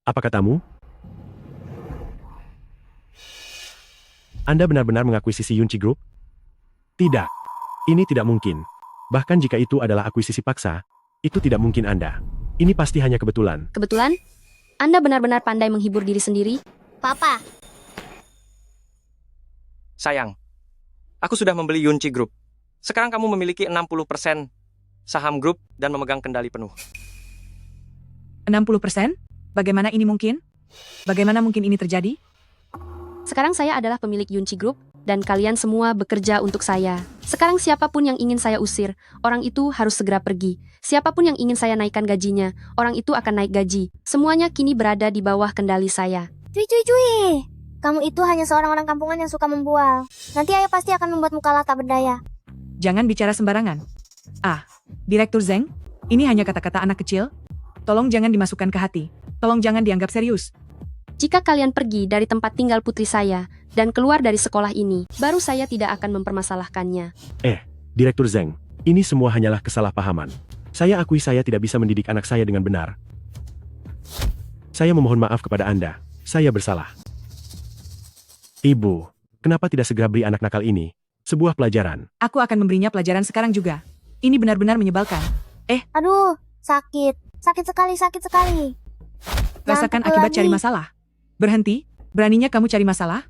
Apa katamu? Anda benar-benar mengakuisisi Yunchi Group? Tidak. Ini tidak mungkin. Bahkan jika itu adalah akuisisi paksa, itu tidak mungkin Anda. Ini pasti hanya kebetulan. Kebetulan? Anda benar-benar pandai menghibur diri sendiri? Papa, Sayang, aku sudah membeli Yunchi Group. Sekarang kamu memiliki 60% saham grup dan memegang kendali penuh. 60%? Bagaimana ini mungkin? Bagaimana mungkin ini terjadi? Sekarang saya adalah pemilik Yunchi Group, dan kalian semua bekerja untuk saya. Sekarang siapapun yang ingin saya usir, orang itu harus segera pergi. Siapapun yang ingin saya naikkan gajinya, orang itu akan naik gaji. Semuanya kini berada di bawah kendali saya. Cuy. Kamu itu hanya seorang orang kampungan yang suka membual. Nanti ayah pasti akan membuatmu kalah tak berdaya. Jangan bicara sembarangan. Direktur Zhang, ini hanya kata-kata anak kecil. Tolong jangan dimasukkan ke hati. Tolong jangan dianggap serius. Jika kalian pergi dari tempat tinggal putri saya dan keluar dari sekolah ini, baru saya tidak akan mempermasalahkannya. Direktur Zeng, ini semua hanyalah kesalahpahaman. Saya akui saya tidak bisa mendidik anak saya dengan benar. Saya memohon maaf kepada Anda. Saya bersalah. Ibu, kenapa tidak segera beri anak nakal ini sebuah pelajaran? Aku akan memberinya pelajaran sekarang juga. Ini benar-benar menyebalkan. Aduh, sakit. Sakit sekali, sakit sekali. Rasakan pukul akibat lagi. cari masalah. Berhenti, beraninya kamu cari masalah?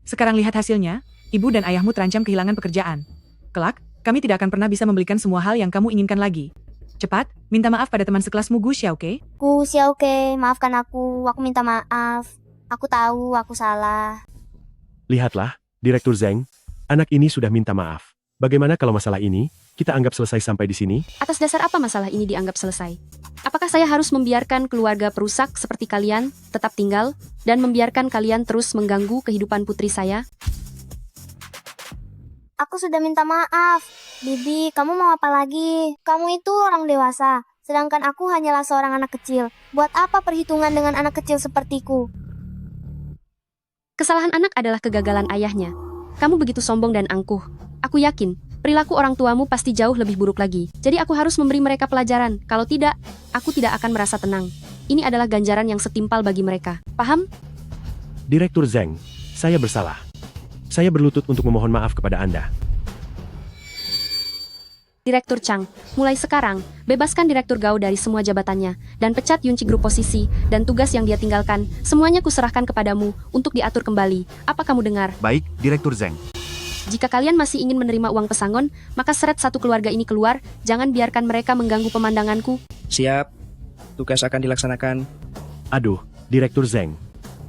Sekarang lihat hasilnya, ibu dan ayahmu terancam kehilangan pekerjaan. Kelak, kami tidak akan pernah bisa membelikan semua hal yang kamu inginkan lagi. Cepat, minta maaf pada teman sekelasmu Gu Xiaoke. Gu Xiaoke, maafkan aku minta maaf. Aku tahu aku salah. Lihatlah, Direktur Zeng, anak ini sudah minta maaf. Bagaimana kalau masalah ini kita anggap selesai sampai di sini? Atas dasar apa masalah ini dianggap selesai? Apakah saya harus membiarkan keluarga perusak seperti kalian tetap tinggal dan membiarkan kalian terus mengganggu kehidupan putri saya? Aku sudah minta maaf. Bibi, kamu mau apa lagi? Kamu itu orang dewasa, sedangkan aku hanyalah seorang anak kecil. Buat apa perhitungan dengan anak kecil sepertiku? Kesalahan anak adalah kegagalan ayahnya. Kamu begitu sombong dan angkuh. Aku yakin, perilaku orang tuamu pasti jauh lebih buruk lagi. Jadi aku harus memberi mereka pelajaran. Kalau tidak, aku tidak akan merasa tenang. Ini adalah ganjaran yang setimpal bagi mereka. Paham? Direktur Zeng, saya bersalah. Saya berlutut untuk memohon maaf kepada Anda. Direktur Chang, mulai sekarang, bebaskan Direktur Gao dari semua jabatannya, dan pecat Yunci Group posisi, dan tugas yang dia tinggalkan, semuanya kuserahkan kepadamu, untuk diatur kembali. Apa kamu dengar? Baik, Direktur Zeng. Jika kalian masih ingin menerima uang pesangon, maka seret satu keluarga ini keluar, jangan biarkan mereka mengganggu pemandanganku. Siap. Tugas akan dilaksanakan. Aduh, Direktur Zeng.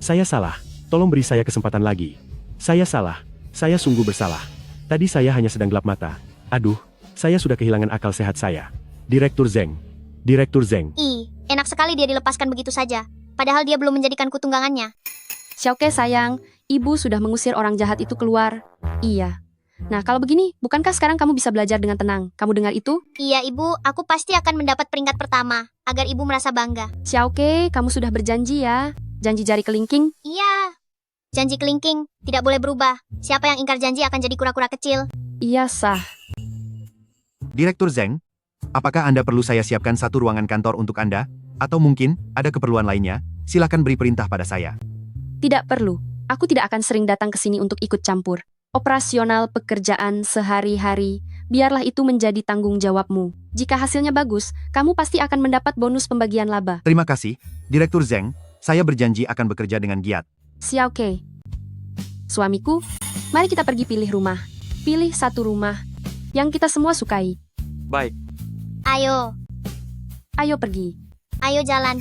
Saya salah. Tolong beri saya kesempatan lagi. Saya salah. Saya sungguh bersalah. Tadi saya hanya sedang gelap mata. Aduh, saya sudah kehilangan akal sehat saya. Direktur Zeng. Direktur Zeng. Enak sekali dia dilepaskan begitu saja. Padahal dia belum menjadikanku tunggangannya. Xiaoke sayang, ibu sudah mengusir orang jahat itu keluar. Iya. Nah, kalau begini, bukankah sekarang kamu bisa belajar dengan tenang? Kamu dengar itu? Iya, Ibu. Aku pasti akan mendapat peringkat pertama, agar Ibu merasa bangga. Xiaoke, kamu sudah berjanji ya? Janji jari kelingking? Iya. Janji kelingking, tidak boleh berubah. Siapa yang ingkar janji akan jadi kura-kura kecil. Iya, sah. Direktur Zeng, apakah Anda perlu saya siapkan satu ruangan kantor untuk Anda? Atau mungkin, ada keperluan lainnya? Silakan beri perintah pada saya. Tidak perlu. Aku tidak akan sering datang ke sini untuk ikut campur. Operasional pekerjaan sehari-hari, biarlah itu menjadi tanggung jawabmu. Jika hasilnya bagus, kamu pasti akan mendapat bonus pembagian laba. Terima kasih, Direktur Zeng. Saya berjanji akan bekerja dengan giat. Xiaoke. Suamiku, mari kita pergi pilih rumah. Pilih satu rumah yang kita semua sukai. Baik. Ayo. Ayo pergi. Ayo jalan.